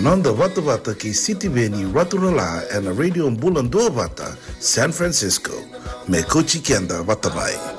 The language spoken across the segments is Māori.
Nonda Wata Wata ki City Veni Waturala and a radio Bulan Dua Wata, San Francisco. Me Kochi Kenda Watabai.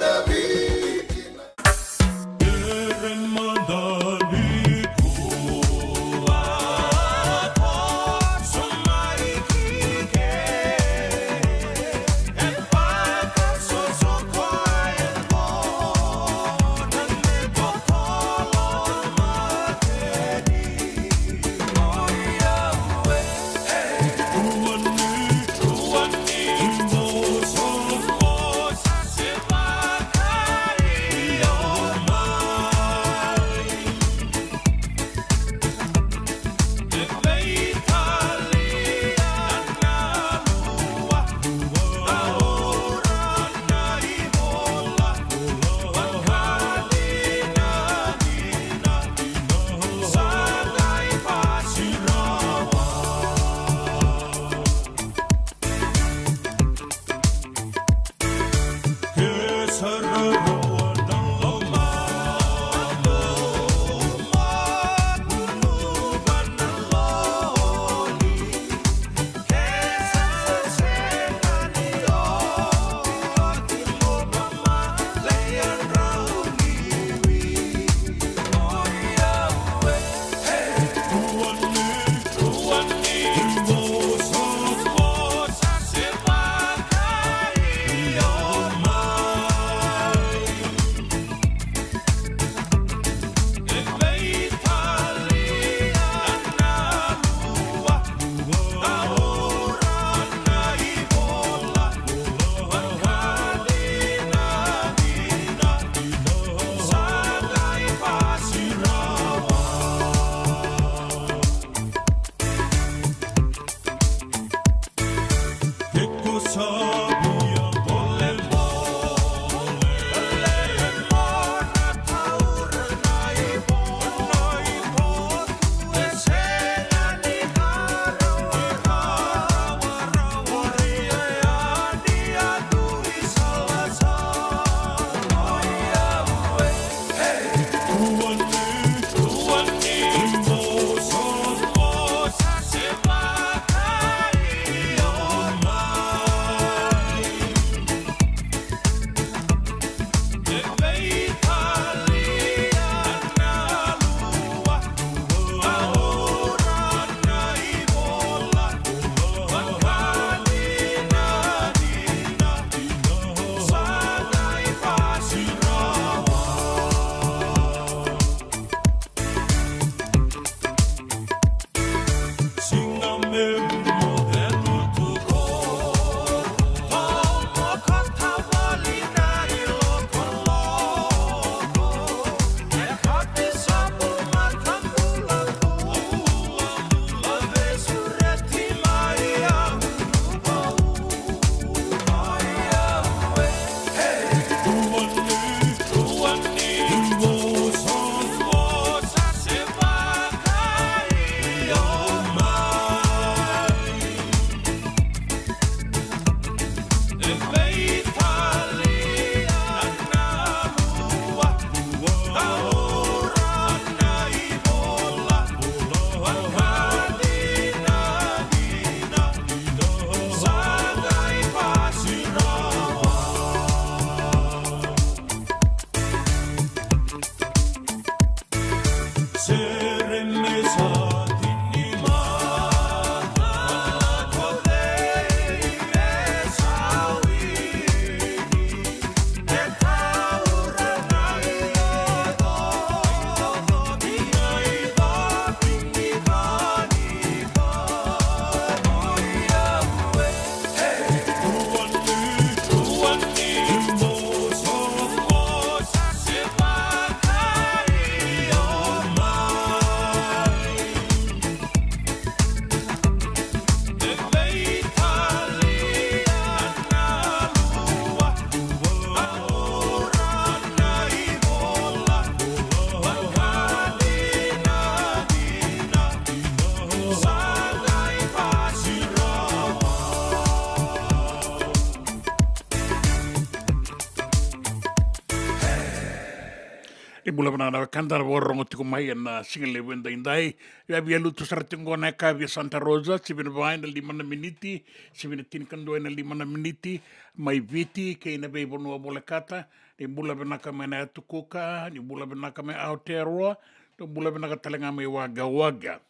bula na kanda borong tiko mai na single wenda indai ya via lutu sartingo na ka via Santa Rosa sibina vai na 5 miniti sibina tinkando na 5 miniti mai viti ke na be bono bolekata ni bula benaka mena tukuka ni bula benaka me Aotearoa ni bula benaka talenga me waga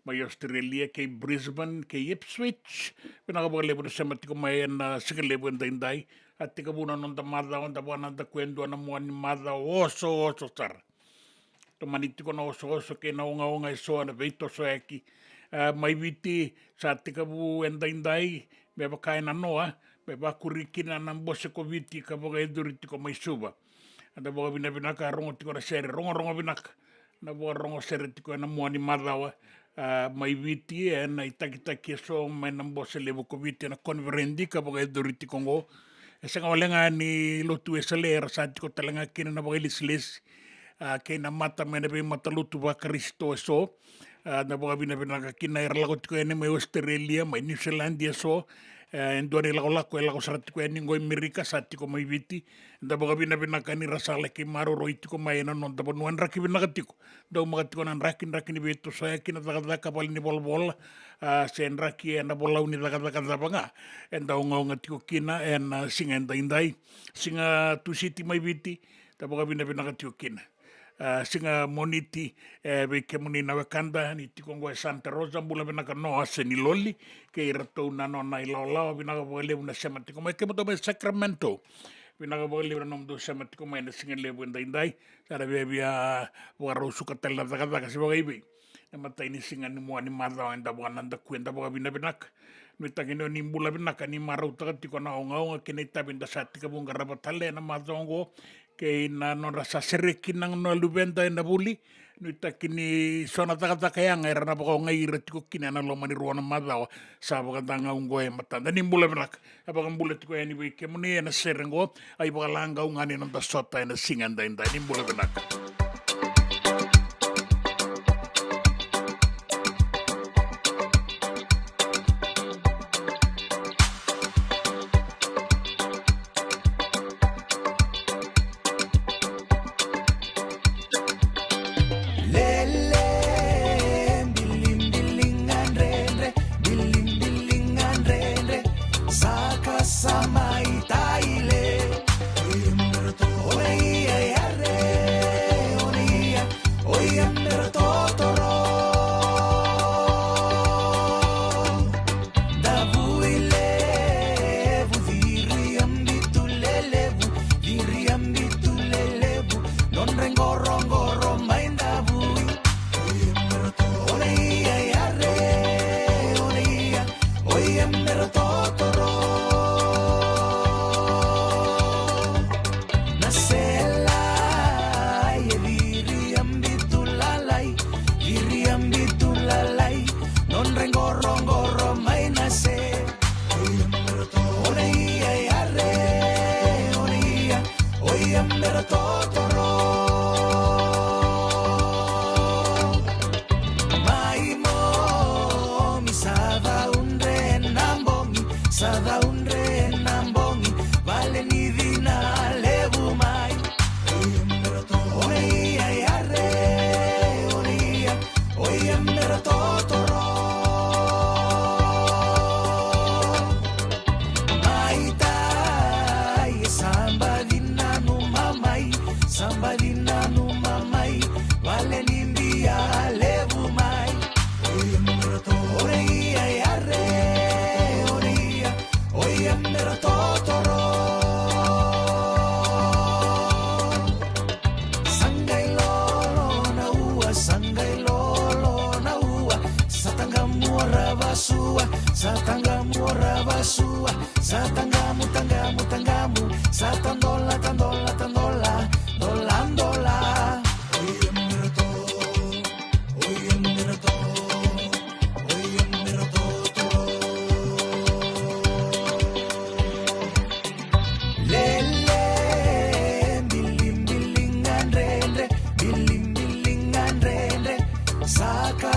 mai Australia ke Brisbane ke Ipswich benaka bole bono sama tiko mai na single wenda indai atika buna nonta mada onda bwana nda kwendo na mwani mada oso tar to maniti kono oso ke na onga iso na veito so eki mai viti sa atika bu enda indai me bakai na noa me bakurikina na mbose ko viti ka boga eduriti ko mai suba anda boga bina ka rongo tiko na sere rongo binaka na boga rongo sere tiko na mwani mada wa mai viti na itaki so me na mbose levo ko viti na konverendi ka boga eduriti kongo sanga walenga ni lotu esalera sa tiko talanga kina na bagailis ke na mata mena be mata lotu ba Kristo so na baga bina ka kina era lago tiko ene mai Australia mai New Zealand so endore lago lago sa tiko ene ngoi Amerika sa tiko mai viti da baga bina ka ni rasale ke maro roi tiko mai na non da bonuan raki bina ka tiko do maga tiko nan raki ni beto so kina daga kapal ni bol sen raki na bola uni daga banga enda onga tiko kina en singa enda indai singa tu city mai viti da baga bina ka tiko kina singa moniti be ke muni na wakanda ni tiko ngoi Santa Rosa bula bina ka no aseni loli ke irato na no na ilaula bina ka bole una sema tiko mai ke mo be Sacramento bina ka bole una nom do sema tiko mai na singa lebu enda indai sara be bia waro suka tela daga si bagai be na mata ini singa ni mo ni mada enda bwana nda kwenda baga bina ka nuita kino ni mbula binaka ni marau tiko na onga kene tabinda sati ka bunga rabatale na mazongo ke na no rasa sereki nang no lubenda na buli nuita kini sona taka yang era na bako ngai retiko kina na lo mani ruana madao sa baka tanga ungo e matanda ni mbula binaka abaka mbula tiko yani be ke muni na serengo ai baka langa ungani nanda sota na singanda inda ni mbula binaka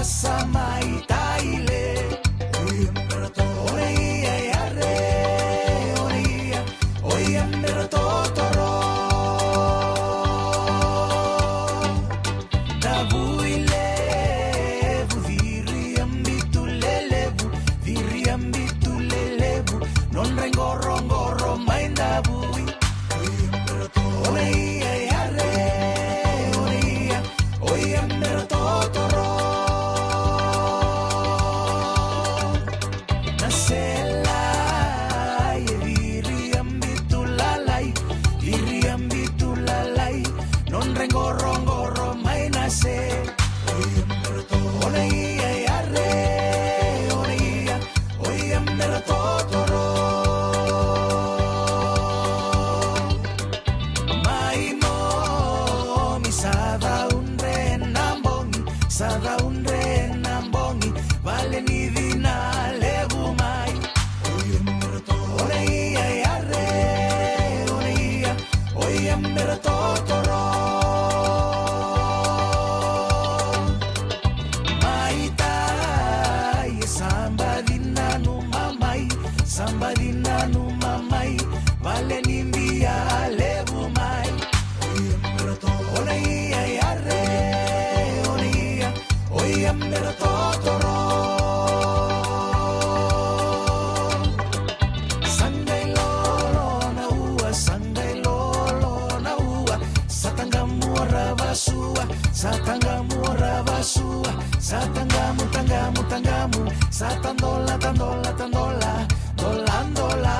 Samai taile, vuilevu, viriambitulelevu, viriambitulelevu, non rengorongoro mainda vui. Oneia yare, oneia, oia mero totoro. Nasela, ye viriambitulalai, viriambitulalai, non rengorongoro mai nase. Oneia yare, oneia, oia mero totoro. Sada unre nambongi, vale ni vina levu mai. Oneia yare, oneia, oia mera totoro. Maita, ye sambadina no mamai, vale ni via levu mai. Oneia yare, oia mera totoro. Sangai lolo na ua, satangamu ravasua, satangamu ravasua, satangamu, tangamu, satandola, dolandola.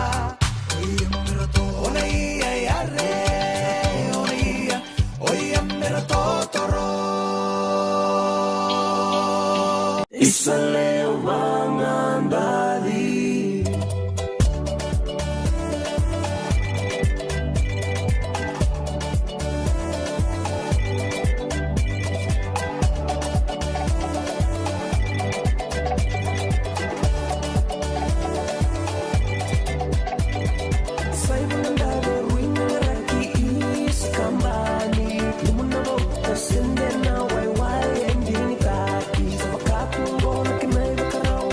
Oneia yare, oneia, oia mera totoro. Isale mangandali. Sai mandado ruina raki is kambani. Lumuna bota sendena wai endini kaki. Sapakapu ngona kimei bakarau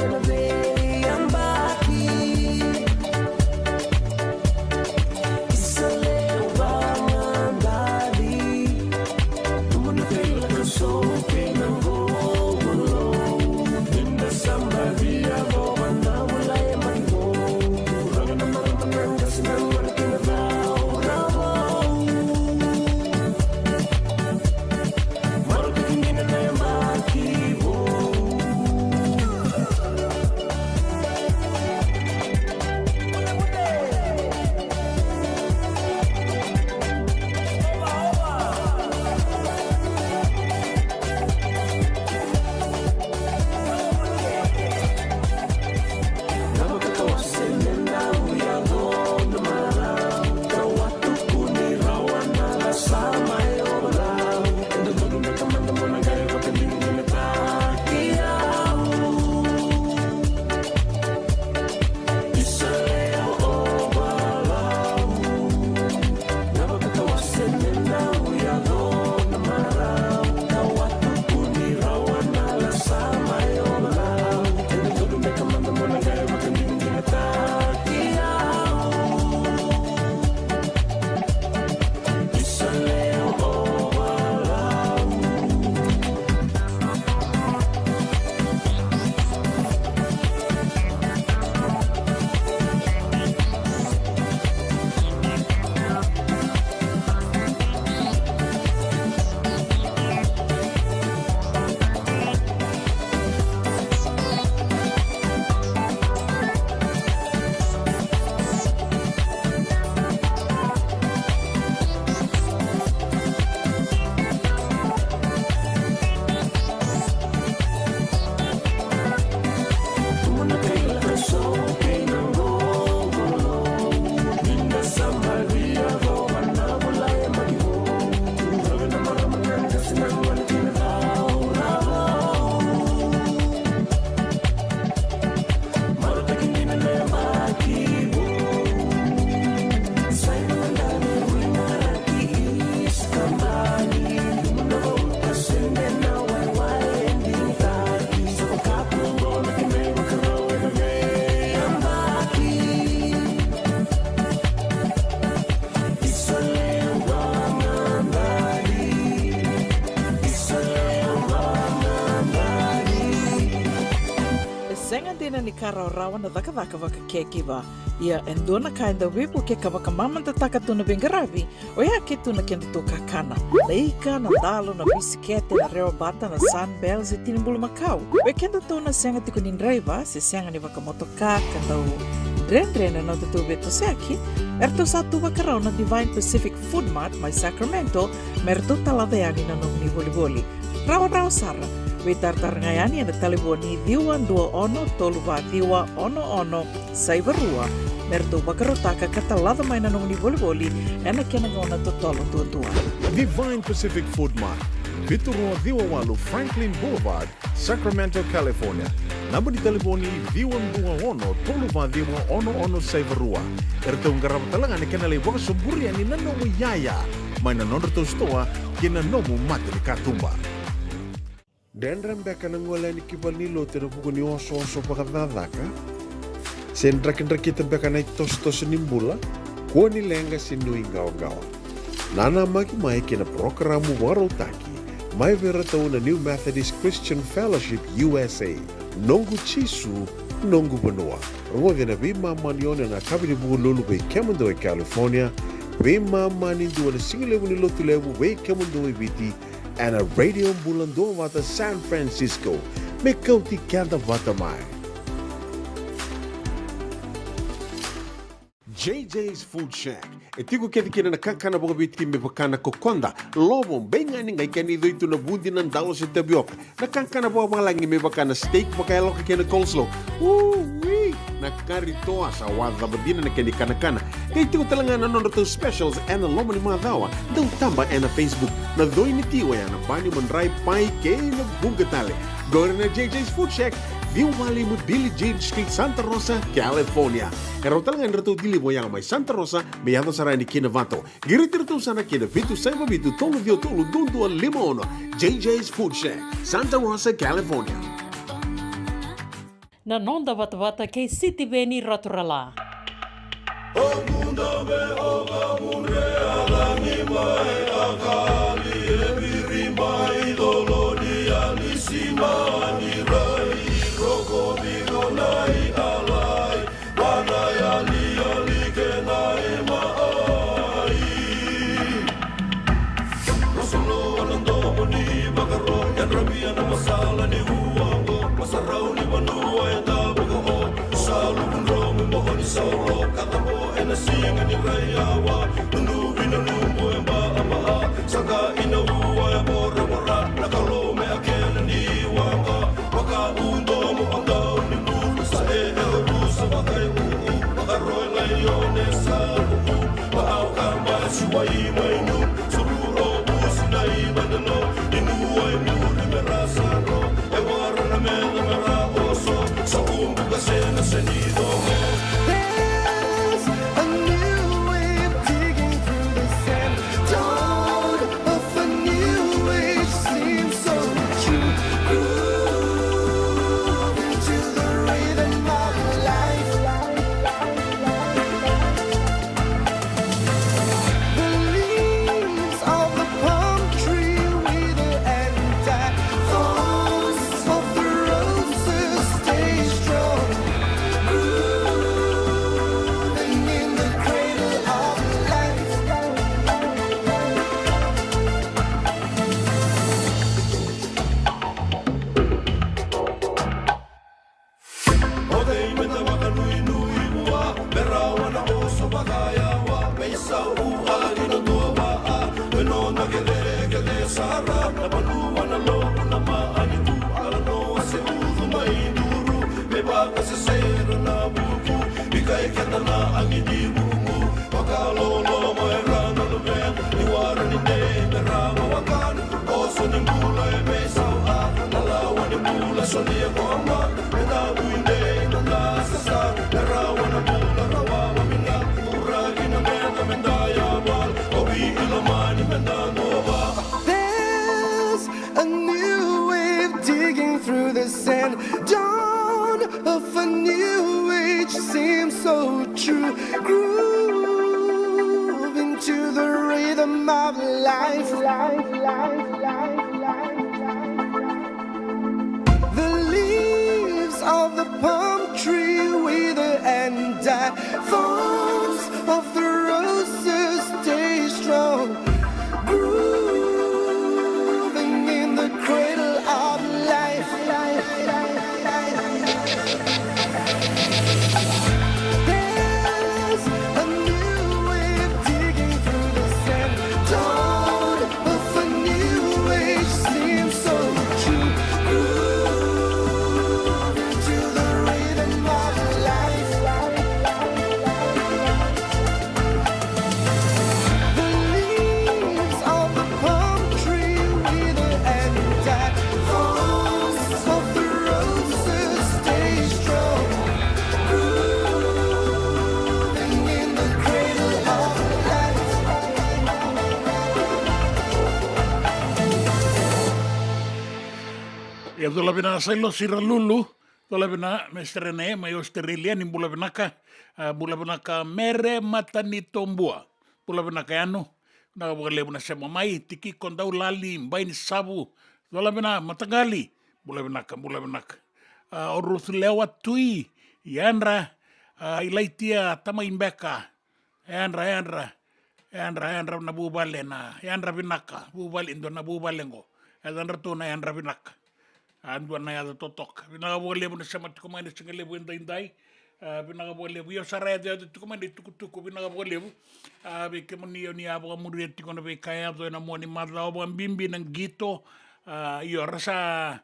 ina ni karaurawa na dhaka kekiva. Ia endona ka enda wipu ke kawaka mamanta taka tuna bengaravi o ia ke tuna kenda to kakana. Leika na dalo na bisikete na reo bata na sunbells e tinimbulu makau. We kenda tuna senga tiko ni driver se senga ni waka motoka kandau. Dren na tutu beto seaki. Erto satu wakarau na Divine Pacific Food Mart mai Sacramento merto talaveani na nong ni voli. Rawa sara. We tartarngayani na taliboni diwan 21 saivarua. Merto bakarotaka katalada mai na nong ni voli ena kenangona totolo tua. Divine Pacific Food Mart, Viturua Diwawalu Franklin Boulevard, Sacramento, California. Namba di telefoni Diwan 21 saivarua. Erto ngarap talangan kenale waka soburi ani nanomu yaya. Mai na nonderto stoa kina nomu mate ni katumba. Dendram beka nangwala ni kibanilo tena buku ni oso pakadadaka. Sen drakin beka na tos nimbula. Kuo ni lenga sinui gawa. Nana maki mai kina programu warotaki. Mai vera tau na New Methodist Christian Fellowship USA. Nongu chisu, nongu banua. Rongo vina vima manione na kabini buku lulu bei Kemundo California. Vima mani dua na singilewu ni lotu lewu bei Kemundo viti. And a radio Bulando Vata San Francisco. Me kauti kanda vata mai. JJ's Food Shack. E tiku kena na kakana boka bitki me pakana kokonda. Lobong benga ni ngai kani doitu na bundi nan dalo se tapioca. Na kakana boka malangi me pakana steak boka eloka kena coleslaw. Wee! Na karitoa sa wadha badina na kani kana. Kay tiku talanga na nono specials and loma ni madawa. Dau tamba na Facebook. Na doi ni tiwa ya na bani mandrai pai kay na bugatale. Gore na JJ's Food Shack. Viu Valley mo Billy Jean Street, Santa Rosa, California. Pero talagang rito dilibo yang may Santa Rosa, may ato sarani kinavato. Giritirito sana kina Vitu Saiba Vitu Tolo Vio Tolo Dundo Limono. JJ's Food Shack, Santa Rosa, California. Na nonda vata kay City Beni Raturala. O mundo me oga mure alangi mai akali e biri mai doloni alisimani rai. Roko bigo nai alai, wanai ali kenai maai. Rosolo alando moni bagaro, yan rabia na masala ni huwango, masaraw ni manua ya tabago o, salu kunro mumbo ni sauro, katamo ena singa ni rayawa, nunubi na numbo ya maa, saka inahuwa ya bora nakalo me akena ni wanga, waka undo. Siwai mainu, sururo businai badano, inuai muri merasano, ewara na mena mera oso, sa umbuka sena senido mo. There's a new way of digging through the sand, dawn of a new age seems so true. Groove into the rhythm of life. There's a new way of digging through the sand, dawn of a new age seems so true. Groove into the rhythm of life. The leaves of the palm of the roses stay strong, grooving in the cradle of life. There's a new wave digging through the sand. Dawn of a new age seems so true. Grooving to the rhythm of life. The leaves of the palm tree wither and die. Thorns of the roses stay strong, grooving in the cradle of life. Ia dola bina sailo sira lulu, dola bina mestere ne mai Australia ni bula binaka mere matani tombua. Bula binaka anu, na wale bina sema mai tiki kondau lali mbai ni sabu. Dola bina matagali, bula binaka. Orus lewa tui, yanra, ilaitia tama imbeka. Yanra na bubale na, yanra binaka, bubale indo na bubalengo. Yanra tu na yanra binaka. Andua na yada totok. Binaga boleh benda sama tuku main singale benda indai. Binaga boleh bu yo sarai ada tuku main tuku binaga boleh bu. Be kemani yo ni abo muri tiko na be kaya do na mo ni madla abo bimbi nang gito. Yo rasa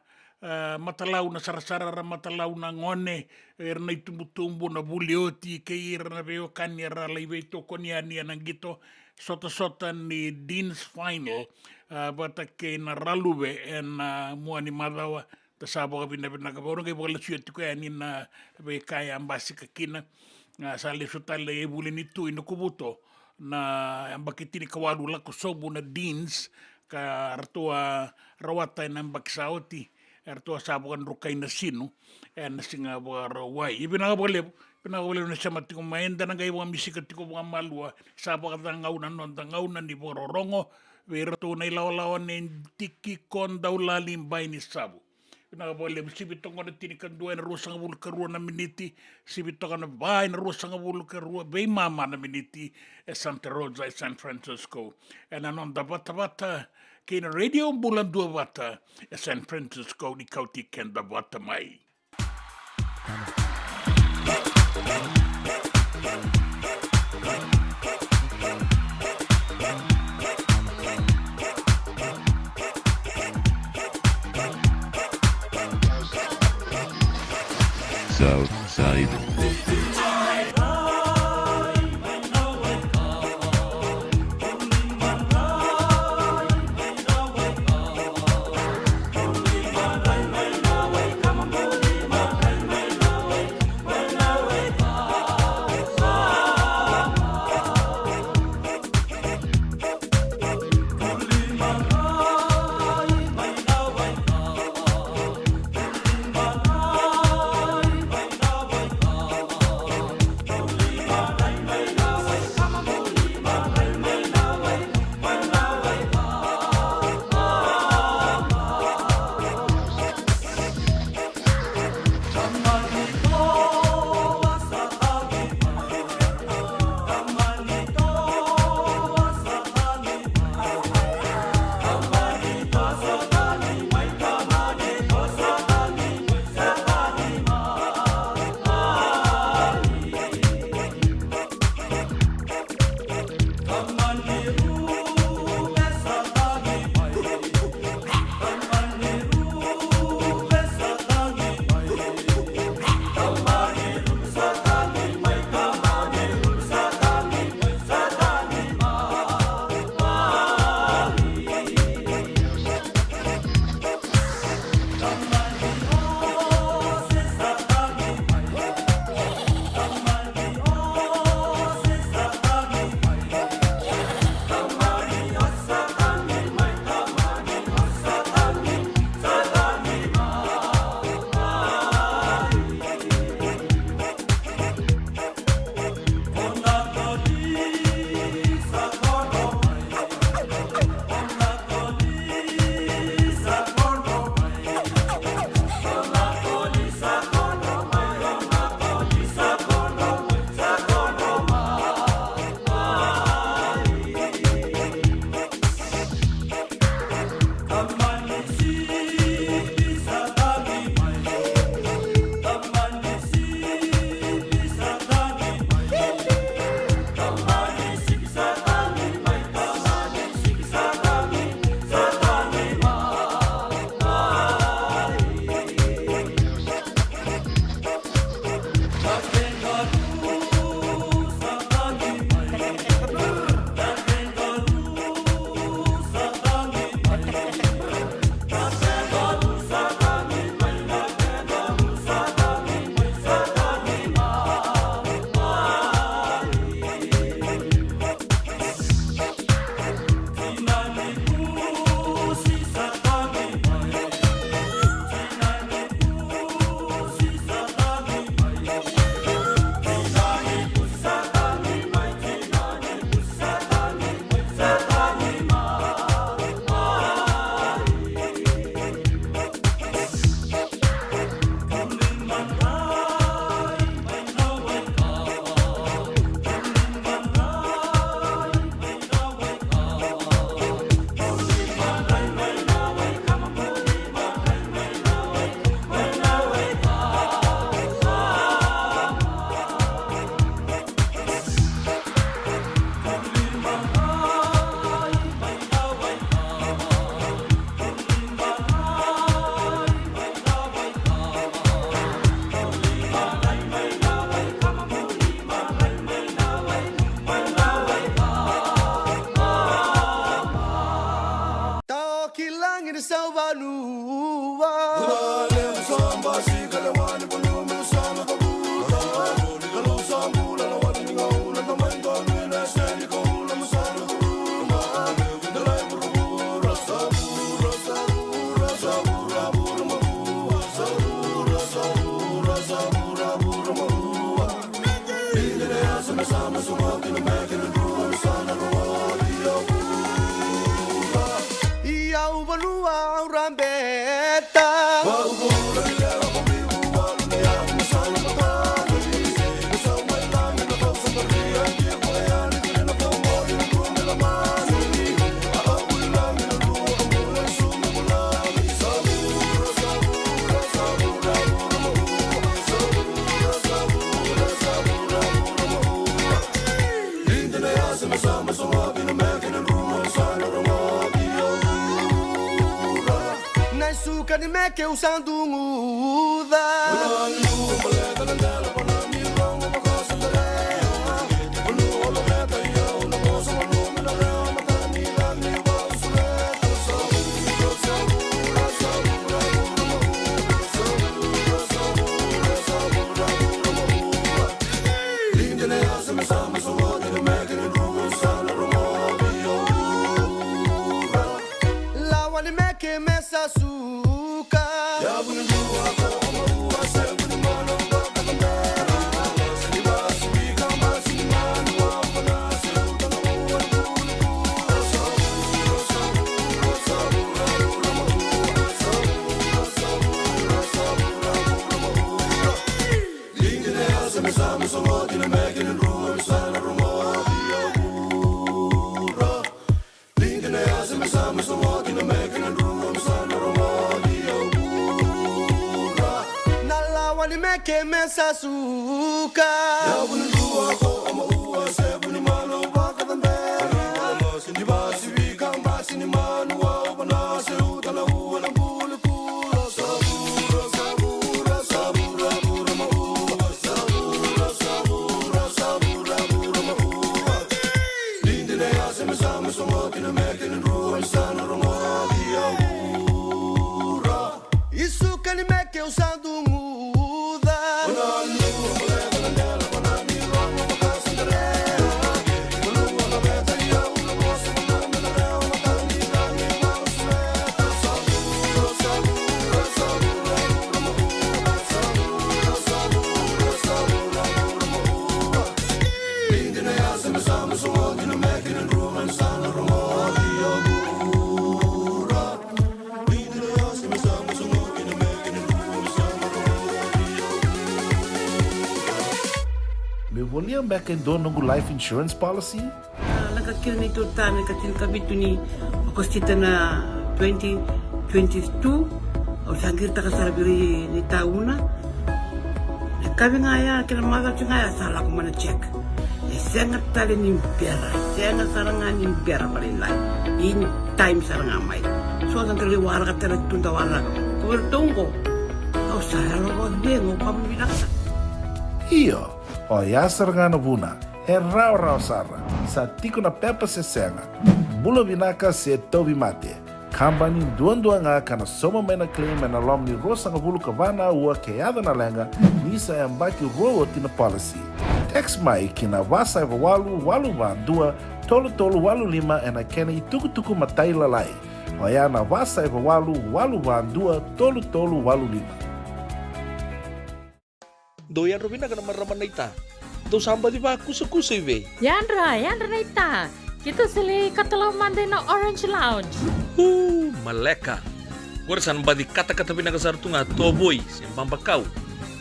matalau na sarasara ra matalau na ngone na itumbu na bulioti ke na be yo kani ra laibe to konia ni nang gito. Sota ni Dean's Final. Bata ke na ralube en mua ni madawa ta sabo ka bina ka borong kay bukala siyot ko yan na be kaya ambasi ka kina sa lisutale e buli ni tu ino kubuto na ambakitini kawadula ko sobo na Dean's ka artua rawata na ambaksaoti artua sabo kan rukay na sino en singa rawai ibina ka bukala na siya matiko maenda na kayo mga misika tiko mga malua sabo ka tangaunan ni bororongo Wero na ilaw-lawan ni tiki kon daw lalim bay ni sabu. Pinakaboleh, sibito ko na tinikan doa na rusa nga bulkarua na miniti, sibito ka na bay na rusa nga bulkarua, bay mama na miniti, Santa Rosa, San Francisco. E nanon da bata-bata, kay na radio bulan dua bata, San Francisco, ni kauti ken da bata mai. Southside. Que usando muda que me sasuka Isso que me que usando Volia back in dono ngu life insurance policy? Nakakil ni tuta ni katil kabitu ni kostita na 2022 o sangir ta kasarabiri ni tauna kabi ngaya kila maga ngaya sala ko mana check sengat tali ni biara sengat saranga ni biara balilai in time saranga mai so sangir wara ka tala tunda wara ko tunggo o sala ro dengo pamilaksa Iyo o yasar nga na buna, rau sara, sa tiko na pepa se senga, bula vinaka se tobi mate, kambani duan nga kana soma may na claim na lom ni rosa nga bulu kavana ua keada na lenga, nisa ambaki rowo tina policy. Text mai kina wasa eva walu dua, tolu walu lima ena kena ituku matai lalai, o ya na wasa eva walu dua, tolu walu lima. Doyan Robina ka naman raman na ita. Do samba di ba kusa iwe? Yanra na ita. Kita sili katalaw mande na Orange Lounge. Maleka. Gora san ba di kata-kata pinakasar tu nga toboy, siyang pambakaw.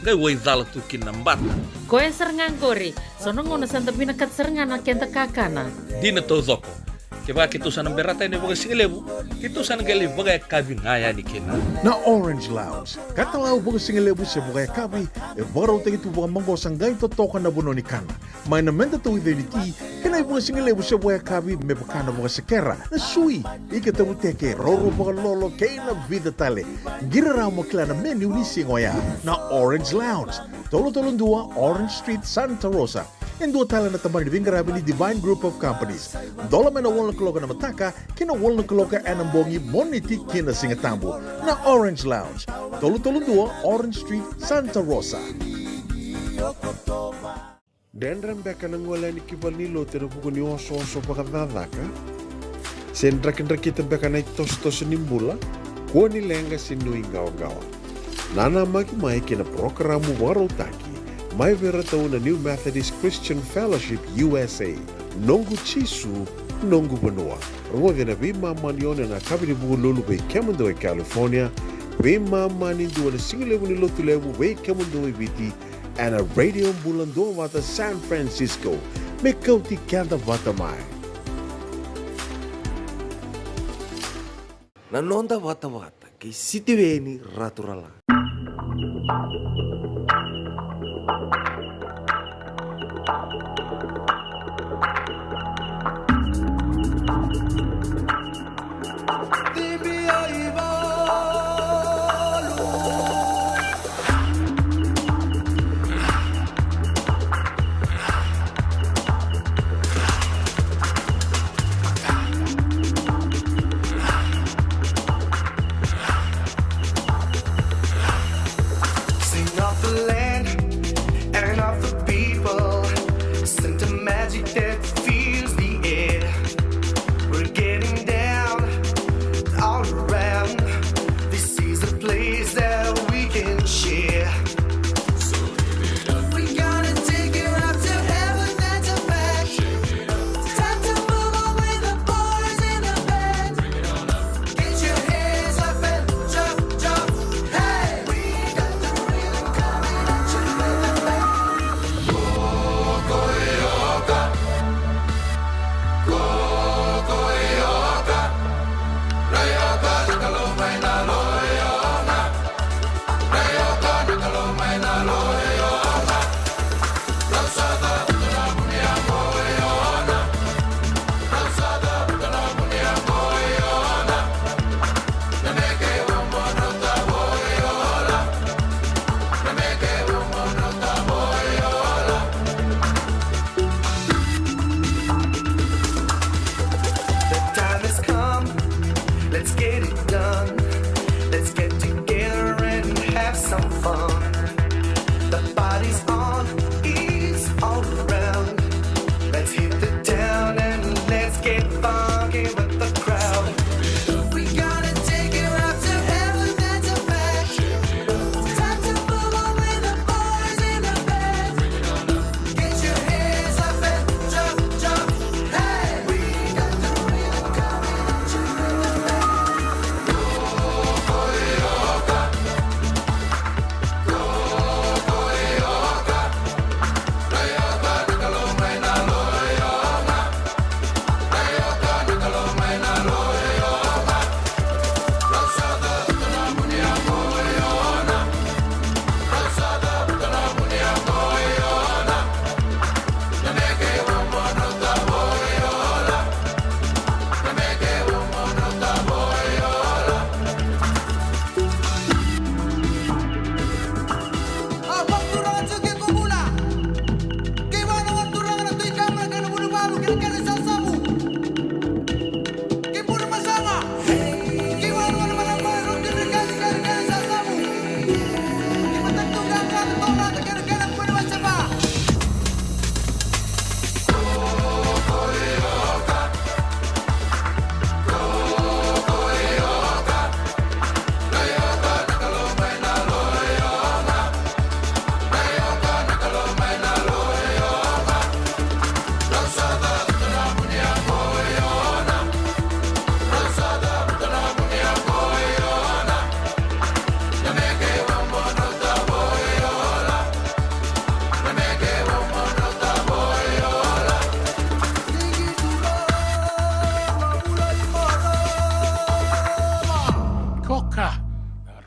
Ngay way dala tu kinambat. Koe serangan kori, sono ngono santa pinakat serangan na kenta kakana. Di na to zoko. Kaya kita sana berata ini bagai singlebu, kita sana gali bagai kabin ngaya ni kena. Na Orange Lounge, katalaw bagai singlebu sa bagai kabi, baraw tayo ito bagai manggosang gayon totokan na buno ni kana. May namenta to identity, kanay bagai singlebu sa bagai kabi, may bakana bagai sekera, na sui, ikatabu teke, roro bagai lolo, kaya na vida tale. Giraraw mo kila na menu ni singoya, na Orange Lounge, Tolo-Tolong 2, Orange Street, Santa Rosa. em dua tala na taman de Vingarabi ni Divine Group of Companies. Dola mena wala kaloka na mataka, kina wala kaloka anambongi moniti kina singatambo na Orange Lounge. Tolu 2 Orange Street, Santa Rosa. Dendran beka nang wala ni kibal ni lote na buko ni oso-oso pakadadaka. Sen drakin-drakita beka na itos-tos nimbula, ko ni lenga sinui gawa-gawa. Nana mai kina programa warotaki, mai vera tau na New Methodist Christian Fellowship USA. Nongu chisu, nongu banua. Rua gana vi mamanione na kabini buko lulu bei Kemando e California, vi mamani dua na singilewu ni lotu lewu bei Kemando e Viti, and a radio bulando wata San Francisco. Me kauti kanda wata mai. Nanonda wata kay sitiweni raturala.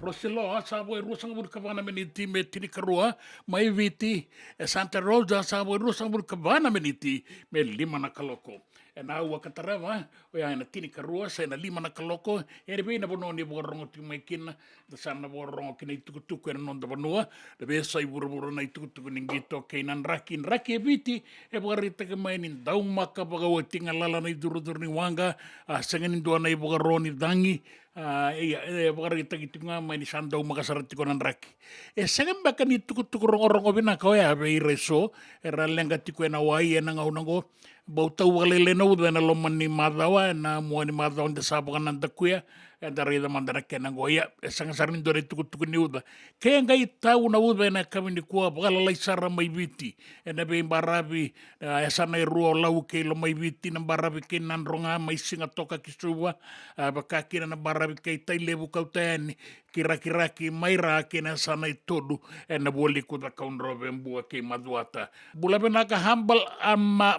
Rosilo, sabo e rusang burkabana meniti me tinikarua, mai viti, e Santa Rosa, sabo e rusang burkabana meniti me lima na kaloko. na ua katarava o ia na tini karua sa na lima na kaloko e re na bono ni borongo ti mai kina da sana borongo kina tukutuku e non da vanua da be sai buruburu na tukutuku ningito ke nan raki e viti e bogarita ke mai ni dau maka bagawa tinga lala na duru ni wanga sanganin doa na bogaroni dangi e bogarita ki tunga mai ni sandau makasarati ko nan raki e sangan baka ni tukutuku rongo bina ko ya be reso e ralenga tiku na wai e nanga unango bau tau walele no da na loman ni madawa na mo ni madawa de sabaga nan takuya e da reda mandara kena goia e sanga sarin dore tuku ni uda ke ngai tau na uda na kami ni kua bagala lai sara mai viti e na be barabi e sana i ruo lau ke lo mai viti na barabi ke nan ronga mai singa toka ki suwa baka kina na barabi ke tai lebu kau tani kira-kiraki maira ke na sana i todu e na boli kuda kaunrobe mbua ke maduata bula benaka hambal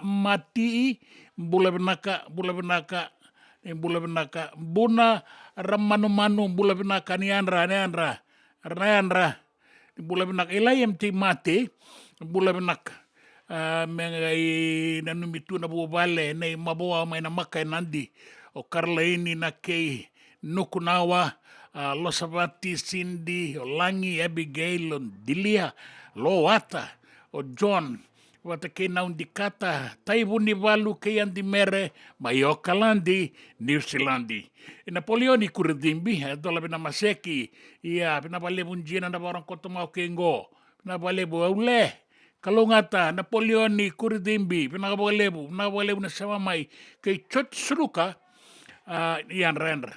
mati bula benaka buna ramanu bula benaka ni andra bula benaka ilayem ti mate bula benaka mengai nanu mitu na bubale nei maboa mai na makai nandi o karla ini na kei nukunawa Losavati, Cindy, o Langi, Abigail, o Dilia, Loata, o John, wata ke naun di kata, taibu ni walu ke yan di mere, Mayokalandi, New Zealandi. E Napoleoni kuridimbi, dola bina maseki, ia, bina balebu njina na barang kotomau kengo, bina balebu aule, kalungata, Napoleoni kuridimbi, bina balebu na sama mai, ke chot suruka, ian render.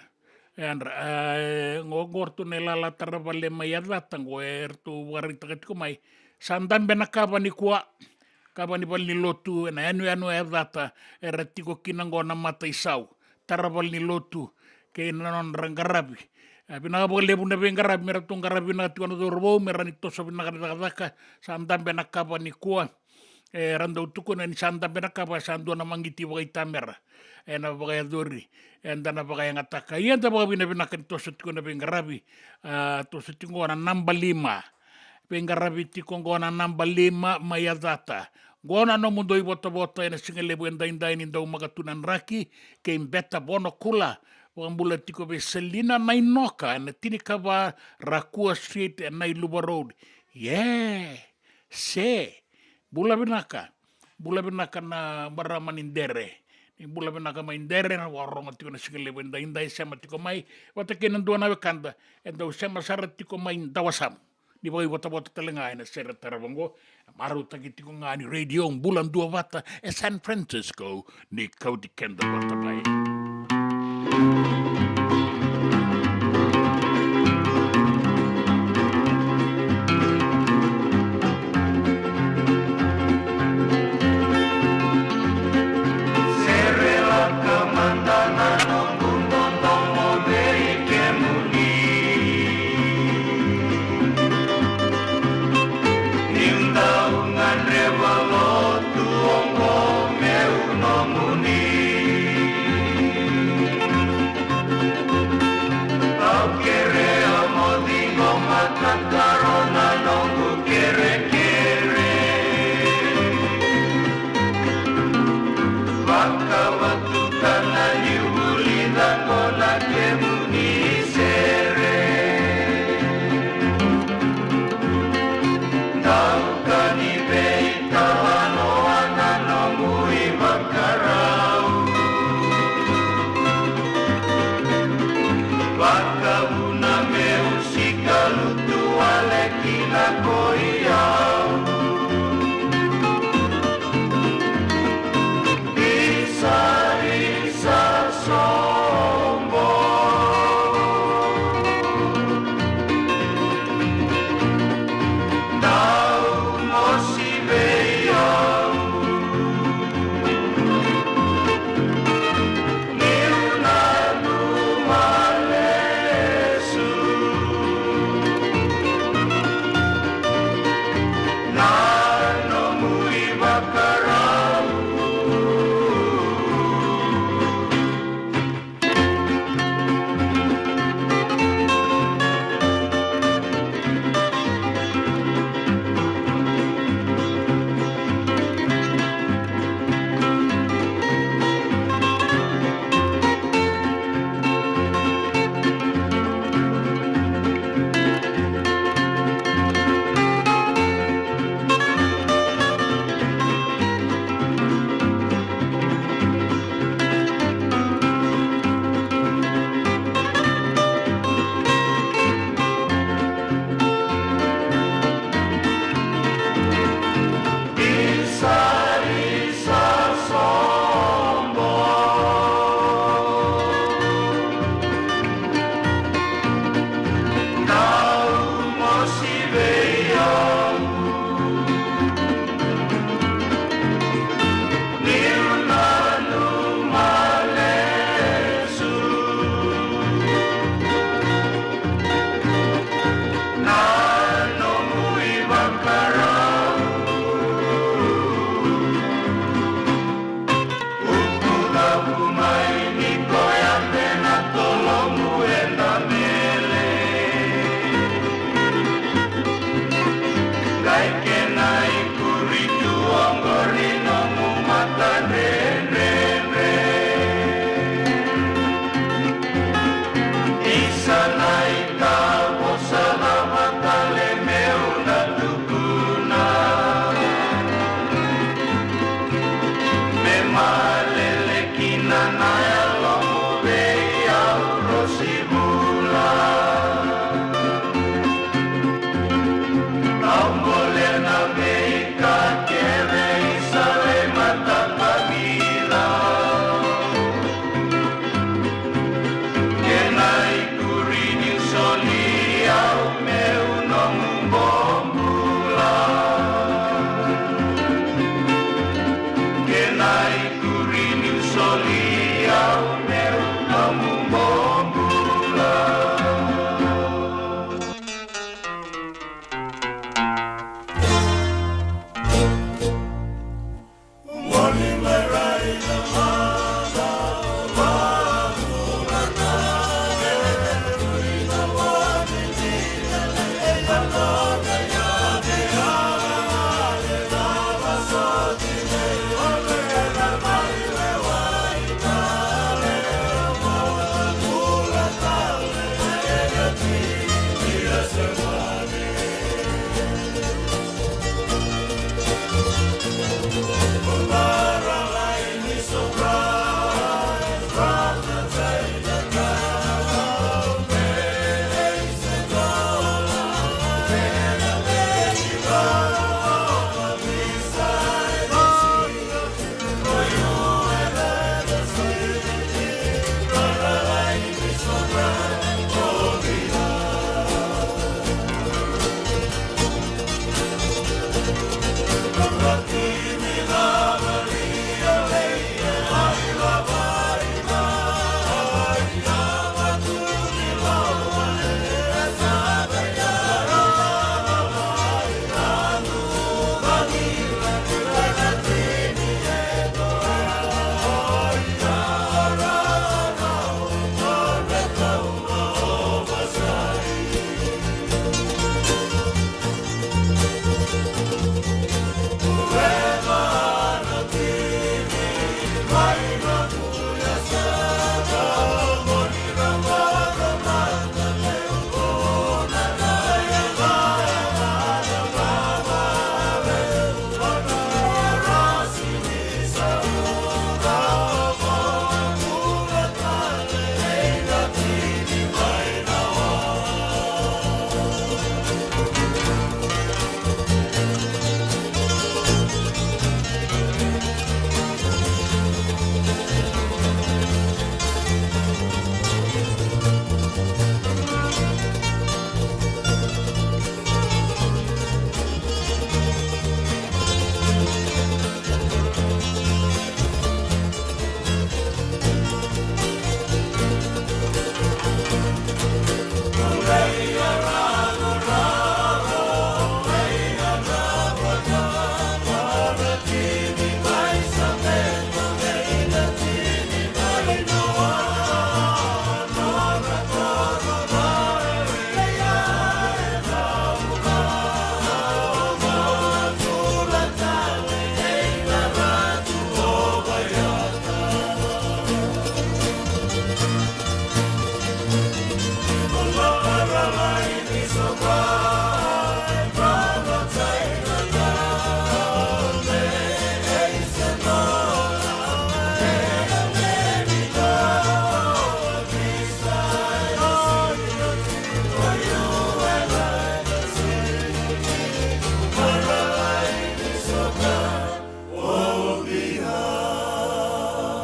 Ngogortu nelala tarabale mai adata ngo ertu warita ketku mai sandan benakaba ni kuwa kaba ni bali lotu na anu adata eratiko kinango na mata isau tarabal ni lotu ke nanon rangarabi binabole buna bengarabi meratung garabi na tuano dorbo merani toso binakadaka sandan benakaba ni kuwa randau tuku na ni sandan benakaba sandu na mangiti wagai tamera na bagai dori enda na bagai ngataka ia da bagai binakan to setiko na bengarabi to setiko na namba 5 bengarabi tiko na namba 5 mayadata gona no mundo i bota na singele buenda indai ni ndau magatunan raki ke imbeta bono kula wambula tiko be selina na inoka na tinikaba Rakua Street na Iluba Road se bula binaka na baramanindere bula benaka mai ndere na warong tiko na sigele wenda indai sama tiko mai wata kenan dua na kanda enda sama sara tiko mai ndawasam di bawah wata telenga na sera taravongo maru tagi tiko ngani radio bulan dua wata San Francisco ni kau di kenda wata mai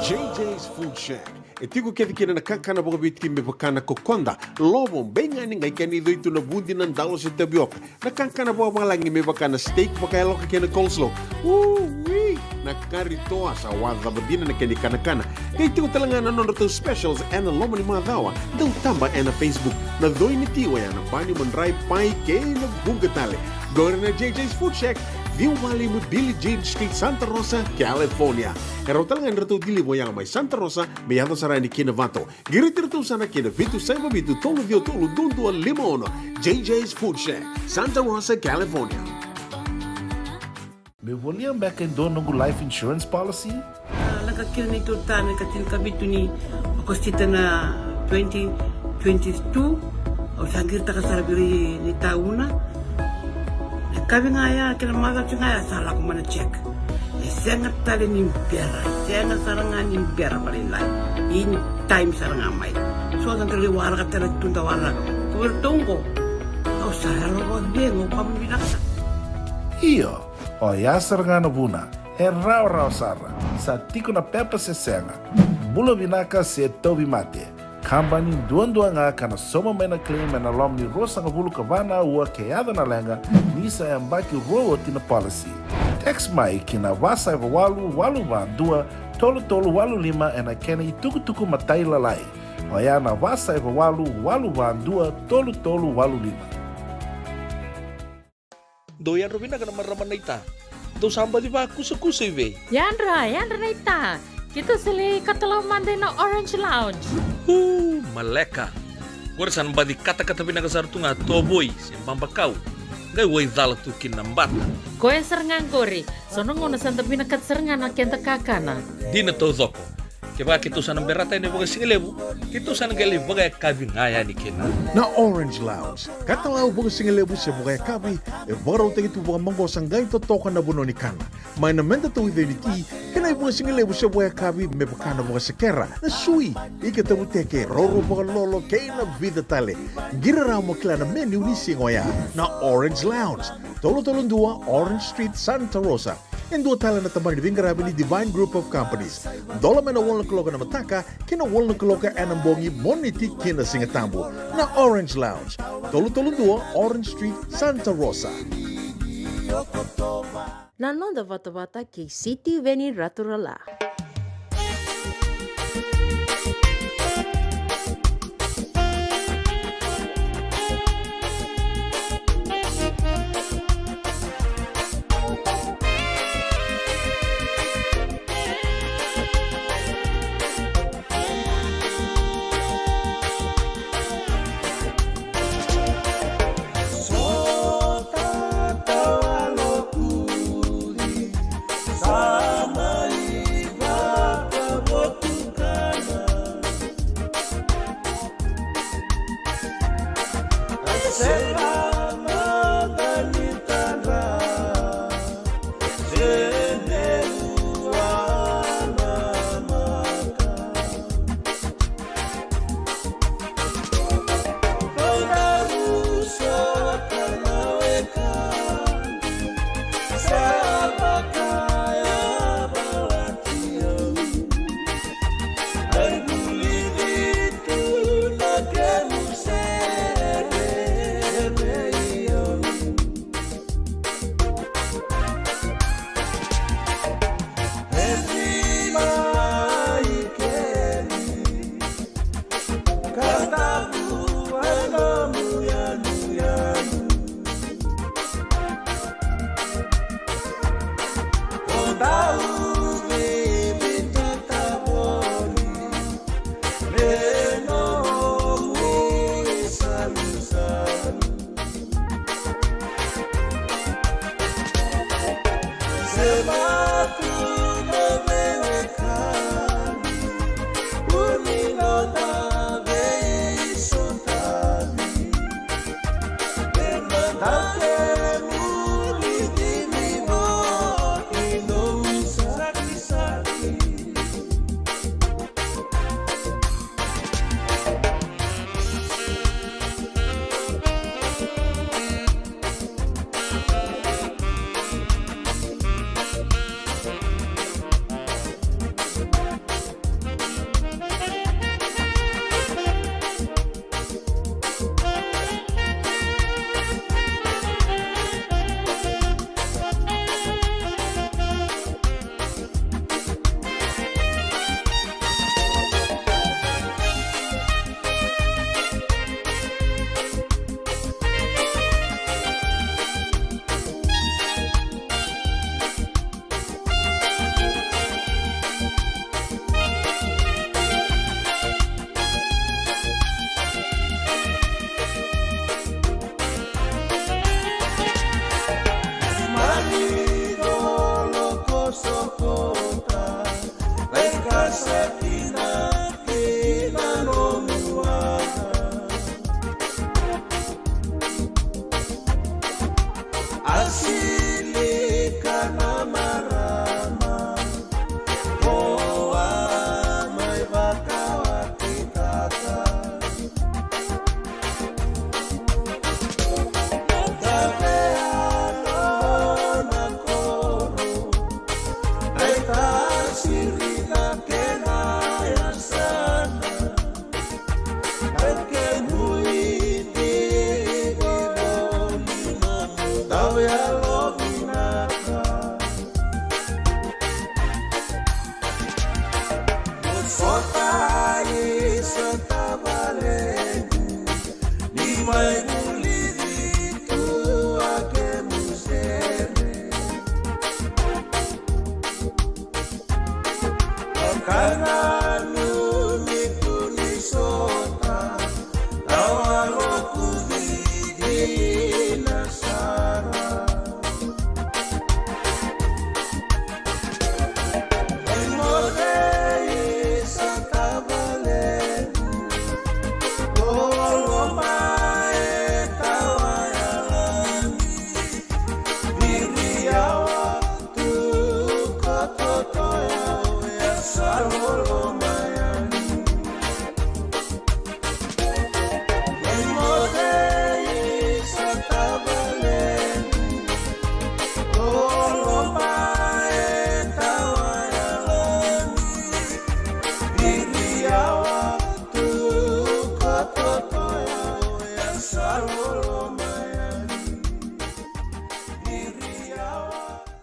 JJ's Food Shack. E tiku kete kina na kakana boka bitki me pakana kokonda. Lobo benga ni ngai kani doitu na bundi na dalo se tabioka. Na kakana boka malangi me pakana steak pakai loka kena coleslaw. Wee! Na kari toa sa wadha badina na kani kana. Kay tiku talangana non to specials and the lomo ni madawa. Dau tamba and na Facebook. Na doi ni tiwa ya na pani mandrai pai ke na bungatale. Go na JJ's Food Shack. Viu Valley mo Billie Jean Street, Santa Rosa, California. Pero talagang rito dili mo yang may Santa Rosa, may yato sa rani kinavato. Giritirito sana kinavitu sa mabitu tolo vio tolo dundu al limono. JJ's Food Shack, Santa Rosa, California. Me volia back in dono go life insurance policy? Nakakil na ito tayo katil kabitu ni Agostita na 2022. O sangir ta kasarabiri ni tauna. Kami ngaya kila mara ngaya salah ko mana check. Sangat tali ni biara, sangat sarangan ni biara paling lain. Ini time sarangan mai. So ang kaliwara ka tala tunda wala. Kuwertongko. Kau saya lo bengo kami binasa. Iyo, o ya sarangan buna. E rau sara. Sa tiko na pepa se senga. Bulo binaka se tobi mate. Kambani duan nga kana soma mena claim na lom ni rosa nga bulu kavana ua keada na lenga nisa e ambaki roa tina policy. Text mai kina wasa eva walu van dua tolu walu lima e na kena i tuku matai lalai. Oya na wasa eva walu van dua tolu walu lima. Doyan Robina kana maraman na ita. Do samba di ba kusa iwe. Yandra na ita. Kita sili katalaw mande na Orange Lounge. Maleka. Gurasan ba di kata-kata pinagasar tu nga toboy simpang bakaw. Gay way dala tu kinambat. Koe serengan gori. Sono ngono santa pinakat serengan na kenta kakana. Di na to zoko. Kaya kitusan ng berata ini baga singelebu, kitusan gali baga kabi ngaya ni kena. Na Orange Lounge, katalau baga singelebu se baga kabi, baro te itu baga manggo sanggay to toka na buno ni kana. May na menda to iveniti, kena baga singelebu se baga kabi me bakana baga sekera, na sui, ikatabu teke, roro baga lolo kay na vida tale. Gira ramo kila na menu ni singoya, na Orange Lounge, tolo-tolong dua Orange Street, Santa Rosa. En dua tala na tambang ni Vingarabi ni Divine Group of Companies. Dola me na walong kaloka na mataka, kina walong kaloka anambongi moniti kina singatambo na Orange Lounge. Tolo-tolong dua Orange Street, Santa Rosa. Nanonda vata-vata kay City Veni Raturala.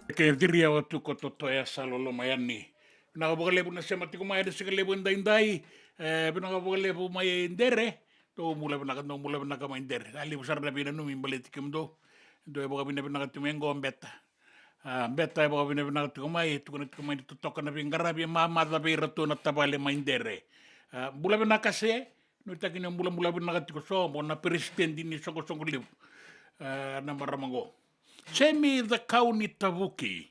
Ke diria o tu ko to toya salolo mai ani. Na boga lebu na sema tiko mai de sika lebu ndai bina ga boga lebu mai ndere to mula bina ka no mula bina ka mai ndere. Ali busar na bina no mimbale tikim do. Do boga bina bina ka tumengo mbeta. Mbeta boga bina bina ka tiko mai tu ko mai to toka na bingara bi mama da be rato na tabale mai ndere. Bula bina ka se no takina bula bina ka tiko so mo na president ni soko lebu. Na maramango. Semi the kauni tavuki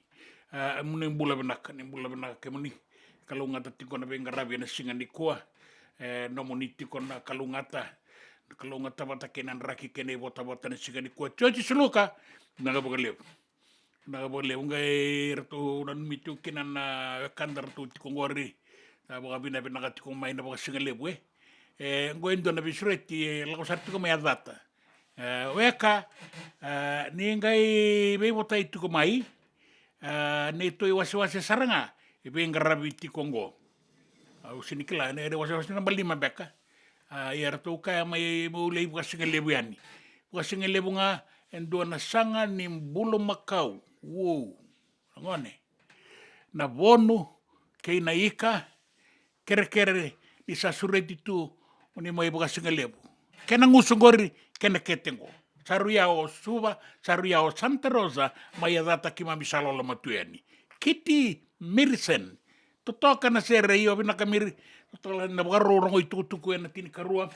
mune bula benaka ke muni kalungata tiko na bengarabi na singa ni kua no moni tiko na kalungata bata kenan raki kene bota na singa ni kua chochi suluka naga bogale ungai ratu nan mitu kenan na kandar tu tiko ngori na boga bina bina tiko mai na boga singa lebu ngoendo na bisreti lago sartiko mai adata weka ni ngai be botai tuko mai ne toi wase saranga e be ngarabi ti kongo au sinikla ne wase na bali mabeka ia to ka mai mo le wase ngelebu yani wase ngelebu nga endo na sanga ni bulu makau wo ngone na bonu ke na ika kere ni sasureti tu oni mai wase ngelebu kena ngusungori kena ketengo saruia o Suva saruia o Santa Rosa mai data ki mami salolo matueni kiti mirsen to toka na sere io bina kamiri to na baro rongo tuku ena tini karua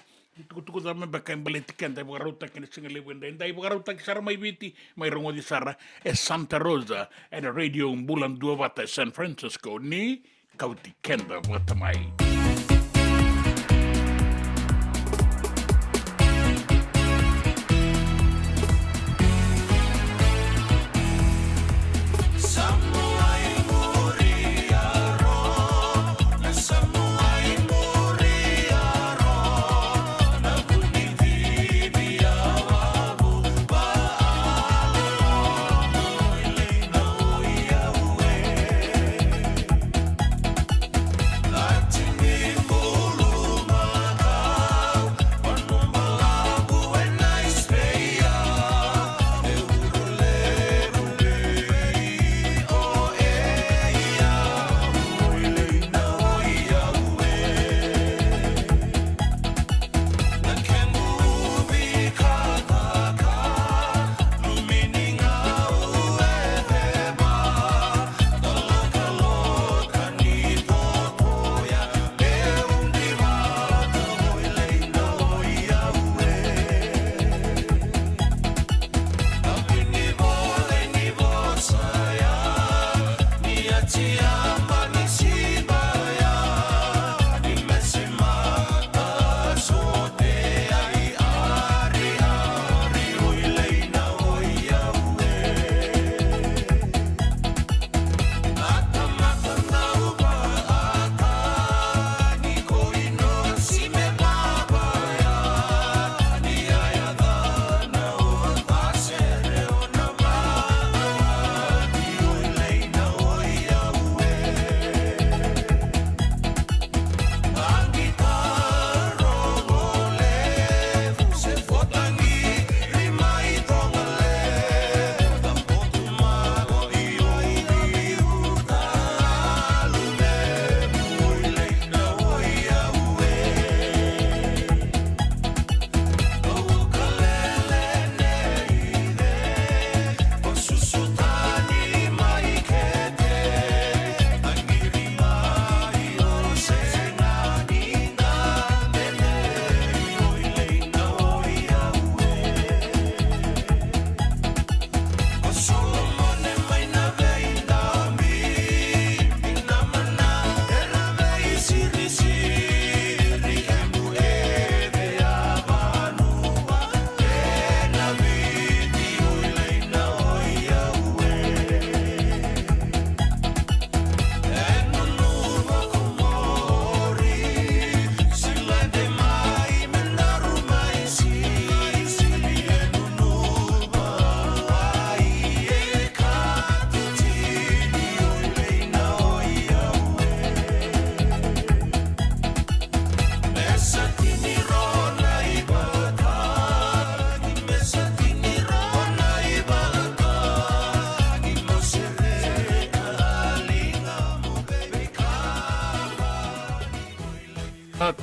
tuku da memba ka embaleti kenda baro ta kena singale wenda ndai baro ta ki sara mai viti mai rongo di sara e Santa Rosa e radio mbulan dua bata San Francisco ni kauti kenda bata mai. Latin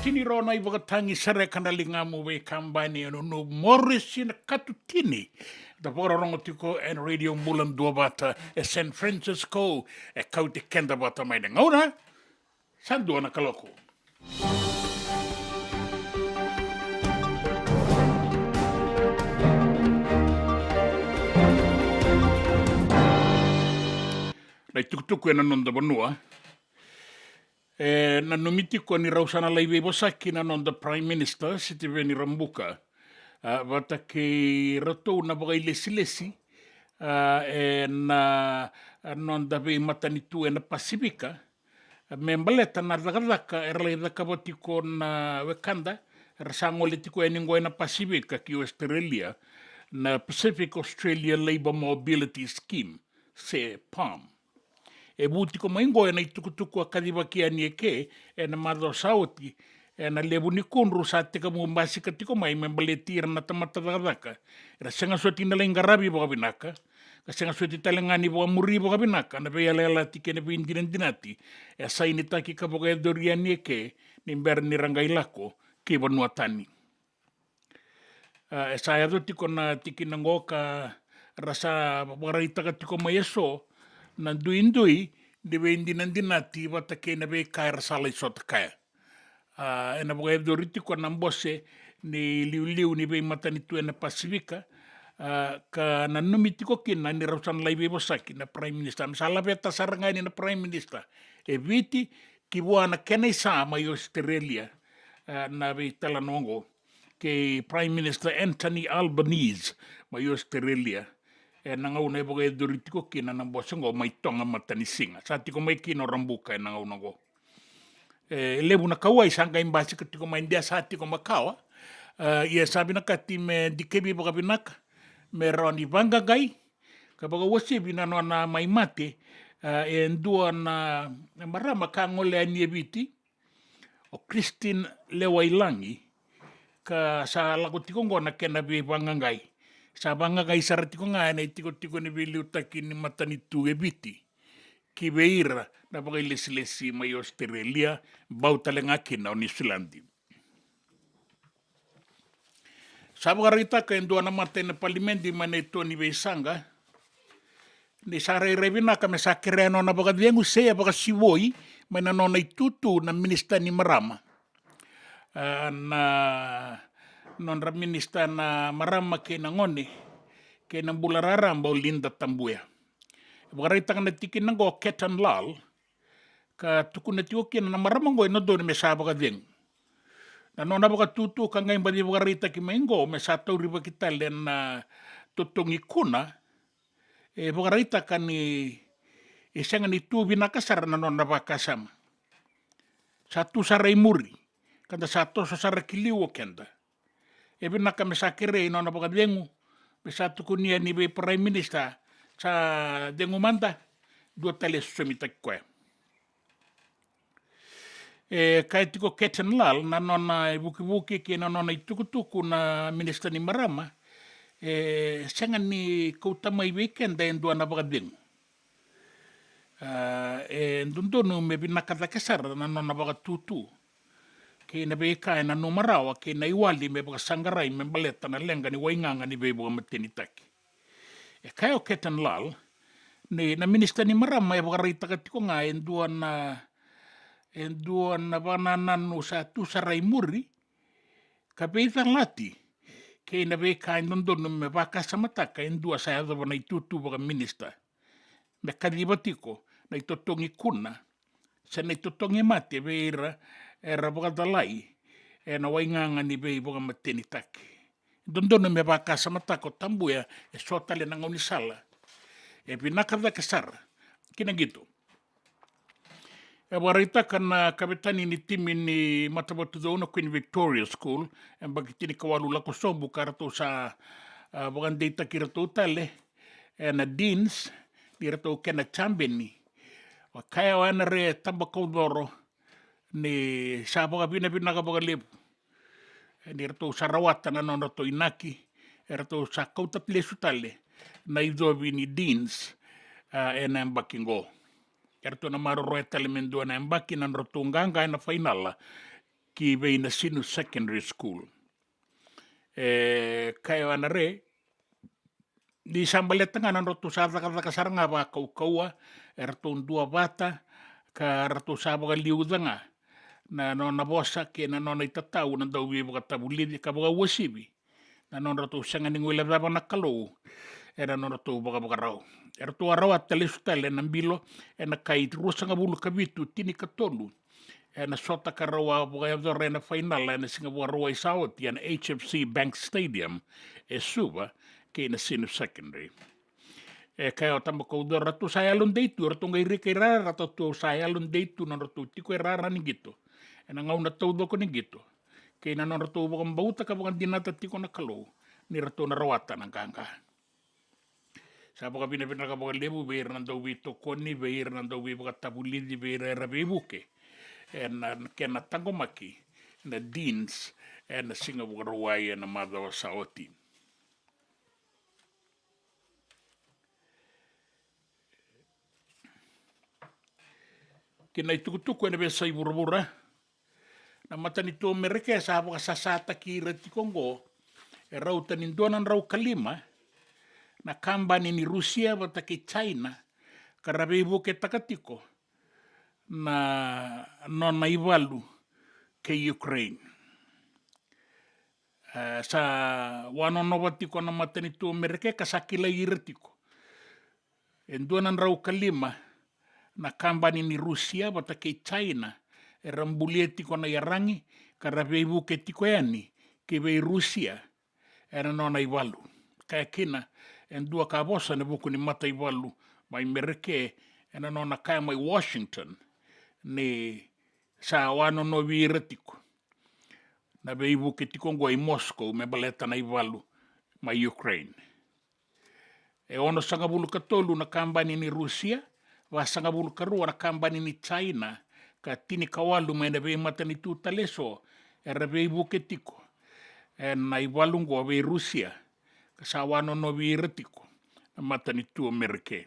tini rona I wakatangi sare kanalinga mo we kambani no Morris in katutini. The Borongo Tiko and Radio Mulan Duabata e San Francisco e Kauti Kenda Bata Mainangona. Sanduana Kaloko. Nai tukutuku e nanonda banua. Na numiti ko ni Rausana Laiwe Bosaki na non the Prime Minister, Sitiveni Rambuka. Vata ke ratou na bagai lesi-lesi na non da vei matanitu e na Pasifika. Me mbaleta na rakadaka e ralai rakabati ko na Wakanda, rasangole tiko e ningo e na Pasifika ki Australia, na Pacific Australia Labour Mobility Scheme, se PALM. E buti ko maingo e na itukutuku a kadiwaki ani e ke e na madho sauti e na lebu ni kunru sa te ka mumbasi ka tiko mai me mbaleti na tamata dakadaka. Era senga suati na lenga rabi boka binaka, ka senga suati talengani boka muri boka binaka, na pea lela tike ne pindinan dinati, e saini taki ka boka e dori ani e ke, ni mbera ni rangai lako, ke vanua tani. E sa edo tiko na tiki na ngoka rasa waraita ka tiko mai eso, na duindui de vendi nandinati vata ke na ve kaira sala isota kaya. E na boga edo riti ko na mbose ni liu ni ve matani tu na Pasifika ka na numiti ko kina ni Rausan Laiwe Bosaki na Prime Minister. Misala veta sarangani na Prime Minister. E viti ki buana kenai sa mai Australia na ve talanongo ke Prime Minister Anthony Albanese mai Australia. E nanga una e boga e doritiko kina na bosongo mai tonga matani singa. Sa tiko mai kino rambuka e nanga unango. E lebu na kaua i sanga imbasi ka tiko mai ndia sa tiko makawa. Ia sabi na kati me dikebi boga binaka. Me roni vanga gai. Ka boga wasi bina no na mai mate. E ndua na marama ka ngole ani e viti. O Christine Lewailangi. Ka sa lako tiko ngona kena bi vanga gai. Sa banga kai saratiko nga na tiko ni vili utaki ni matani tu e biti. Ki veira na bagai lesi mai Australia bautalenga kina o New Zealand. Sa bagarita ka endua na mate na palimendi mane Tony Veisanga. Ni sa revina ka me sa kireno na baga diengu sea baga siwoi mai na nona itutu na minista ni Marama. Non ra minista na Marama ke na ngone ke na bularara mbau Linda Tambuya. Bagarita ka na tiki na go Ketan Lal ka tuku na tio ke na Marama ngo ino do me sa baga deng. Na nona baga tutu ka ngai mbadi bagarita ki maingo me sa tau riba kita len na totongi kuna e bagarita ka ni isenga ni tu binakasar na nona baga kasama. Satu sarai muri kanda satu sasara kiliwo kenda. E binaka me sa kere ino na baga dengu me sa tukunia ni be Prime Minister sa dengu manda dua tali susumita koe. E kai tiko Ketan Lal na nona buki ke na nona itukutuku na Minister ni Marama e senga ni kautama i weekend en dua na baga dengu. E ndundunu me binaka takasar na nona baga tutu. Ke na beka na numarawa ke na iwali me baga sangarai me baleta na lenga ni wainganga ni be baga mateni taki. E kayo Ketan Lal ni na Minister ni Marama e baga rita katiko nga endua na banananu sa tu sarai muri ka beitan lati ke na beka ndundunu me baka samataka endua sa yadava na itutu baga minister. Me kadibatiko na itotongi kuna sa na itotongi mate beira era boga dalai e na wainganga ni bei boga mateni taki. Dondono me baka samatako Tambuya e sotale na ngaunisala. E binakada kasar kina gitu. E warita kana kapitani ni timi ni matabatu doona Queen Victoria School e bagitini kawalu lako sombu karato sa boga data kirato tale e na deans kirato kena chambeni. Wa kaya wana re tambakau doro ni sabaga bina ka baga lebu. Ni rato sarawata na nona to inaki, rato sa kauta plesu tale na idobi ni deans e na embakingo. Rato na maroro e tale mendua na embaki na rato nganga na finala ki vei na sinu secondary school. Kai wana re, di sambaleta nga nando sa kasar nga ba kaukaua, erton dua bata, ka rato sa baga liuda nga, na no na bosa ke na no na itatau na daw baga tabulidi ka baga wasibi, na no rato sanga ni ngwela daba na kalau, era no rato baga rau. Erto arau at telestele na bilo, na kai rusa nga bulu kabitu, tini katolu, na sota ka rawa baga yadore na final, na singa baga rawa isawat, yan HFC Bank Stadium, suba, ke na sinu secondary. Kaya tamba ko do ratu saya lon deitu ratu ngai rike rara ratu saya lon deitu na ratu tiko rara ni gitu. Na ngau na tau do ko ni gitu. Kaya na no ratu bakang bauta ka bakang dinata tiko na kalau ni ratu na rawata ng kangka. Sa baka binabina ka bakang lebu beir na daw bito koni beir na daw baka tabulidi beir era bebuke. Na kaya na tangomaki na deans na singa baka rawaya na madawa sa otin. Kina itukutuku ena besa ibura-bura. Na matani to mereka sa baka sasata kira ti Kongo. Rau tanin donan rau kalima. Na kambani ni Rusia bata ke China. Karabe ibu ke takatiko. Na non na iwalu ke Ukraine. Sa wano novatiko na matani to mereka kasakila iratiko. Endonan rau kalima. Na kambani ni Rusia bata ke China rambulieti ko na yarangi karabe ibu ke tiko yani ke be Rusia era no na iwalu kaya kina en dua ka bosa ne buku ni mata iwalu mai mereke ena no na kaya mai Washington ni sa wano no viretiko na be ibu ke tiko ngoi Moscow me baleta na iwalu mai Ukraine ono sanga bulu katolu na kambani ni Rusia wasanga bulu karua na kambani ni China ka tini kawalu mena be matani tu taleso era be buketiko na iwalungo be Rusia ka sawano no be retiko na matani tu Amerike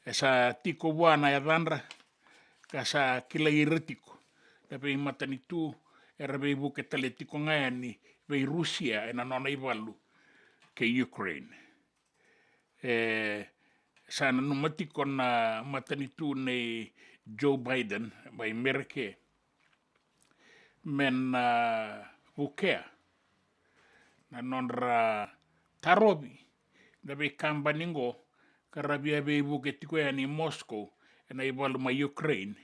esa tiko wana ya danra ka sa kila iretiko na be matani tu era be buketaletiko ngani be Rusia ena nona iwalu ke Ukraine sana numati kon na matanitu ni Joe Biden by Merke men bukea na nonra tarobi da be kambaningo karabia be buketiko ya ni Moscow na ibalu ma Ukraine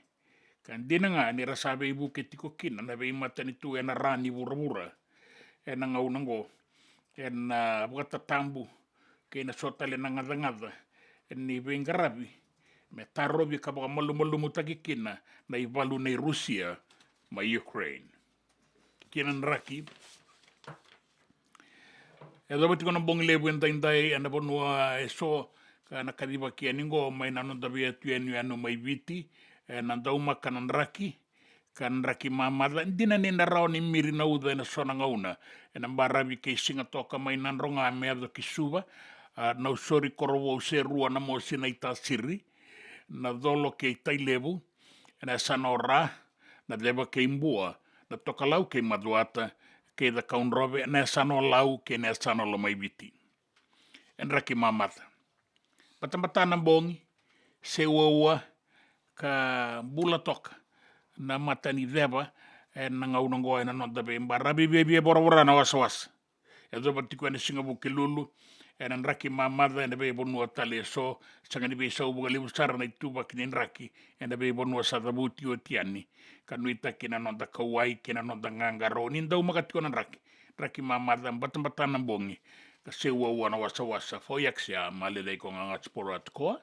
kan dinanga ni rasabe buketiko kina na be matanitu na rani burabura na ngaunango na bukata tambu kena sotale na ngada ni bengarabi me tarobi ka baka malu mutakikina na ibalu na Rusia ma Ukraine kinan raki bati ko na bong lebu entay ana bonua eso kana kadiba kianingo may nanon tabi tuenu ano may viti nandauma kanan raki mamada hindi na ninaraw ni miri na uda na sona ngauna barabi kay singa toka may nanronga meado kisuba na usori korowo serua na mo sinaita siri na dolo ke tailebu na sanora na leba ke imbua na tokalau ke maduata ke da kaunrobe na sanolau ke na sanolo mai biti enra ki mamata patambata na bongi se wawa ka bula toka na matani deba na ngaunango na nonda be barabi bebe borora na waswas edo batiko na singabu ke lulu enan raki mamada ena be bonua tale so sangani be so bugali usara na ituba kinin raki ena be bonua sadabuti o tiani kanuita kina nonda kawai kina nonda ngangaro ninda umakati konan raki mamada batambatan bongi kasi wawa na wasa foyaksia malilay ko ngangat sporat ko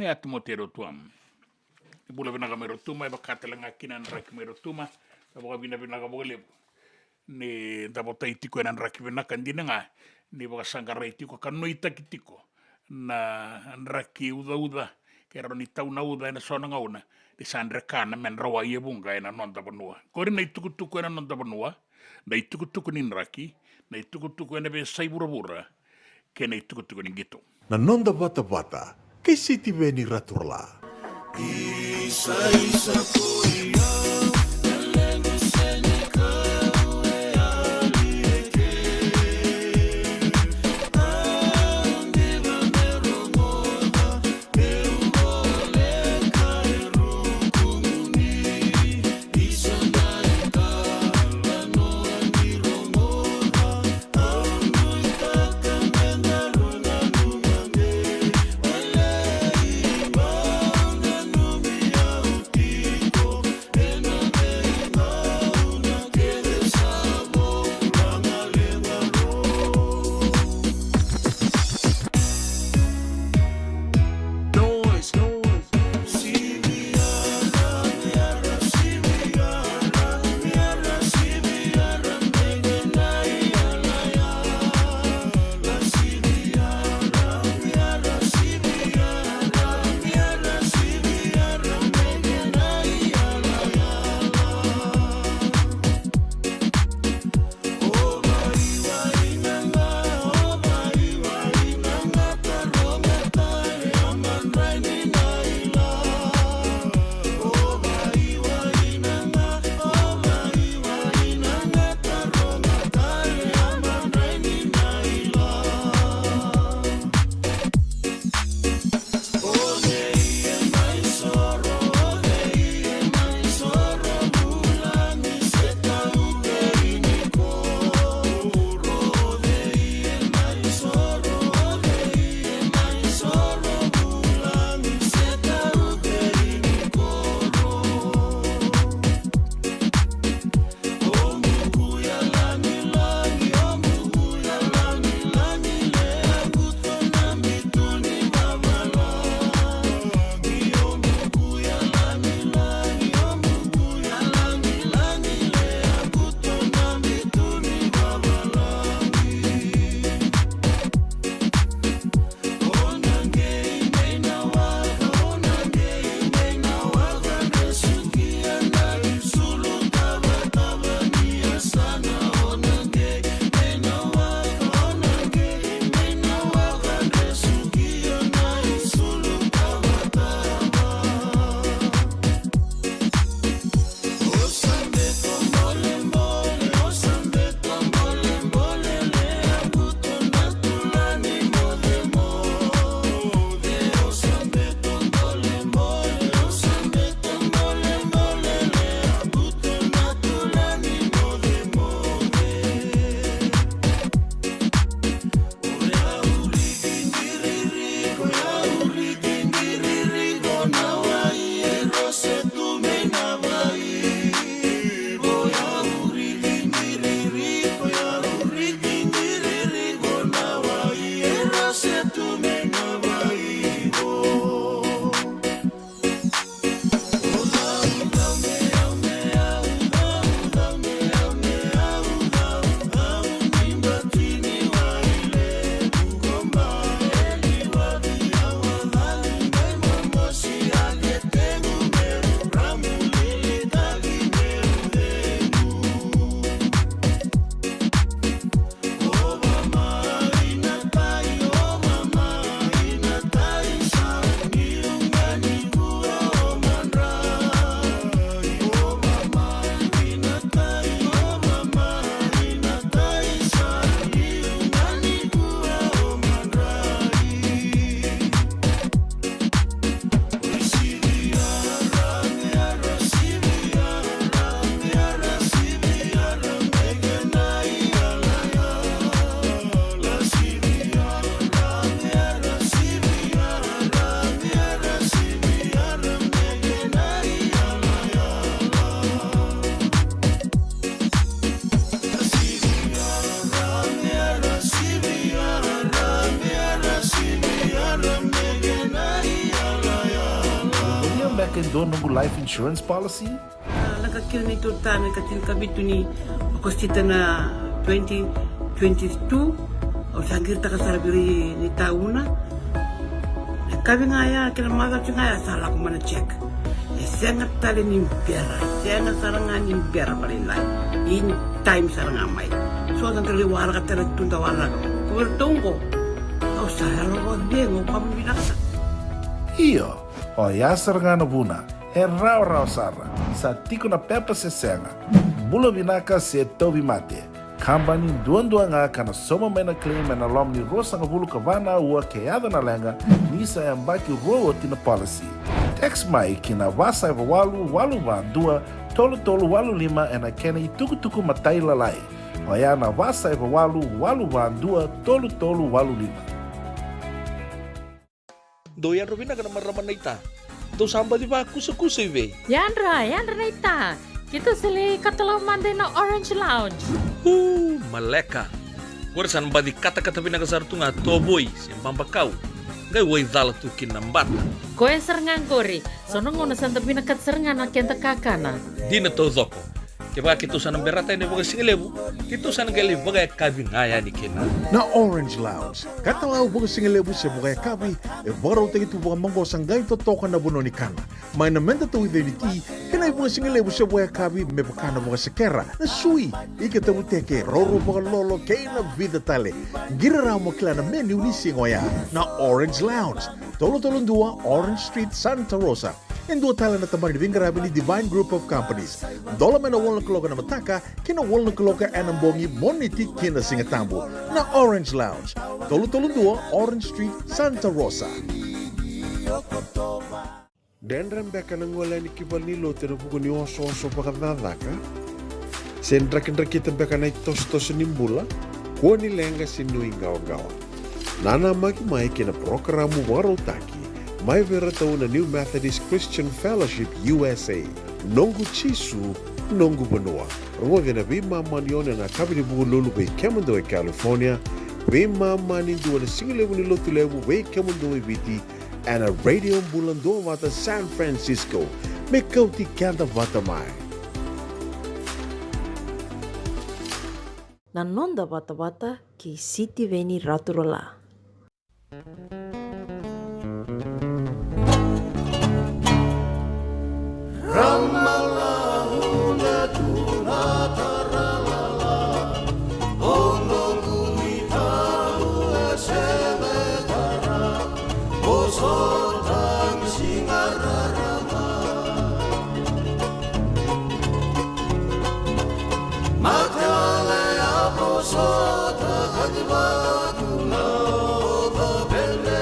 ne atmotero tuam ibula binaga merotuma ibakatalang kinan raki merotuma baka binabinaga bugali ni dabotai tiko enan raki binakan dinanga ni baka sangkarai tiko kanuita kitiko na raki uda kero ni tau na uda na sona ngauna di sandre kana men rawa ye bunga ena nonda banua kori na itukutuku ena nonda banua na itukutuku nin raki na itukutuku ena be sai bura ke na itukutuku nin gitu na nonda bata kay City Veni Raturla Isa ko iya que do nungu life insurance policy? Laka kira ni tutana katil kabitu ni okostita na 2022 o sangir takasarabiri ni tauna. Kabi nga ya kila maga nga ya sala ko mana check. Sengat tali ni biara, sengat sarangan ni biara paling lain. In time sarang amai. So ang kaliwara ka tala tunda wala. Kubertungko. O saya lo bengo kamu binasa. Iyo, o yasar nga na buna, rau sara, sa tiko na pepa se senga, bula binaka se tobi mate, kambani duan nga kana soma mena claim na lom ni rosa nga bulu kavana ua keada na lenga, nisa yang baki roa tina policy. Text mai kina wasa walu van dua, tolu walu lima ena kena tuku matai lalai, o ya na wasa walu van dua, tolu walu lima. Doyan Robina ka naman raman na ita. Ito samba di ba kusa-kusa iwe? Yandra na ita. Kita sila katalaw Monday na Orange Lounge. Maleka. Warasan ba di kata-kata pinakasar tu nga toboy, siyang pambakaw. Ngay way dala tu kinambat. Koe serengan kori. Sonong ngona santa pinakat serengan na kenta kakana. Di na to zoko. Kaya kita sana berata ini bagai singelebu, kita sana gali bagai kabin ngaya ni kena. Na Orange Lounge, katalau bagai singelebu siya bagai kabi, baro tayo ito bagai manggo sanggay totokan na buno ni kana. May naman tato identity, kanay bagai singelebu siya bagai kabi, may pakana bagai sekera, na sui, ikatabu teke, roro bagai lolo, kaya na vida tale. Giraraw mo kila na menu ni singoya, na Orange Lounge, tolo-tolong dua, Orange Street, Santa Rosa. En dua tala na tamang nibingarabi ni Divine Group of Companies. Dola may na walang kaloka na mataka, kina walang kaloka anambongi moniti kina singatambo na Orange Lounge. Tolo-tolong dua, Orange Street, Santa Rosa. Dendram beka nang wala ni kibal ni lo tira buku ni oso-oso pakadada ka? Sendra-kendra kita beka na itos-tos nimbula, kuha ni lenga sinui gawa-gawa. Nana magi-mai kina programo waro taki, may veratao na New Methodist Christian Fellowship USA, nongu chisu, nongu banua. Ruwa na bima manione na kabini buku lulu bay Kemando e California, bima manindu na singilewu ni lotulewu bay Kemando e Viti, and a radio bulando vata San Francisco, may kauti kanta vata mai. Nanonda bata-bata kay City Veni Raturola. Matale aposota kadwa kuna o the belle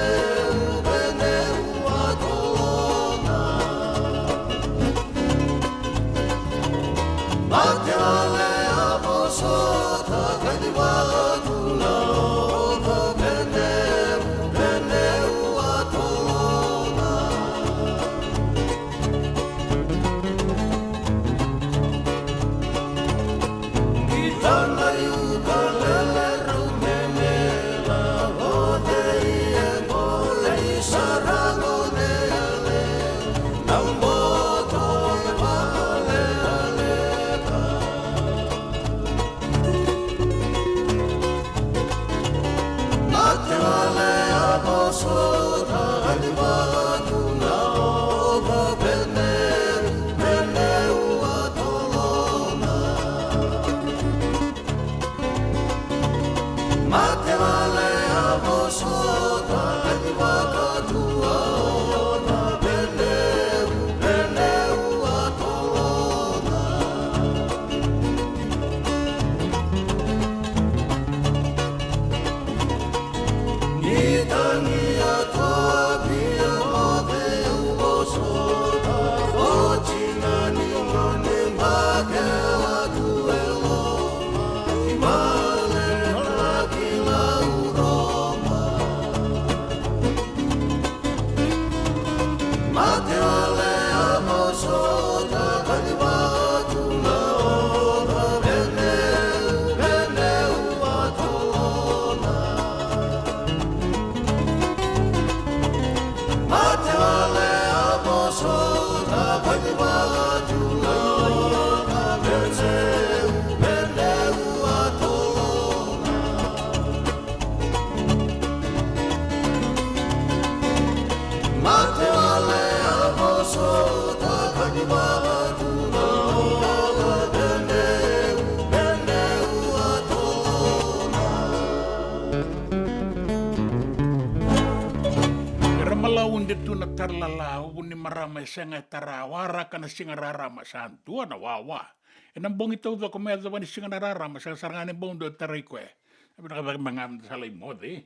inde tu na tarlala uni marama senga tarawara kana singa rarama santua na wawa. Enam bong ito do ko medyo ni singa rarama sa sarangane bong do taray ko eh. Abi na mangam salay mode.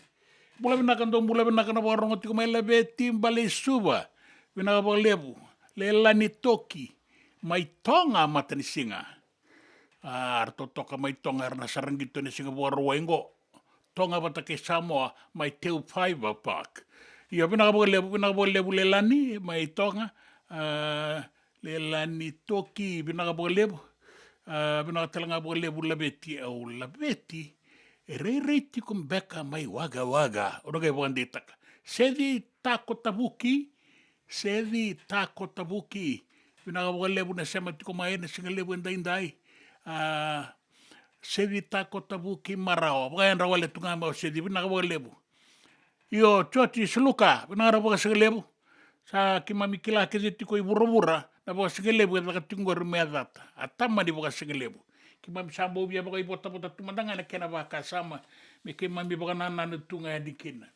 Bula binakan na warong ti ko may labeti balay suba. Binakabalebu. Lela ni toki. May tonga mata ni singa. Arto toka may tonga na saranggito ni singa warwaingo. Tonga bata kay Samoa may teu fiber park. Ia binakabalebu lelani may tonga. Lelani toki binakabalebu. Binakatalanga balebu labeti au labeti. Rei kum beka mai waga. Ono kay banditaka. Sedi tako tabuki. Binakabalebu na sema tiko mai na singalebu indai. Sedi tako tabuki marao. Bakayan rawale tunga mau sedi binakabalebu. Yo choti seluka binakabalebu singalebu. Sa kimamikila kiziti ko ibura-bura na baka singalebu at nakatingor meadata. Atama di baka singalebu. Kimam sambo biya baka ibota-bota tumandangan na kena baka sama. May kimami baka nananatunga di kena.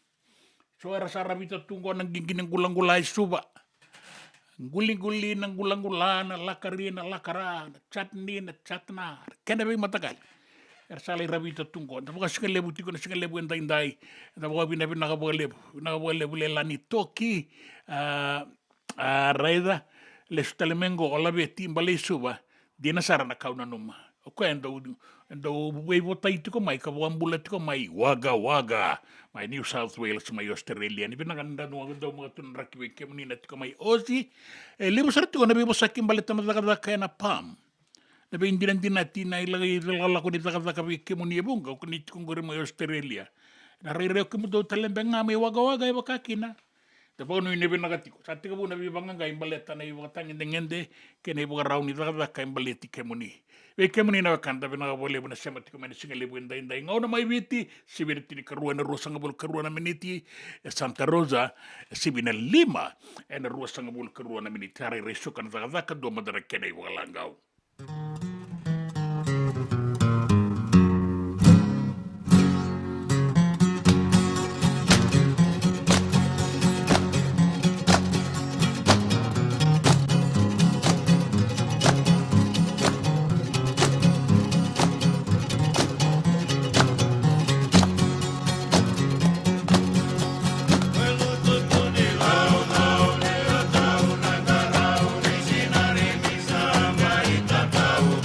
So era sa rabita tunggo ng ginginang gulang-gulay suba. Guli-guli ng gulang-gula na lakari na lakara, na chatni na chatna. Kena ba'y matagal. Era sa lay rabita tunggo. Na baka singalebu tiko na singalebu ang dainday. Na baka binakabalebu. Binakabalebu lelani toki. Raida. Les telemengo o labe timbalay suba. Di nasara na kauna numa. Okay, ando way botay tiko may kabuambulat tiko may waga. May New South Wales, may Australia. Ni pinaganda no daw mga tunrakiwe kemunina tiko may Aussie. Libo sa tiko nabi mo sa kimbalit na madakadaka na pam. Nabi hindi natin na ilagay ko ni takadaka kemunia bunga kung nito kong may Australia. Narireo ko mo daw talembang nga may waga iba kakina. Dapat no ini binakatiko. Sa tiko po nabi banganga imbaleta na iba tangin ngende kena iba raw ni takadaka imbaleti kemuni. Kemuni na kanta binakabole mo na siya matiko may singalebu inday. Ngaw na may biti, si binati ni karuan na rusa nga bul karuan na miniti, Santa Rosa, si binalima, na rusa nga bul karuan na miniti, hari reso ka na takadaka, doon madara kena iwa langaw. Sinari bisa baita tahu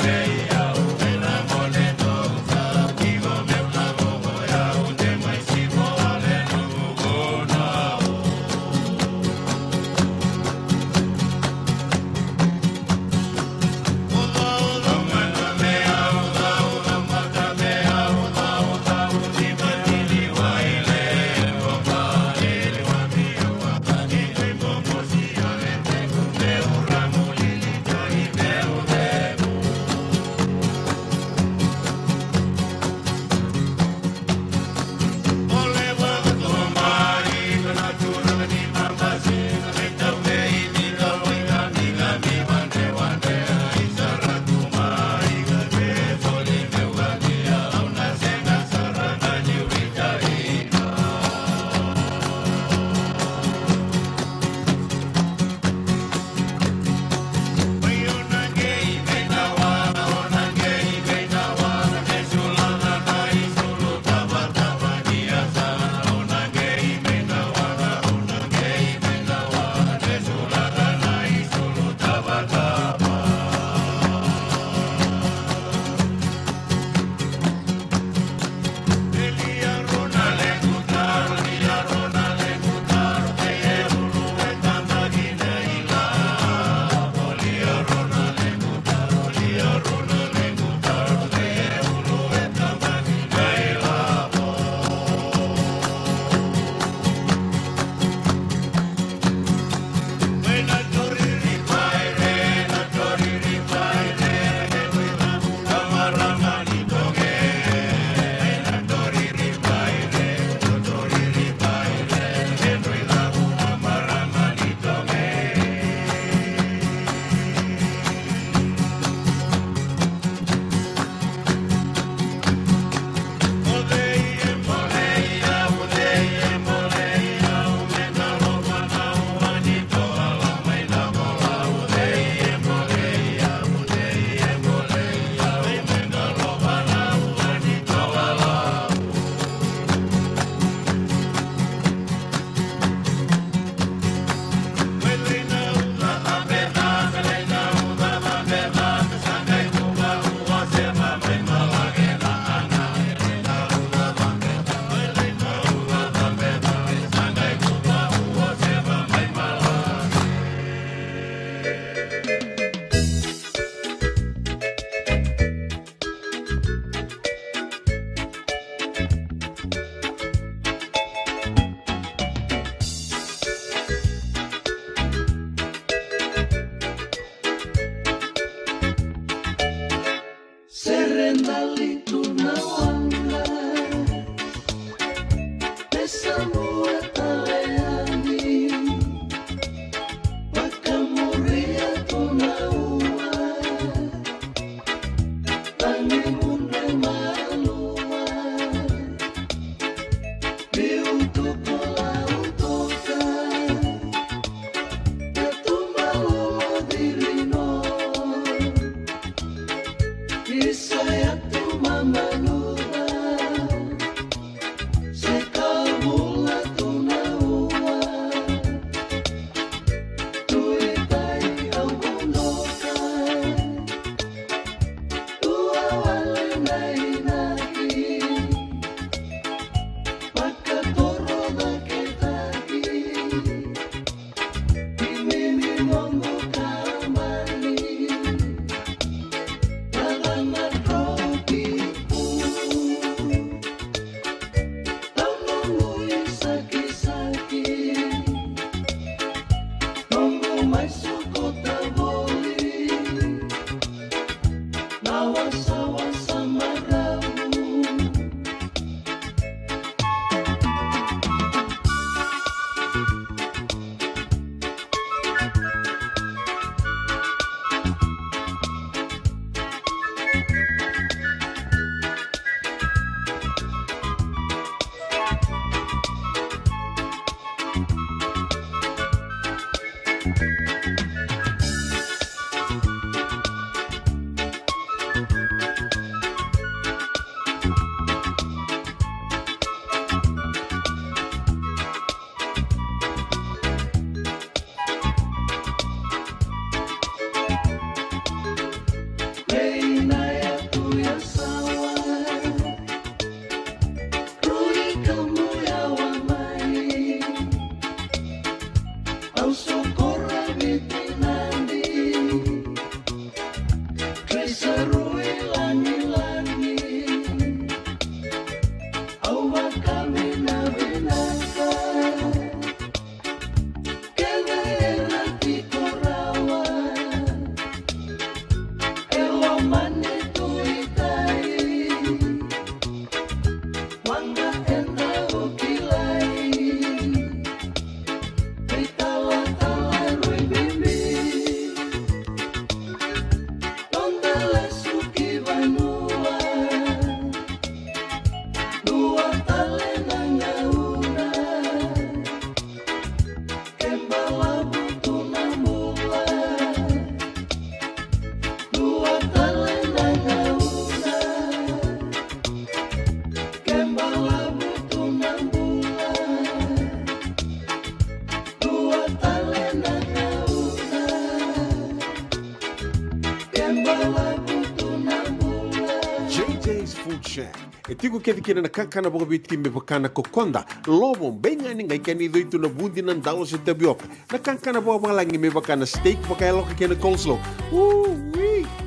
E tiku kena na kakana boka bitki me bakana kokonda lobo benga ni ngai kani do itu na bundi na dalo se tabioka na kakana boka malangi me bakana steak baka loka kena coleslaw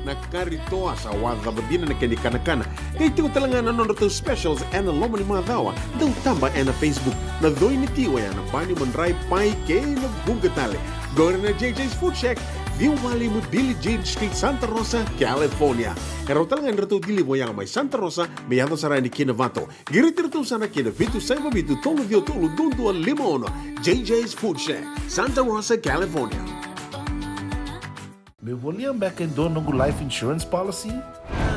na kari toa sa wadha badina na kani kana kay tiku talangana no to specials and lomo ni madawa dau tamba na Facebook na doi ni tiwa ya na bani mandrai pai ke na bugatale gore na JJ's Food Shack Viu Valley mo Billy Jean Street, Santa Rosa, California. Karo talangan rito dili mo yang may Santa Rosa, may yato sarani kinavato. Giritirito sana kinavitu sa ibabitu tolo vio tolo dundu al limono. JJ's Food Shack, Santa Rosa, California. Me voliam back in do nungu life insurance policy?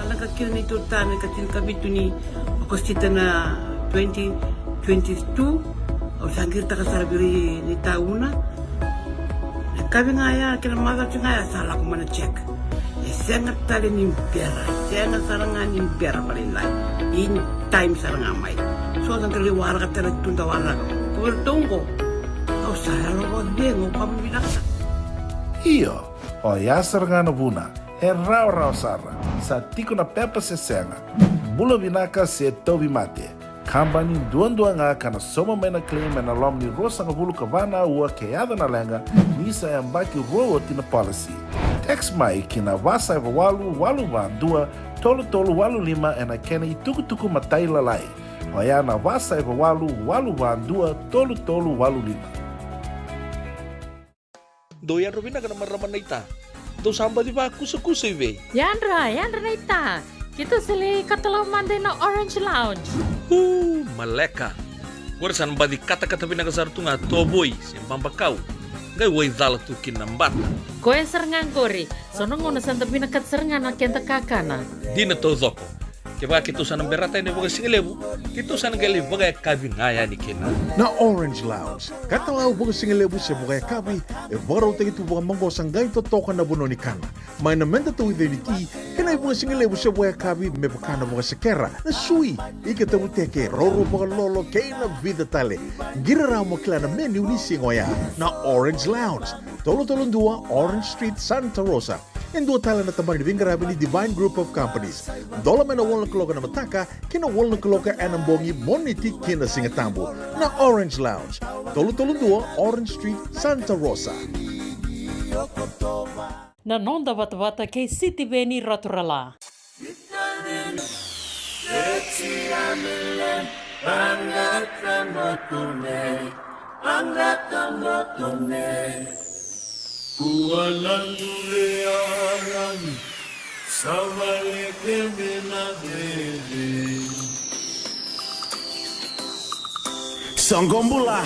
Nakakira ni tutana katil kabitu ni akostita na 2022 o sangir takasarabiri ni tauna. Kami ngaya kena maga ngaya salah aku mana cek. Sangat tali ni biara, sangat sarangan ni biara paling lain. In time sarangan mai. So kan terli warga terli tunda warga. Kau tunggu. Kau salah lo dengo kamu bilang. Iyo, o ya sarangan buna. Rau sarra. Sa tiko na pepa se senga. Bula binaka se tobi mate. Kambani duan-duan kana soma mena claim na lom ni rosa nga bulu kavana ua keada na lenga nisa ya mbaki roa tina policy. Text mai kina wasa eva walu van dua tolu walu lima ena kena ituku matai lalai. Hoya na wasa eva walu van dua tolu walu lima. Doyan Robina kana maraman na ita. Do samba di ba kusa iwe. Yandra na ita. Kita sili katalo Monday na Orange Lounge. Maleka. Gorsan badi kata-kata pinagasar tunga toboy simpang bakau. Ngai wai dala tu kinambata. Koe serengan kori, sono ngono santa binakat serengan akenta kakana. Dina to zoko. Keba kitu sana berata ini bagai singelebu. Kitu sana gali bagai kabi ngaya ni kena. Na Orange Lounge, kata lau bagai singelebu se bagai kabi, baru tegi tu bagai manggo sanggai to toka na bono ni kana. Mai na menda tu ive ni ti, kena bagai singelebu se bagai kabi me bakana bagai sekera. Na sui, ika tamu teke roro bagai lolo keina vida tale. Gira rau makila na menu ni singoya. Na Orange Lounge, tolo-tolong dua Orange Street, Santa Rosa. En dua tala na tambang ni Vingarabi ni Divine Group of Companies. Dola mena wala kaloka na mataka, kina wala kaloka anambongi moniti kina singatambo. Na Orange Lounge, tolo-tolong dua Orange Street, Santa Rosa. Na nonda bata-bata kei City Veni Raturala. Kualan learan Savale que me nadie Songombula.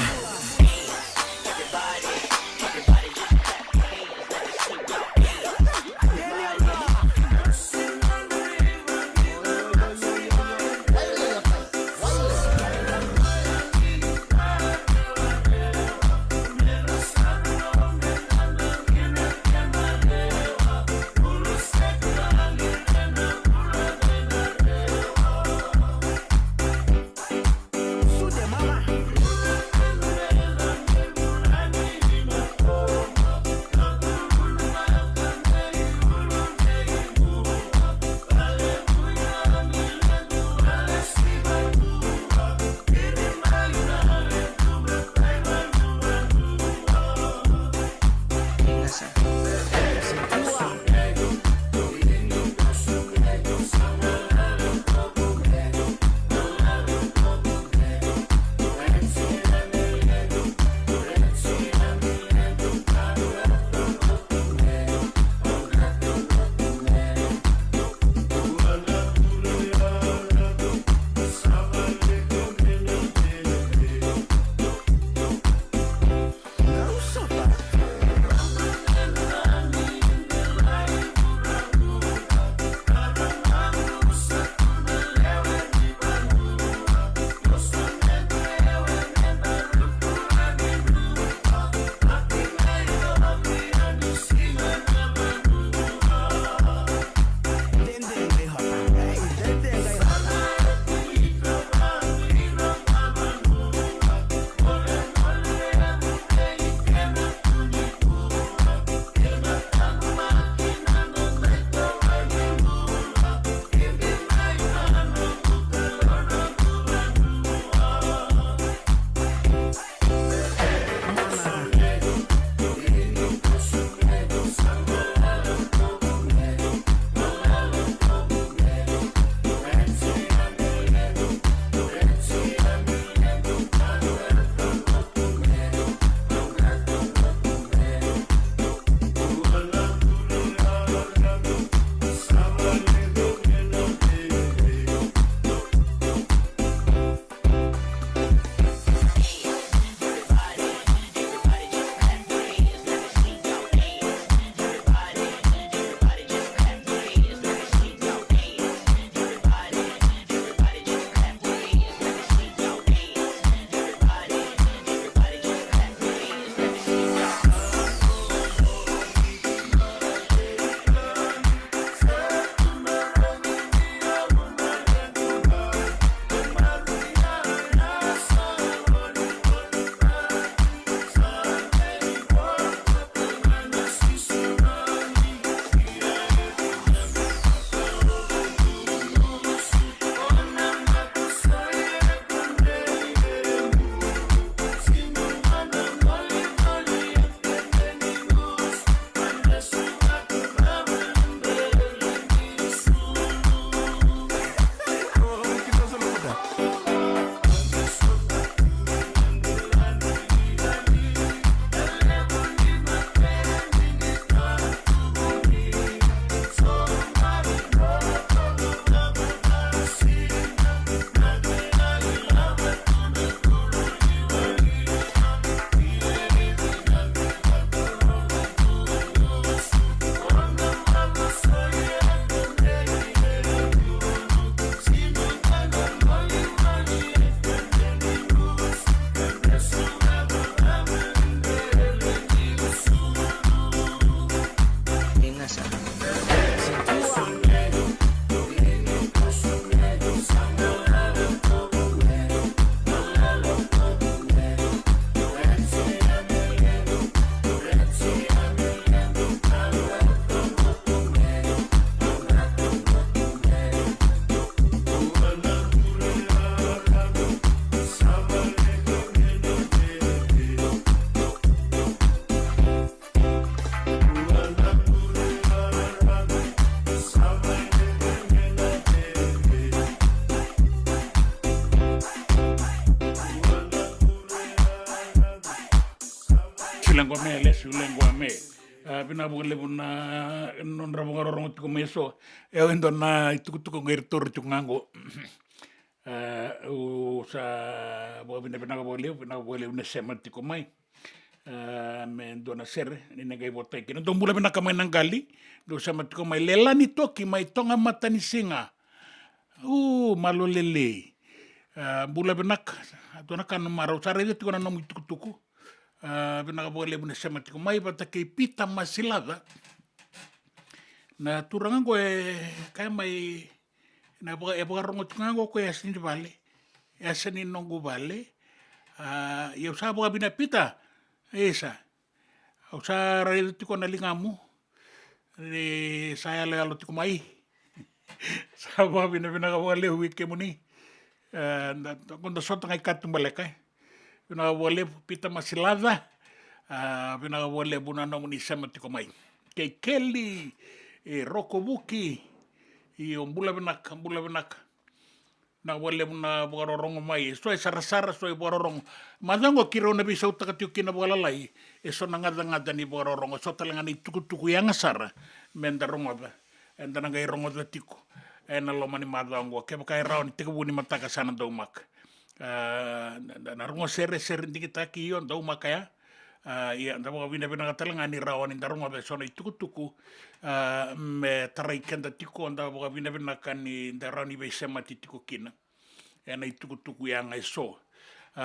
silang ko me le silang ko me pinabugale na non rabong rorong ko meso endo na itukutuko ngirtur tungango sa bo pinabugale na semati ko mai men dona ser ni nagai botai kina dong bula kamay nang gali do semati ko mai lela ni toki mai tonga mata ni singa malolele bula benak dona kan maro sare itu ko na nomu tukutuku pinakabole mo na siya matiko may bata kay pita masilada na turangan ko kaya may rongot nga ko yasin di bale yasin ni nonggo bale yaw sa mga binapita esa aw sa rayot ko na lingamu saya layalo tiko may sa mga pinakabole wiki mo ni kung nasot ang ikatung balekay pinakawale pita masilada pinakawale bunano mo ni semati ko may kay Kelly Rokobuki bula benak na wale mo na bukarorong may so sarasara so bukarorong madango kiro na bisaw takatiyo kinabukalalay so nangadangada ni bukarorong so talangan ni tukutuku yang asara mendarong ba enda nangay rongo da tiko na lomani madango kaya kaya raon tikabuni mataka sana daw mak na rungo sere ndi kita kiyon daw makaya iya daw bina katalangan ni rawan ni darungo beso na itukutuku me taraikan da tiko daw bina kan ni daran ni bese mati tiko kina na itukutuku yang eso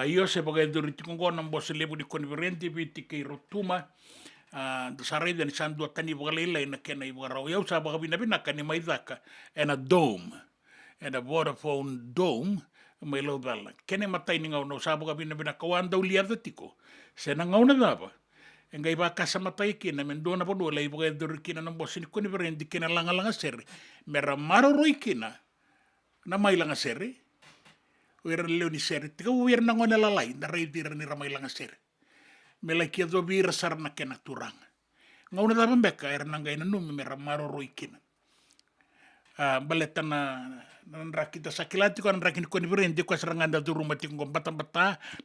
iyo se bagai duri tiko ngon bos lebu di konferenti biti kay rotuma saray dan sandu tani bagalay na kena ibu raw yaw sa bina kan ni maidaka and a dome and a Vodafone dome may lo dala kene matay ni ngaw no sabo ka binakawan daw liar da tiko se na ngaw na daba engay ba ka sa matay kina men do na po do lay bagay dur kina ng boss ni kuni berendi kina langa ser mera maroroy kina na may langa ser wer leo ni ser tika wer na ngona lalay na ray dir ni ramay langa ser melay kia do bir sar na kena turang ngaw na daba beka nangay na numi mera maroroy kina baletan na nanraki ta sakilati ko nanraki ni koni berende ko serangan da rumah ti ngom bata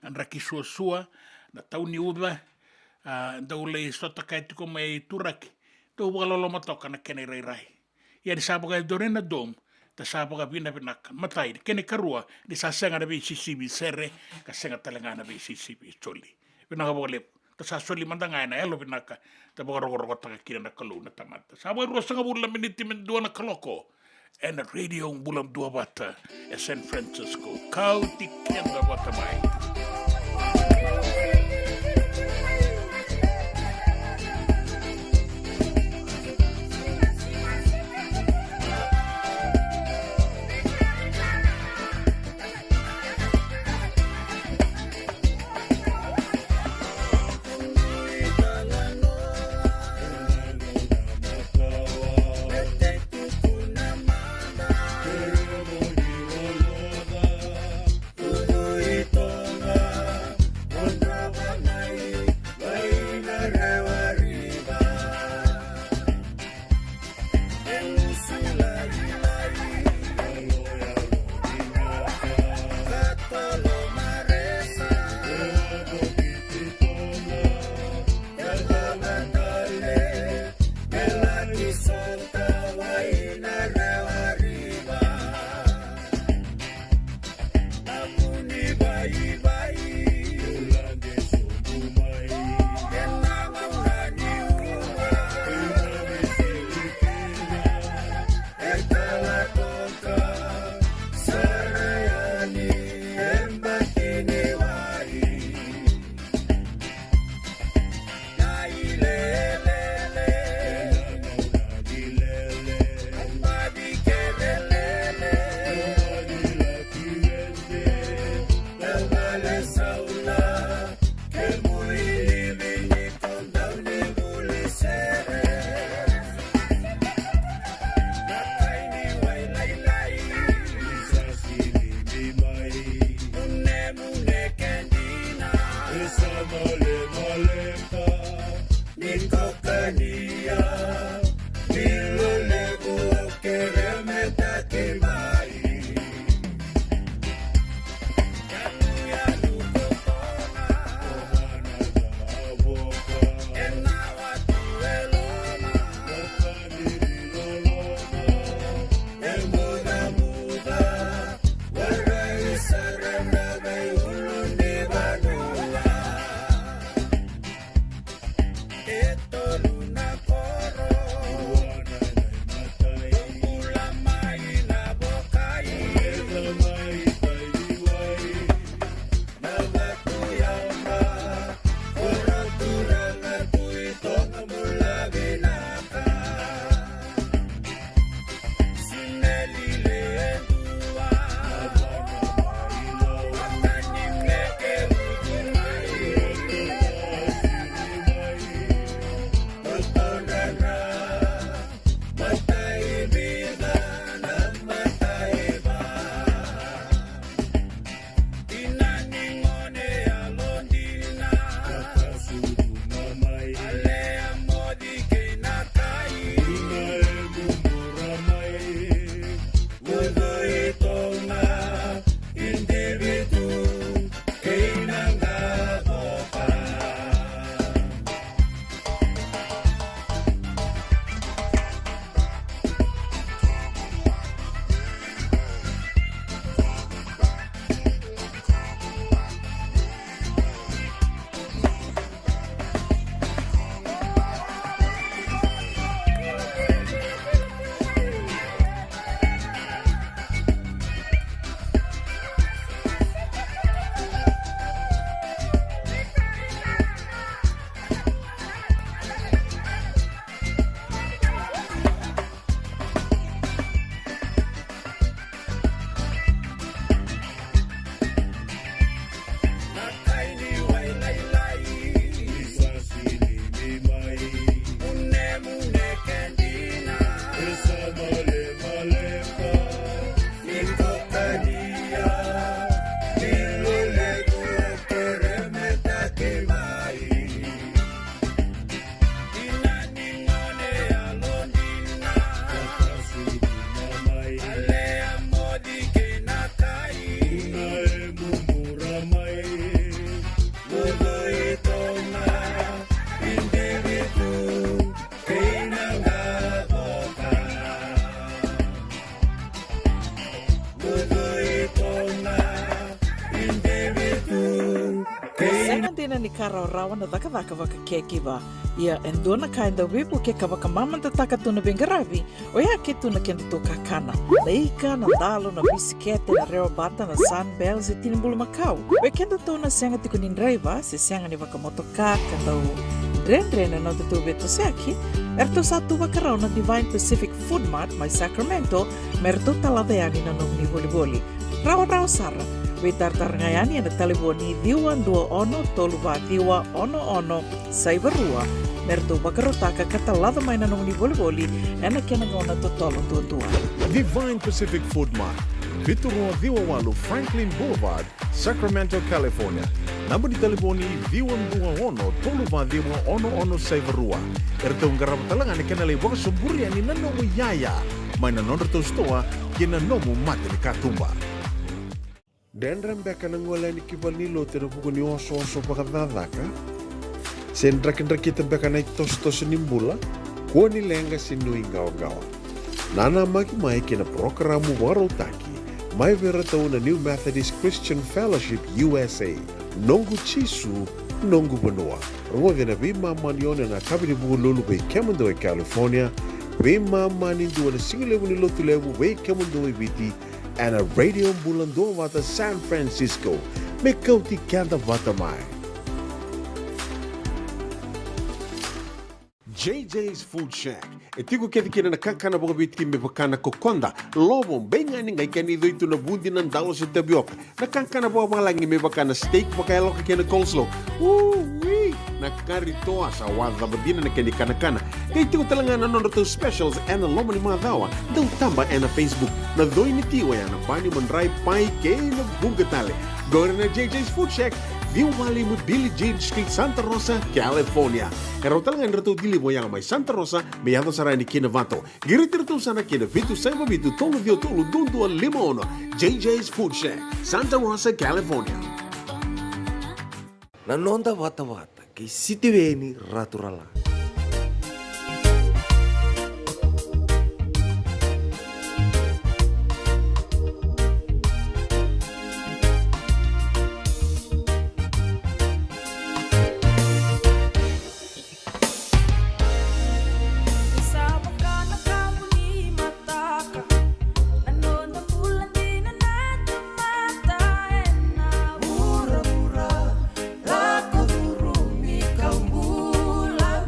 nanraki suasua na tauni uba da ulai sota kai ti ko mai turaki to balolo matoka na kene rai ya di sabaga dorena dom ta sabaga bina matai kene karua di sasenga na BCCB sere ka senga talanga na BCCB choli bina ka bolep ta sa soli mandanga na elo binaka ta bogoro ta kina na kalu na tamata sabaga rosa nga bulan miniti men do na kaloko and a radio bulam dua bata San Francisco kau tikenda bata mai Dina ni karaurawa na daka waka kekiwa. Ia endona kainda wipu ke kawaka mamanta taka tuna bengaravi o ia ke tuna kenda to kakana. Leika na dalo na bisikete na reo bata na sunbells e tinimbulu makau. We kenda to na senga tiku nindraiva se senga ni waka motoka kandau dren na to beto seki. Erto satu wakarau na Divine Pacific Food Mart mai Sacramento merto taladeani na nomni boli. Rawa sara. We tartar ngayani na taliboni diwa dua ono toluwa diwa ono saibarua merto bakarotaka katalada mai na nomni boli ena kena ngona totolo tua. Divine Pacific Food Mart, Vitorua Diwawalu Franklin Boulevard, Sacramento, California. Namba di telefoni ono toluwa diwa ono saibarua. Erto ngarama talanga ni kena lebo suburi ani na nomu yaya. Mai na nonderto stoa kena nomu mate ni katumba. Dendram beka nangola ni kibalilo te buku ni oso pakadadaka. Sen drakin beka na tos nimbula. Ko ni lenga sinui gawa. Nana maki mai kena programa warotaki. Mai vera tau na New Methodist Christian Fellowship USA. Nongu chisu, nongu banua. Rongo na bima manione na kabini buku lulu bei kemundo e California. Bima mani dua na singilewu ni lotu lewu bei kemundo e viti. And a radio bulando wata San Francisco. Me kauti kanda wata mai. JJ's Food Shack. E tiku kena na kakana boka bitki me bakana kokonda. Lobong benga ni ngai kani doitu na bundi nan dalo sa tapioca. Na kakana boka malangi me bakana steak baka eloka kena coleslaw. Wee! Na karitoa sa wada badina na kani kanakana. Kay tiku talanga na nono specials and loma ni madawa. Daw tamba na Facebook. Na doi ni tiwa ya na pani mandrai pai kay na bugatale. Gora na JJ's Food Shack. Viu Valley mo Billie Jean Street, Santa Rosa, California. Kaya talagang nato dili mo yang may Santa Rosa, may ato sa rani kinavato. Giritirto sana kinavitu sa mabitu tolo dio tolo dundu al limono. JJ's Food Shack, Santa Rosa, California. Nanonda wata kay City Veni Raturala. Pura-pura, laku turun di kaum bulan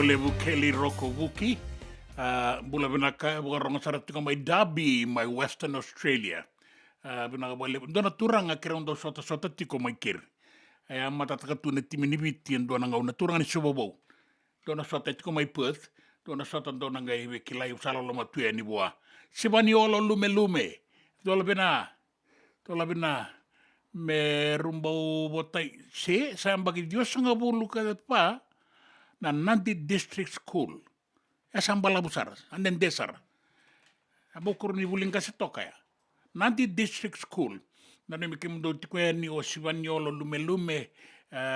levu Kelly Rokovuki, bula binaka bukarong sarati ko may Derby, may Western Australia. Binaka levu dona turanga kirang do sota tiko may kir. Ay matataka tunit timinibiti ang dona ngaw na turanga ni Subobo. Dona sota tiko may Perth, dona sota dona ngay wikilay usalo loma tuya ni buwa. Sibaniolo lume. Dola bina me rumbau botai se sambagi Dios nga bulu ka pa na nanti district school sambala besar anden desar abokur ni buling kasi toka ya nanti district school na mikim do tikweni o sibaniolo lume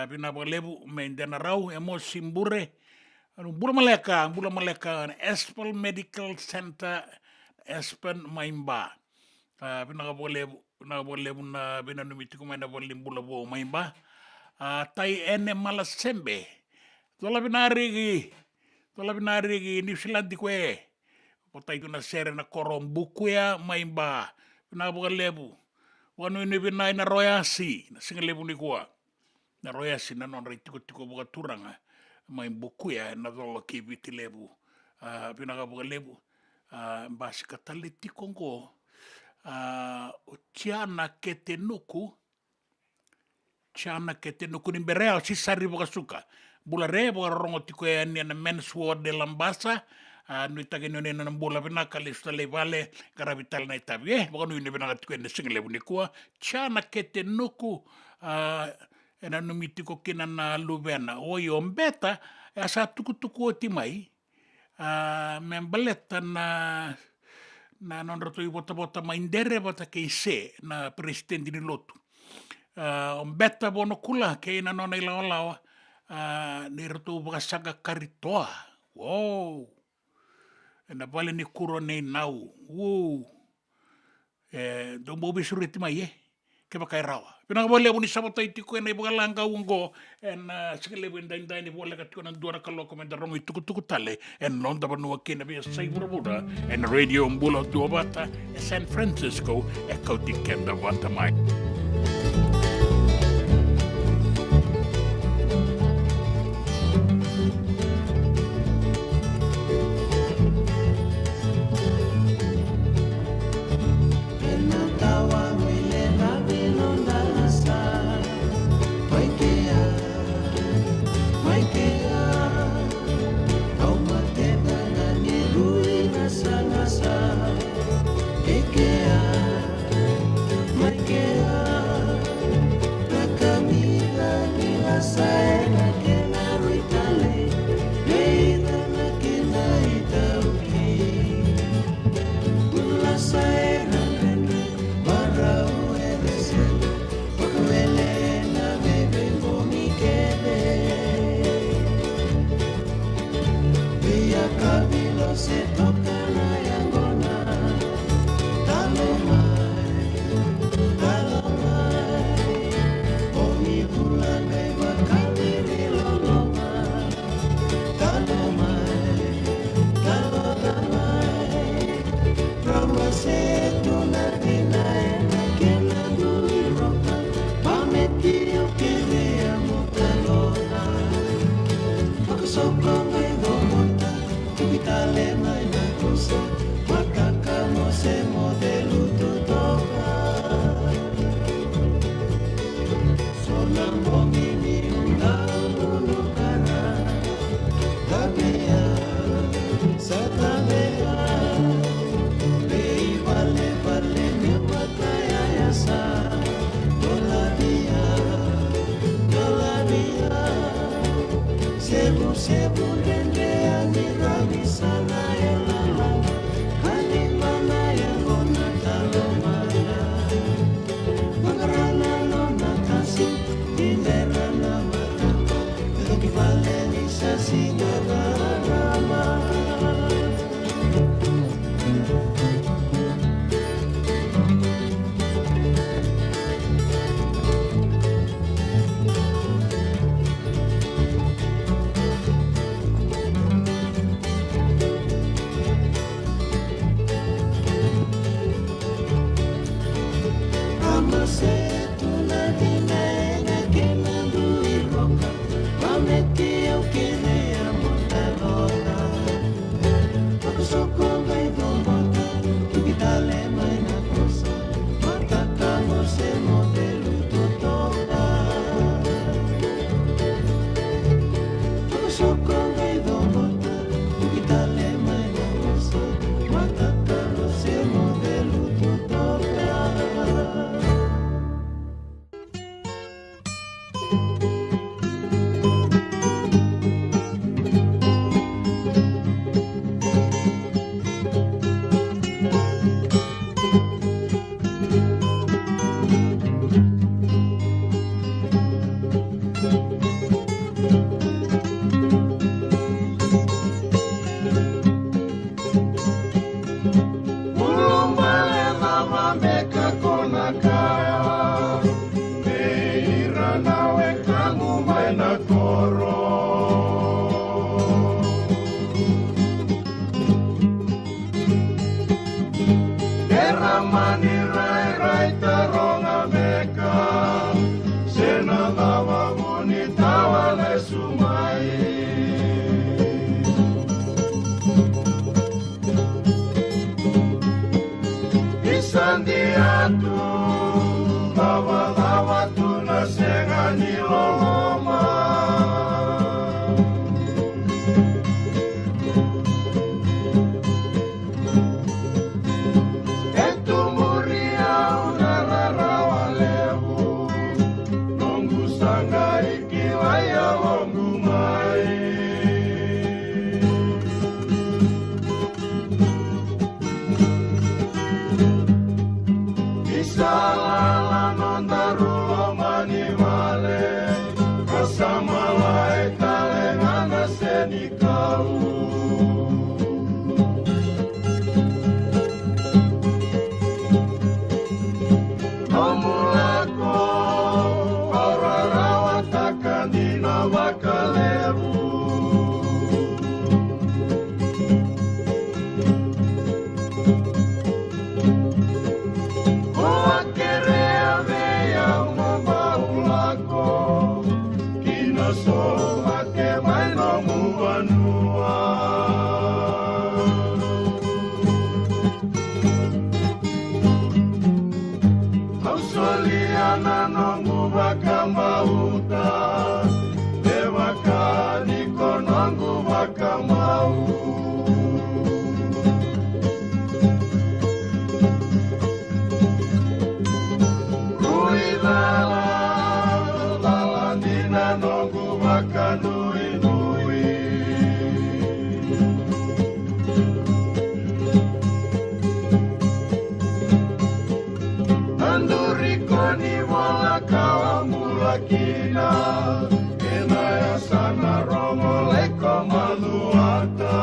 bina lebu me ndena rau emo simbure bula maleka Espel Medical Center Espen Maimba lebu na binanumiti ko may nabalim bula bo Maimba tai ene malasembe tola binarigi New Zealand di kwe potai tu na sere na korom buku ya Maimba lebu wanu ini binai na royasi na singa lebu ni kuwa na royasi na non tiko buka turanga mai buku ya na dolo kibiti lebu lebu basi kataliti kongo o tiana kete nuku ni berea si sari boka suka bula re boka rongo tiko ya ni na men's ward de lambasa nui tage ni na bula binaka le stale vale garavital na itabi boka nui ni binaka tiko ni single lebu ni kuwa tiana kete nuku ena numitiko kina na luvena o yombeta asa tuku o timai membaleta na non rato i bota maindere bota keise na presidente ni lotu ombeta bono kula ke na nona ilaolawa ni rato bagasaga karitoa wow ena vale ni kuro nei nau wow do mobi suriti mai ke bakai rawa pinang boleh uni sabota itiko ena ibu kalanga ungo en sekele benda ni boleh kat konan dua kalau komentar rongo itu tale en londa banua kena bi sai burbuda en radio mbula dua bata San Francisco kau tikenda bata mai atu lava tuna senga ni loma etu muria una rawa levu nongu sanga ikiwaya longu mai Salala nondarulo mani vale Rasamala e talengana senikau Nomulako Aurarawa takandina vakalevu Kina, kena ya sana romo leko maluata.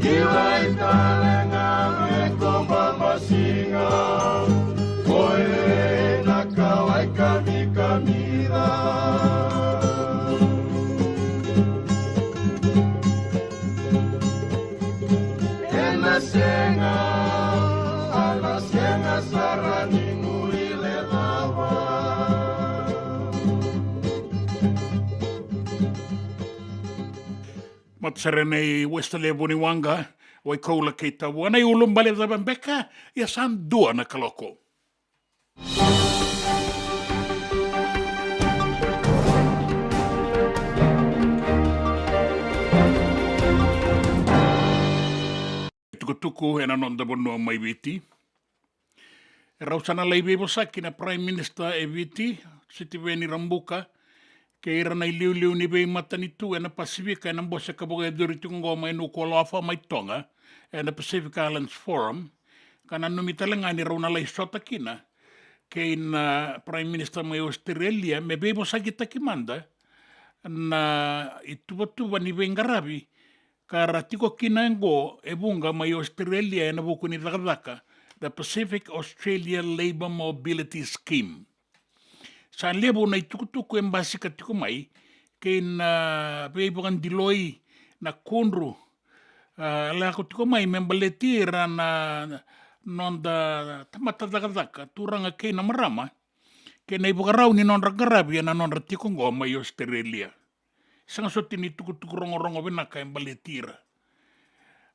Kila italenga meko mama singa, koe nakawai kami kamira. Senga, ala senga sarani murile lava. Matsarenei Westale Boniwanga, Waikola Keita, Wana Ulumbale Zabambeka, Yasan Dua na Kaloko. Tuku e na nonda bono mai viti. E rausana lai bebosa ki na Prime Minister e viti, Sitiveni Rambuka, ke ira na liu ni bei matanitu e na Pasifika e na mbose ka boga e duritungo mai no koloafa mai tonga e na Pacific Islands Forum, ka na numitalenga ni rauna lai sota kina, ke na Prime Minister mai Australia me bebosa ki takimanda, na ituba ni bengarabi, Kara tiko kina ngo e bunga mai Australia e na buku ni Dakadaka, the Pacific Australia Labour Mobility Scheme. Sa lebo na itukutuku e mbasi ka tiko mai, ke na peibukan diloi na kundru. La ko tiko mai membaletira na nonda tamata Dakadaka, turanga ke na marama, ke na ibukarau ni nonra garabi na nonra tiko ngo mai Australia. Sanga soti ni tuku rongo benaka yang baletira.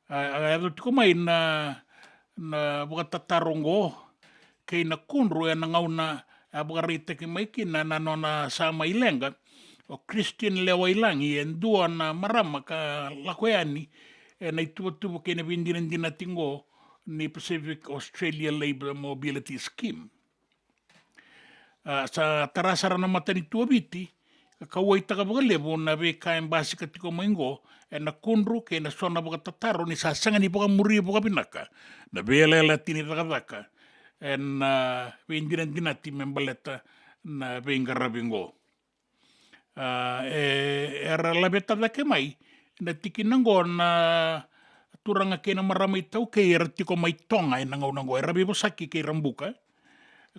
Ado tiko mai na buka tatarongo kei na kunru e na ngauna buka rite ki mai kina na nona sama ilenga o Christian lewa ilangi en dua na marama ka lakoyani e na itubo kei na vindiran dinatingo ni Pacific Australia Labour Mobility Scheme. Sa tarasara na matani tua biti Kawai taka baka lebo na be kain basi ka tiko maingo e na kundru ke na sona baka tataro ni sasanga ni baka muri baka pinaka na be lela tini taka e na be indiran dinati membaleta na be ingarabingo era labeta da ke mai na tiki nango na turanga ke na maramai tau ke era tiko mai tonga e nango era be bosaki ke rambuka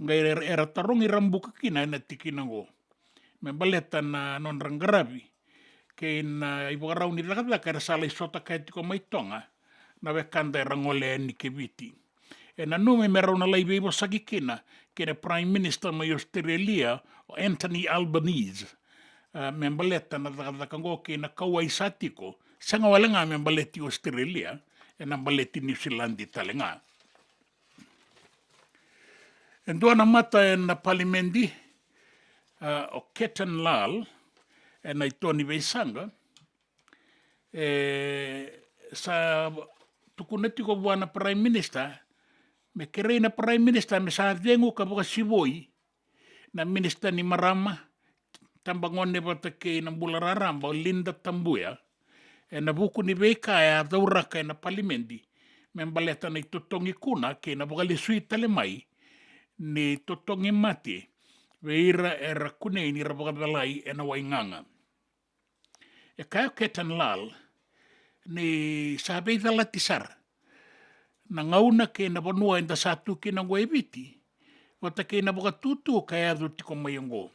ngai era tarong i rambuka kina na tiki nango membaleta na non rangarabi ke na ibukarau ni Dakadaka era sala isota kai tiko mai tonga na wekanda rangole ni kebiti e na nume merau na laibe ibosaki kina ke na Prime Minister mai Australia Anthony Albanese membaleta na Dakadaka ngo ke na kawai satiko Sanga wala nga me baleti Australia, na baleti New Zealand talenga. Endo na mata na palimendi, o Ketan Lal, na itoni veisanga, sa tukuneti ko buana Prime Minister, me kerei na Prime Minister, me sa dengu ka buka sivoi, na Minister ni Marama, tambangone bata ke na bulararamba, Linda Tambuya, na buku ni veika ya dauraka na palimendi, me baleta na itotongi kuna, ke na buka lisui talemai, ni totongi mati, veira era kune ni rabagalai na wainganga. E kaya Ketan Lal, ni sabi talatisar, na ngauna ke na banua inda satu ke na goeviti, wata ke na buka tutu kaya duti ko mayongo.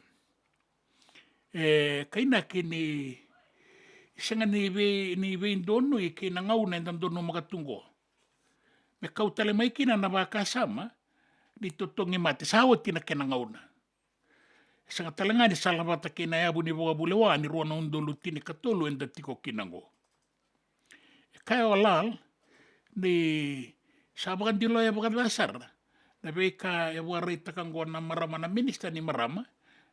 Kaina ke ni isanga ni ve indono e ke na ngauna inda dono makatungo. Me kau tale mai kina na baka sama, ni totongi mati, sawa tina ke na ngauna. Isanga talanga ni salabata ke na yabu ni boga bulewa, ni ruana undolu tini katolu inda tiko kinango. Kaya Lal, ni sabakan dilo ya bakat dasar, na beka ya warai takanggo na marama na minister ni marama,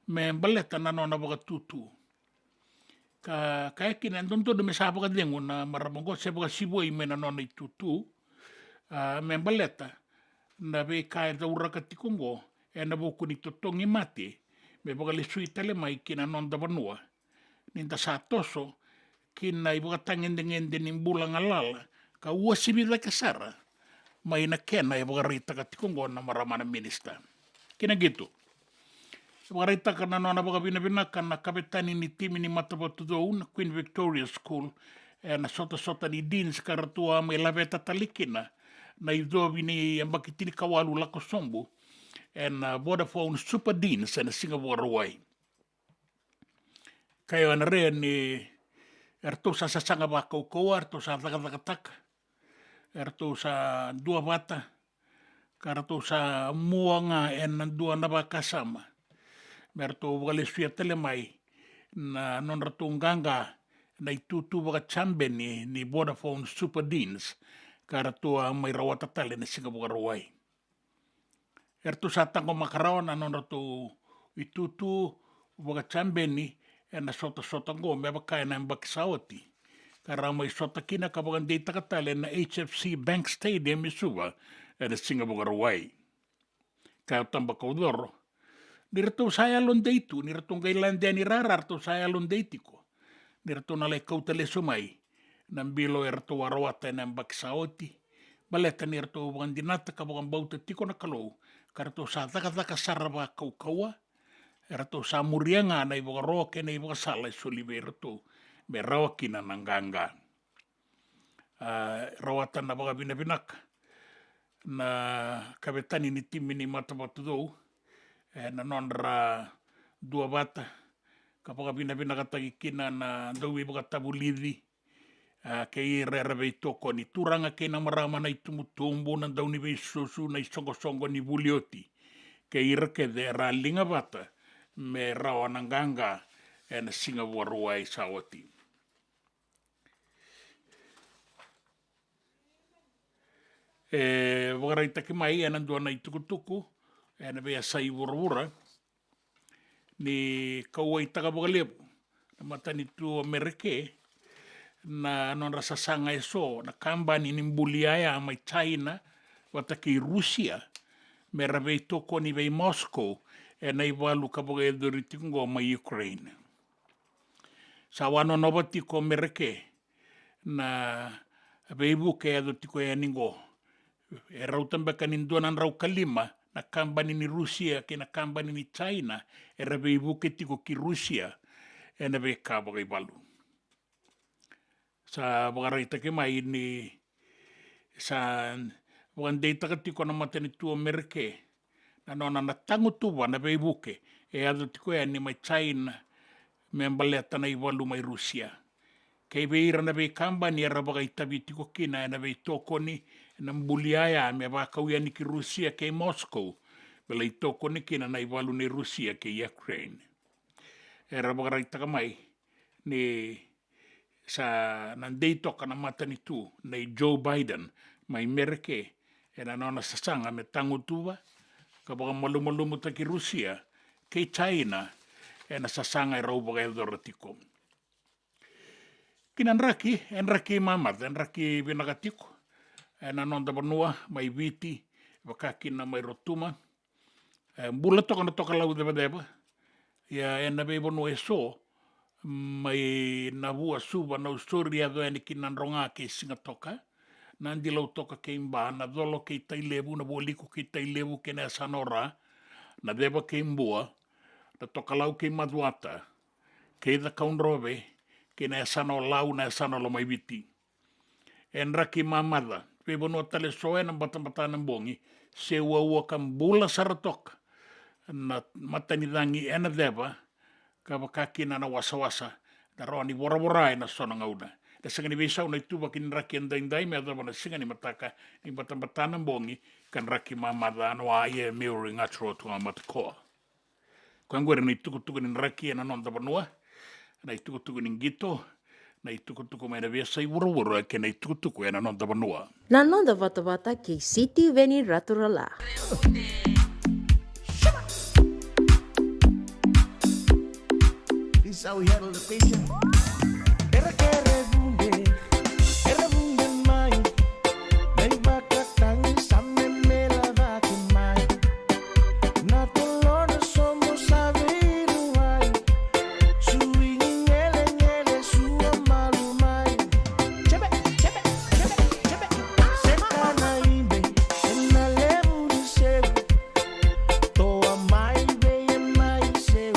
me baleta na nona bakat tutu. Kaya kina ntonto de me sabakan dengo na marama go se bakat siboi me na nona tutu, me baleta na beka ya daura katikongo, na boku ni totongi mati, me bakat lisui tale mai kina nonda banua, ninta satoso, kina ibu katangende ni bulang alala, ka ua sibida kasara, mai na kena ibu karita katikongo na maramana minister. Kina gitu. Ibu karita ka na nona baka binabinakan na kapitani ni timi ni matapatu doon na Queen Victoria School, na sota-sota ni Deans karatua may labeta talikina, na idobi ni ang bakitini kawalu lakosombo, na Vodafone Super Deans na Singapore Hawaii. Kaya na rin ni erto sa sasanga ba kau erto sa taka-taka-taka, erto sa dua bata, karto sa muanga dua na ba kasama, merto walesuya telemai, na non ratong ganga, na itutu baka chambe ni Vodafone Super Deans, karto may rawata tali na Singapore Hawaii. Erto sa tango makarawan, non rato itutu baka chambe ni, na sota-sota ngo, me baka na bakisawati. Karang may sota kina kabagan data katali na HFC Bank Stadium isuwa na Singapore Hawaii. Kaya tamba kaudoro. Nirato saya londe itu, nirato ngailande ni rararto saya londe itiko. Nirato nalay kautale sumay, nambilo erto warawata na bakisawati. Baleta nirato ubangan dinata kabagan bauta tiko na kalo, karato sa taka-taka saraba kaukawa, erato sa murianga na ibu roke na ibu salai solibe erato me rawakina nangganga. Rawatan na baga binabinak na kabetani ni timi ni matapatu do, na nonra dua bata kapaga binabinak atagikina na dawi baga tabulidi, kay rerebe toko ni turanga kay na marama na itumutumbo na daw ni besusu na isongo-songo ni bulioti, kay irke de ralinga bata, me rawa nangganga na Singapore Hawaii sawati. Wakarai takimai nandua na itukutuku, na bea sai wura-wura, ni kauai takabagalepo, na matani tu Amerike, na non rasa sanga eso, na kambani ni mbuliaya mai China, wataki Rusia, me rabe toko ni bei Moscow, na iwalu kabaga edoritikungo mai Ukraine. Sa wano nobati ko Amerike, na beibu ke edotiko ningo, rautan baka ninduanan rau kalima, na kambani ni Rusia, ke na kambani ni China, rabe ibu ke tiko ki Rusia, na be kabaga iwalu. Sa bagarai take mai ni sa wandei takatiko na matani tu Amerike, na nona na tangu tuwa na beibuke, ado tiko ni mai China, me ambaleta na iwalu mai Rusia. Kei beira na bei kambani era baga itabi tiko kina na bei toko ni na mbuliaya me bakauya ni ki Rusia kei Moscow, bela itoko ni kina na iwalu ni Rusia kei Ukraine. Era bagarai takamai ni sa nandei toka na matani tu nei Joe Biden mai mereke e na nona sasanga me tango tuwa ka baka malumalumu taki Rusia kei China e na sasanga e rau baka eudora tiko. Kinan raki, en raki mamata, en raki vinakatiko e na nonda banua mai viti wakakina mai rotuma bula toka na toka lau deba ia e na bebonu e so mai na vua suva na ustori ado eni ki nan ronga ke singa toka nan di lau toka ke imba na dolo ke tailevu na boliku ke tailevu ke na sanora na deba ke imbua na toka lau ke maduata ke da kaunrove ke na sano lau na sano lo mai viti en raki mamada bebonu tale soe na bata na bongi se ua kam bula saratoka na matanidangi ena deba ka wakakina na wasa-wasa na roa ni wara-wara na sona ngauna. Na sanga ni vesau na itu wakin raki andai-ndai me adaba na singa ni mataka ni batang-batang bongi kan raki mamada anwa ia meuri ngatro tunga matakoa. Kuangwere na ituku-tuku ni raki na nonda banua, na ituku-tuku ni gito, na ituku-tuku mai na vesai wara-wara ke na ituku-tuku na nonda banua. Na nonda vata-vata kei City Veni Raturala. This is how we handle the patient. Era que rebunde mai. Nei bakatang samme mela dake mai. Na tolona somos sabiru ai. Suingi ngele sua malu mai. Chebe. Senta na imbe, ena levu di seu. Toa mai be mai seu.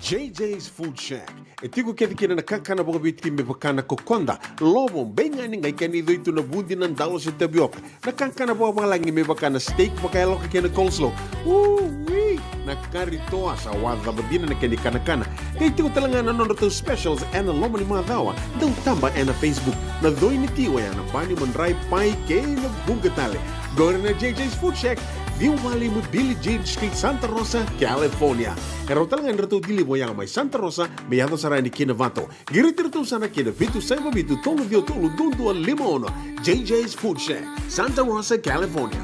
JJ's Food Shack. E tiku kevi kina na kakana boka bitki me bakana kokonda. Lobo benga ni ngai kani do itu na bundi na ndalo se tabioka. Na kakana boka malangi me bakana steak baka eloka kena coleslaw. Wee! Na kari toa sa wadha badina na kani kana. Kaya tiku talangana nono to specials and loma ni madhawa. Dau tamba na Facebook. Na doi ni tiwa ya na bani manrai pai kaya na bunga tale. Gore na JJ's Food Shack. Viu Valley mo Billy Jean Street, Santa Rosa, California. Pero talagang rato dili mo yang may Santa Rosa, may ato sarani kinavato. Giritirto sana kina Vitu Saiba Vitu Tolo Dio Tolo Dundu Limon. JJ's Food Shack, Santa Rosa, California.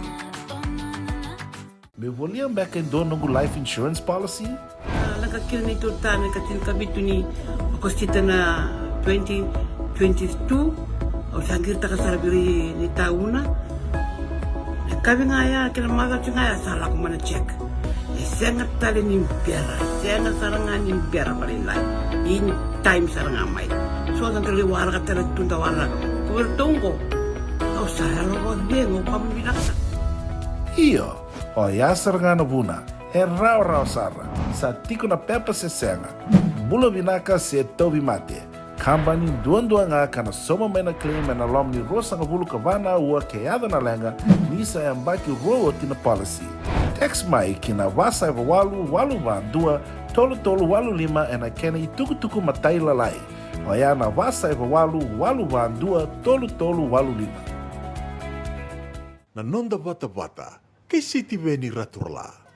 Me volia back in dono ng life insurance policy? Nakakil ni Turtana katil kabitu ni makostita na 2022 o sangir takasarabiri ni tauna. Kami ngaya kila mada ngaya salah ko mana check. Sengat tali ni biara, sengat sarangan ni biara balilai. In time sarangan mai. So ang kali wala ka tala tunda wala. Kuwertongo. Au salah lo bengo pamilaksa. Iyo, o yasar nga na buna, raw sara, sa tiko na pepa se senga, bulo binaka se tobi mate, kambani duan nga kana soma may na claim na lom ni rosa nga bulu kavana ua kayada na lenga, nisa yambaki rowo tina policy. Text mai kina wasa walu van dua, tolo walu lima ena kena ituku matai lalai. O ya na wasa walu van dua, tolo walu lima. Na nonda bata-bata, kay City Veni Raturla.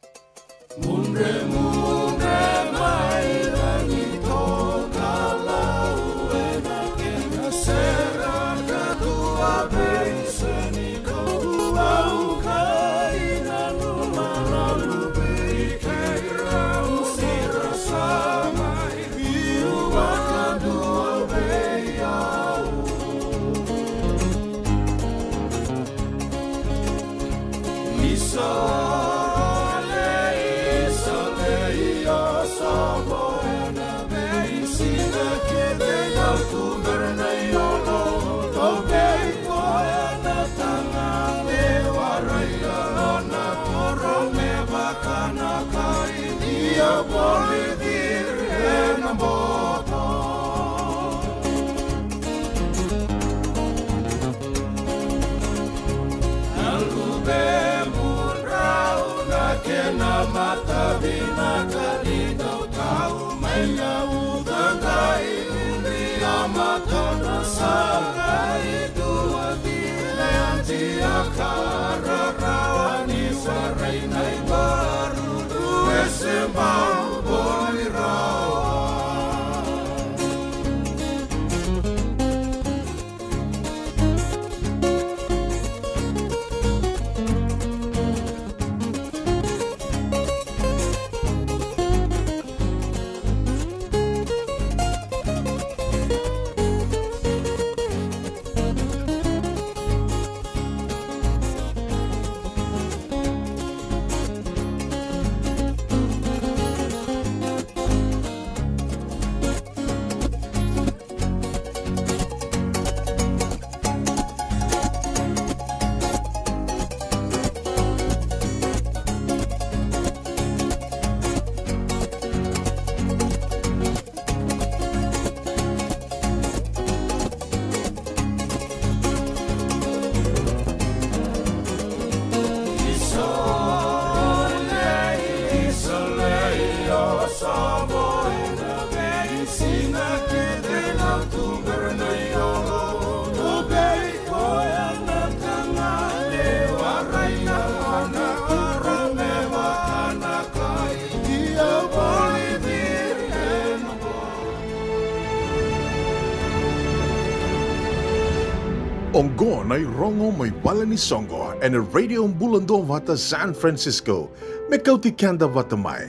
Onggo na rongo may bala ni Songo and a radio ang bulando vata San Francisco. May kauti kanda vata mai.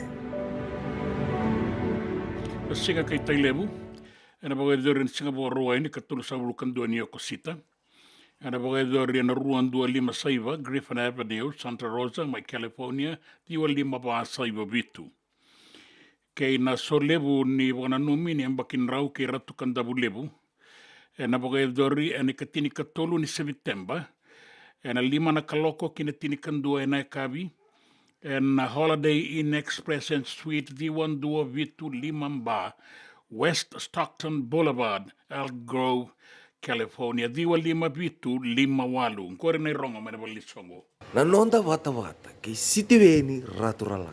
Singa kay Tailebu. Ana bagay dorin singa bo ruai ni katulu sa bulukan dua ni okosita. Ana bagay dorin na ruan 256 Griffin Avenue, Santa Rosa, my California, 255 bitu. Kay na so lebu ni wana numi ni ambakin rau kay ratu kandabu lebu. Na bagay dori ani katini katolu ni September. Na 5 na kaloko kina tini kandua na kabi. Na Holiday Inn Express and Suite D12 Vitu Limamba, West Stockton Boulevard, Elk Grove, California. D15 Vitu Limawalu. Kore na rongo mana balisongo. Nanonda wata-wata kay sitiveni raturala.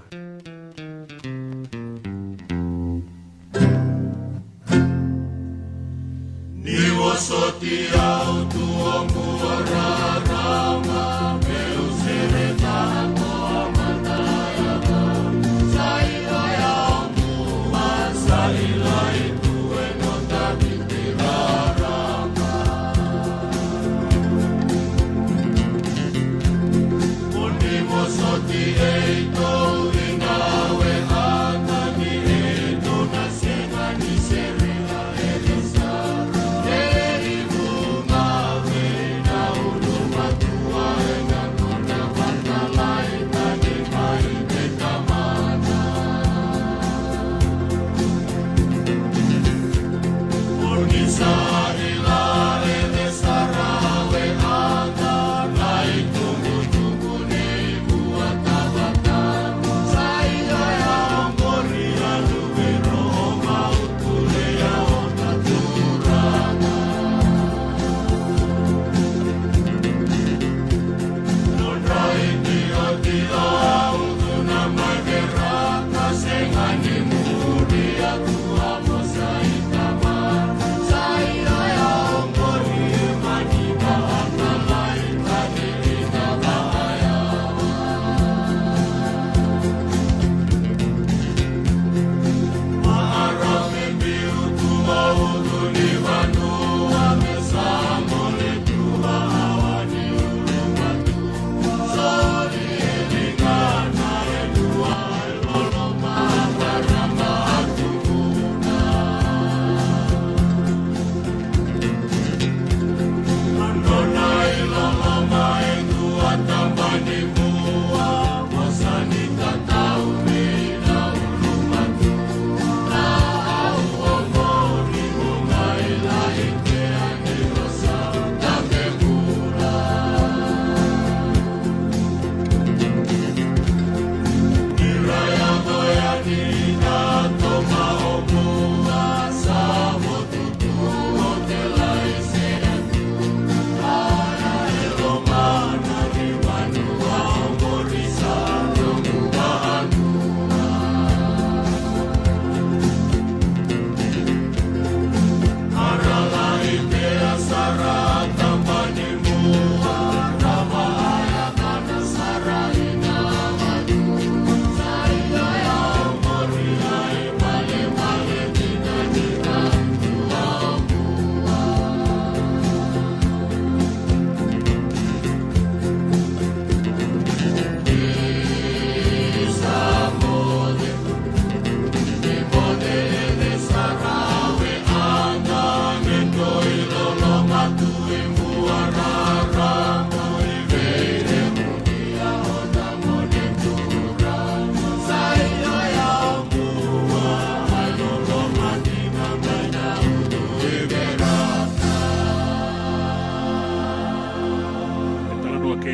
Ni wasoti au tuongu wararama meu sereta toa mandaya saila ya ongu saila itu enonda bitirarama Oni wasoti eito inawe hata ni eito na sema ni serela elisa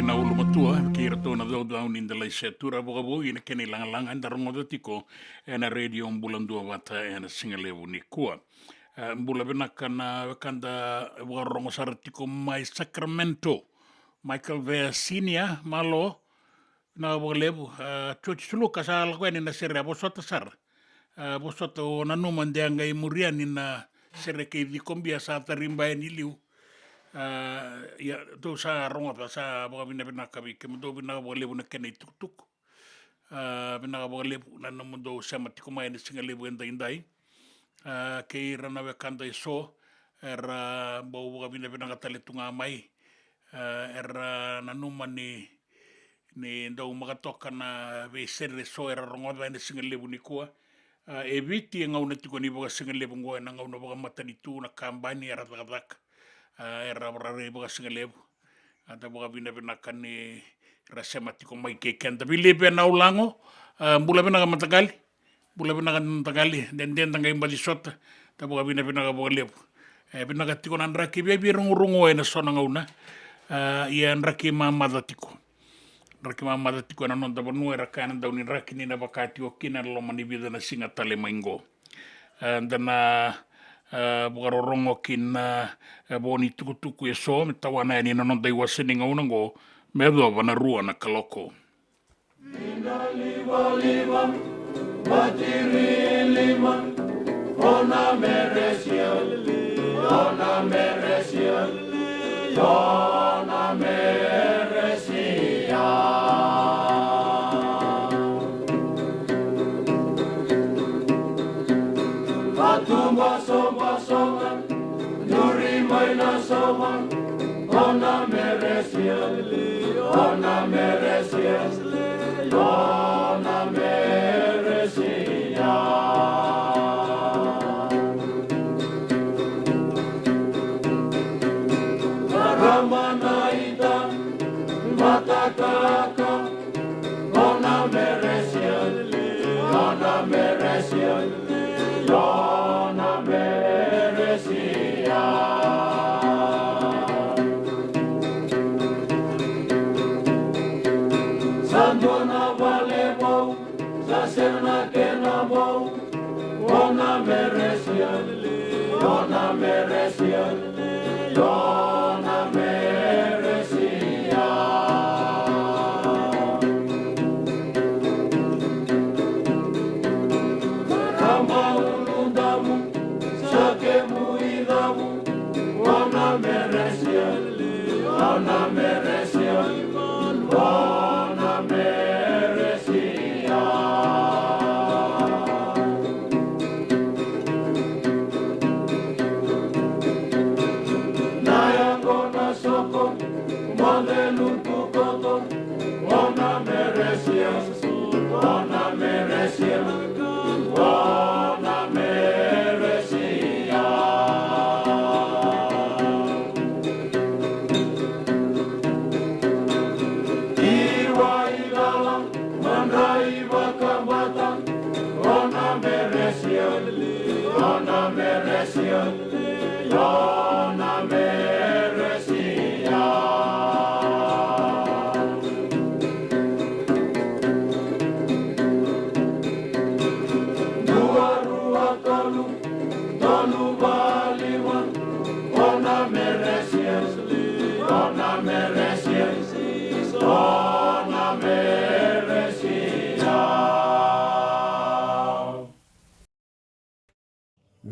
na ulu matua kira tona do down in the legislatura bogabu ina keni lang andarongo do tiko ena radio bulan dua wata ena singalevu ni kua mbula benaka na kanda bogarongo saratiko mai Sacramento Michael Vea Senior malo na bogalevu chochi suluka sa algweni na sere bosota sar bosota na numan deanga imuriani na sere ke di kombia sa tarimba ni liu ya do sa ronga pa sa boga bina kabi ke do bina bogalevu na kene tuk bina bogalevu na no mundo sa matiko mai ni singalevu enda indai ke rana we kanda iso era boga bina katale tunga mai era na numa ni ndo magatoka na we serre so era ronga ba ni singalevu ni kua e viti ngauna tiko ni boga singalebu ngoa na ngauna boga matanitu na kambani era tagadak era rare boga singalebu ata boga vina kani rasema tiko mai ke kenta bilebe na ulango bula bina matagali den tanga imbali sota ta boga vina boga lebu bina tiko na ndraki be rungu e na sona ngauna ia ndraki mamada tiko na nonta bonu era kana dauni raki ni na bakati o kina lo mani vida na singa tale maingo dana bugarorongo kina boni tukutuku e so me tawana ni na nonta iwa sininga unango me do bana rua na kaloko liva batiri lima ona meresia Fatumba soma nuri maina soma ona meresia Ramanaita matakaka ona meresia Sandona valebo sasena kenabo ona meresia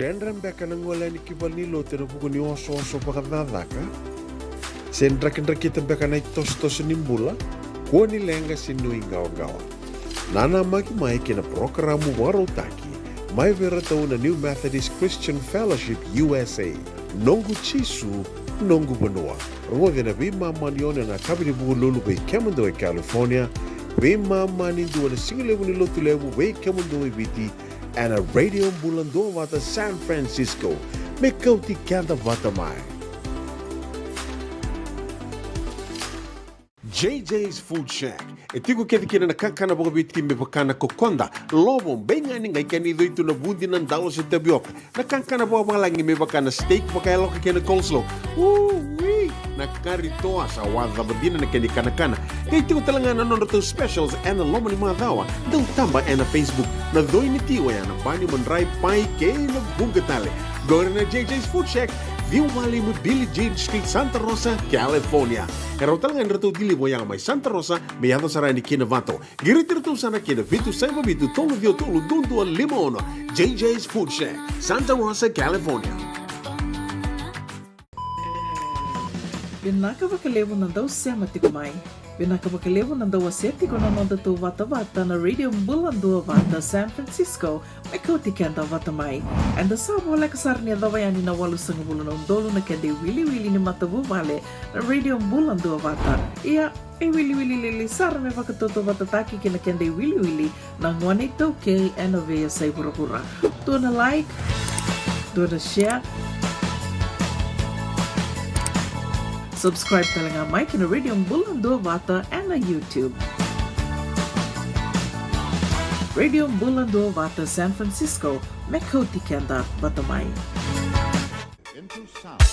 Dendram beka na ngolani kibalilo te buku ni oso pakadadaka. Sen drak kita beka na tos nimbula. Ko ni lenga sinui gawa. Nana maki mai kina programu warotaki. Mai vera tau na New Methodist Christian Fellowship USA. Nongu chisu, nongu banua. Rongo na bima manione na kabini buku lulu bei kemando e California. Bima mani dua na singilewu ni lotu lewu bei kemando e biti. And a radio bulando wata San Francisco. Me kauti kanta wata mai. JJ's Food Shack. E tiku kena na kakana boka biti me bakana kokonda. Lobo benga ni ngai kani doitu na bundi nan dalos e tabioka. Na kakana boka malangi me bakana steak baka eloka kena coleslaw. Wee! Na karitoa sa wadha badina na kani kana. Kaya tiku talangana non to specials and the lomani madawa. Dau tamba and a Facebook. Na doi ni tiwa ya na bani manrai pai ke na bungatale. Gore na JJ's Food Shack. Viu Valley mo Billie Jean Street, Santa Rosa, California. Karo talangan rato dili mo yang may Santa Rosa, may ato sarani kinavato. Giritirto sana kinavitu sa mabitu tolo dio tolo dundu al limono. JJ's Food Shack, Santa Rosa, California. Binaka bakalevo ng daw siya matikumay. Binaka bakalevo ng daw aseti ko na nonda to vata na radio mbulando vata San Francisco. May kautikan daw vata may. And the sabo wala kasar niya daw yan na walo sa ngabulo ng dolo na kende wili ni matabu vale na radio mbulando vata. Iya E wili wili lili sara me whakatoto watataki ki na kende wili wili na ngwane tau kei e na vea sai pura. Tuna like, tuna share, subscribe talenga mai ki na Radio Mbulando Vata e na YouTube. Radio Mbulando Vata San Francisco, me kauti kenda vata mai. Into sound.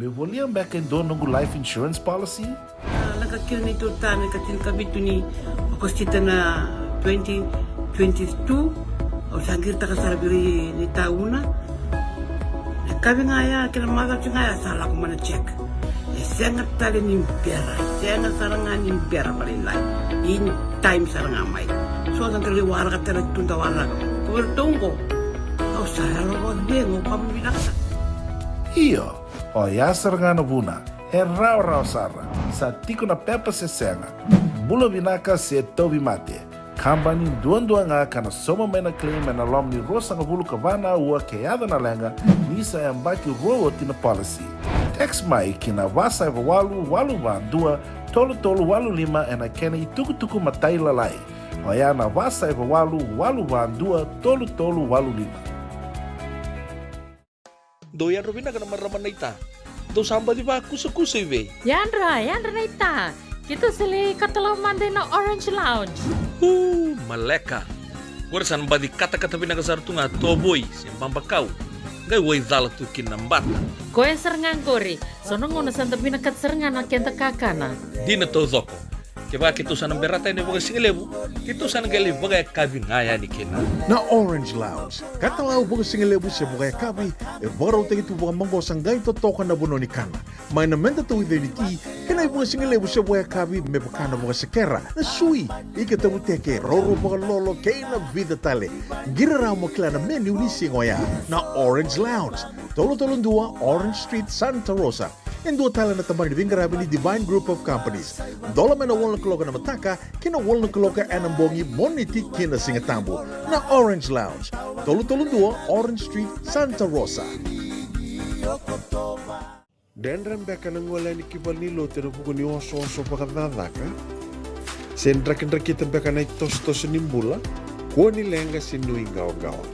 me volia back in do nungu life insurance policy? Laka kira ni tutane katil kabitu ni okostita na 2022 o sangir takasara biri ni tauna. Kabi ngaya kira maga ngaya salah ko mana check. Sengat tali ni biara, sengat sarangan ni biara balilai. In time sarangan mai. So ang kali wara ka tala tunda wara. Kubertungko. O saya ro dengo pambinaksa. Iyo, o yasar nga na buna, rau sara, sa tiko na pepa se senga, bula binaka se tobi mate, kambani duan nga kana soma may na claim na lom ni rosa nga bulu kabana ua kayada na lenga, nisa yambaki rowo tina policy. Text mai kina wasa walu ba dua, tolu walu lima ena kena ituku matai lalai, o ya na wasa walu ba dua, tolu walu lima. Doyan Robina ka naman raman na ita. Do samba di ba kusa iwe? Yandra na ita. Kita sili katalaw Monday na Orange Lounge. Maleka. Warasan ba di kata-kata pinakasartunga toboy siyang pambakaw. Gay way dala tu kinambat. Koe serangan kori. Sonong na santa pinakat serangan na kenta kakana. Di na to zoko. Kaya kita sana berata ini bagai singelebu, kita sana gali bagai kabin ngaya ni kena. Na Orange Lounge, katalau bagai singelebu se bagai kabi, baru tegi tu bagai manggo sanggai to tokan na bono ni kana. Mai na menda tu ide ni ki, kena bagai singelebu se bagai kabi me bakana bagai sekera. Na sui, ika tabu teke roro bagai lolo kena vida tale. Gira ramo klana menu ni singoya. Na Orange Lounge, tolo dua Orange Street, Santa Rosa. En dua tala na tamani vingarabi ni Divine Group of Companies. Dola mena wala kaloka na mataka, kina wala kaloka anambongi moniti kina singatambo. Na Orange Lounge. Tolo dua Orange Street, Santa Rosa. Dendram beka nang wala ni kibal nilo tira buku ni oso pakadadaka. Sendrak-ndrak beka na itos nimbula. Kuha ni lenga sinui gawa-gawa.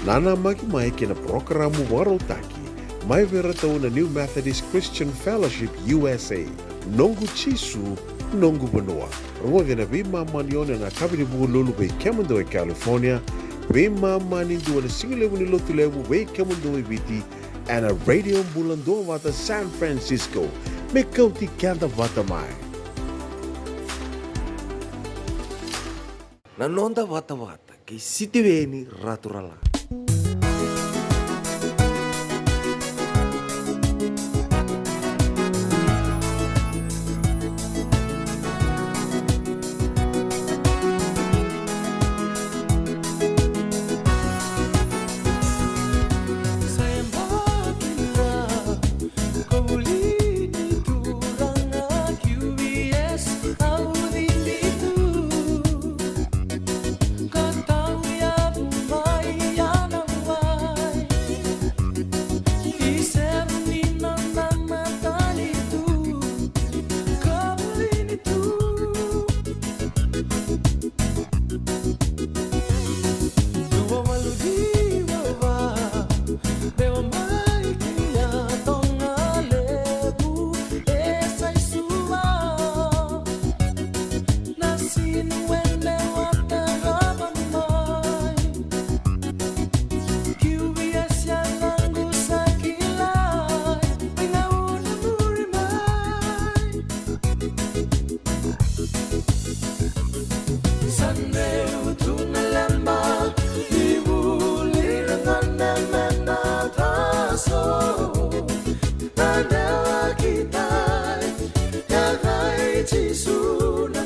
Nana magi mai kina programo warotaki. Mai vera tau na New Methodist Christian Fellowship USA. Nongu chisu, nongu banoa. Rungo vina bima manione na kabini buku lulu bei kemundo e California. Bima mani dua na singilebu ni lotu lebu bei kemundo e viti. And a radio bulando vata San Francisco. Me kauti kanta vata mai. Nanonda vata kay City Veni Raturala. Chisu na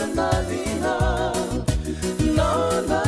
nalina, no na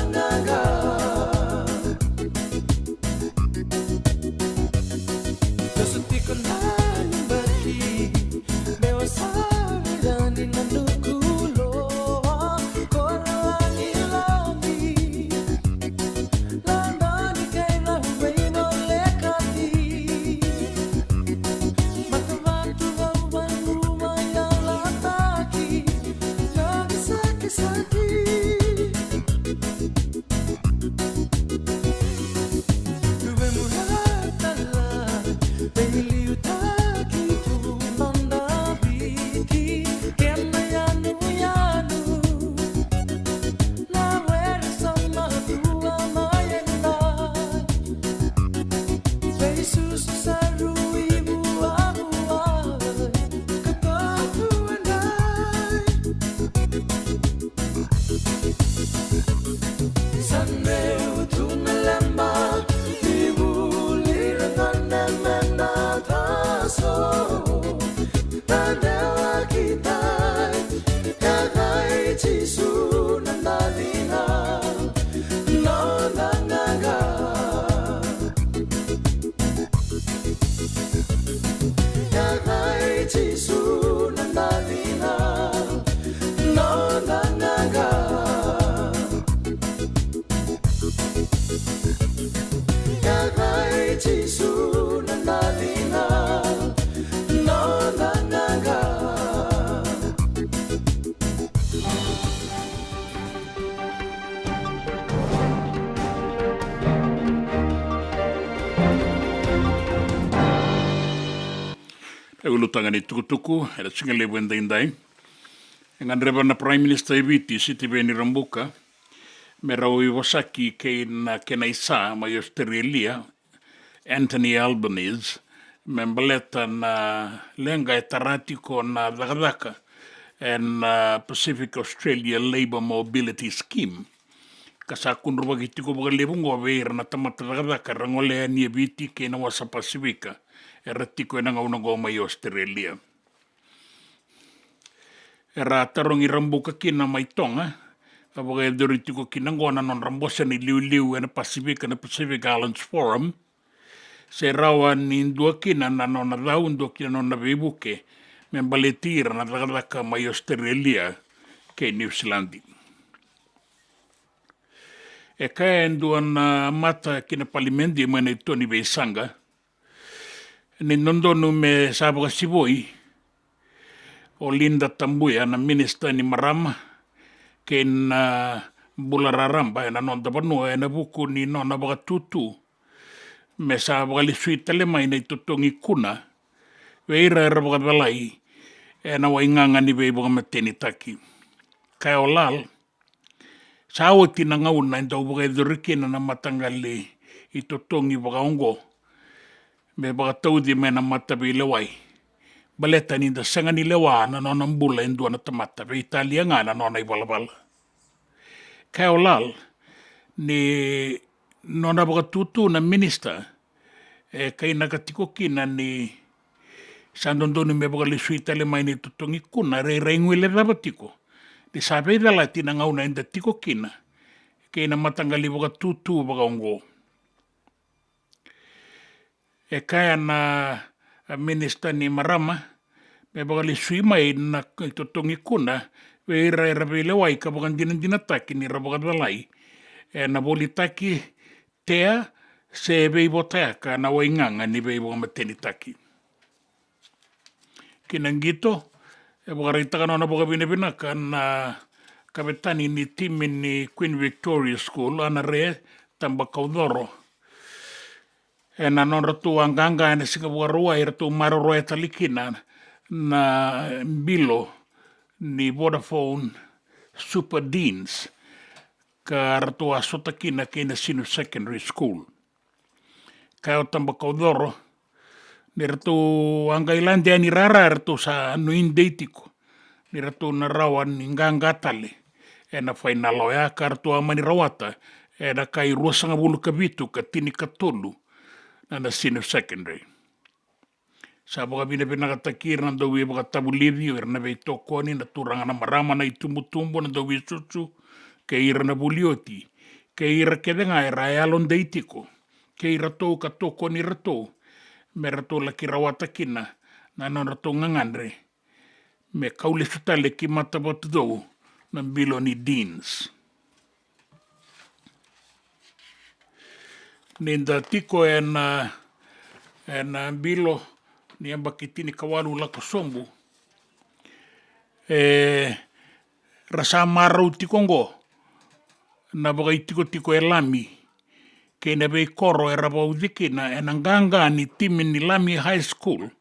e ulutanga ni tukutuku, e singa lebu indai. Ngan reba na Prime Minister Eviti, Siti Veni Rambuka, me rau I wasaki kena isa mai Australia, Anthony Albanese, me mbaleta na lenga e tarati ko na dhakadhaka and Pacific Australia Labour Mobility Scheme. Kasa kunruwa ki tiko baka lebu veira na tamata dhakadhaka rangole ni Eviti kena wasa Pasifika, e ratiko e nanga mai Australia. Era tarongi Rambuka kina mai tonga, ka baka e doritiko kina ngona non rambosa ni liu e na Pacific Islands Forum, se rawa ni ndua kina na nona dhau ndua kina nona veibuke, me mbaletira na dhakadhaka mai Australia ke New Zealand. E kaya ndua na mata kina palimendi mwana I Tony Beisanga, ni nondonu me sabaka sivoi, o Linda Tambuya na minister ni Marama ke na Bulararamba na nonda panua e na buku ni nona baka tutu me sa baka lisui tale mai na itotongi kuna veira era baka balai e na wainganga ni vei baka mateni taki kaya o lal sa awa tina ngauna inda baka edurikina na matangali itotongi baka ongo me baka taudi me na matabi lewai baleta ni da sanga ni lewa na nona mbula indua na tamata ve Italia nga na nona I balabala. Kaya o lal, ni nona baka tutu na minister, e kai nakatiko kina ni sandondoni me baka lisui tale mai ni tutongi kuna, rei ngui le rabatiko. Ni sabe dala tina ngauna inda tiko kina, kei na matangali baka tutu baka ongo. E kaya na minister ni Marama, me baka lisui mai na tutongi kuna, veira era vele wai ka baka dina taki ni rabaka dalai. E na boli taki tea se veibo teaka na wainganga ni veibo mateni taki. Kinangito, e baka reitaka nona baka binabinaka na kapetani ni timi ni Queen Victoria School, ana re tamba kaudoro. E na non ratu anganga e na singa buka rua I ratu maroro e talikina na bilo ni Vodafone Super Deans ka ratu a sotakina kina sinu secondary school. Kaya o tamba kaudoro ni ratu angailande ani rara ratu sa nuin deitiko ni ratu na rawa ni ngangatale e na whainalo ya ka ratu amani rawata e na kai ruasanga bulu kabitu ka tini katolu na sinu secondary. Sa baka bina katakir na dawi baka tabuliri o na vei tokoni na turanga na marama na itumbutumbo na dawi susu ke ira na bulioti ke ira kedenga era alon deitiko ke ira to ka tokoni rato me rato la kirawata kina na non rato ngangandre me kaule sutale ki mata botu na bilo ni Deans. Ninda tiko e na bilo ni ambakitini kawalu lako sombu rasa marau tikongo na baka tiko e lami ke na vei koro e rabau dikina e nanganga ni timi ni Lami High School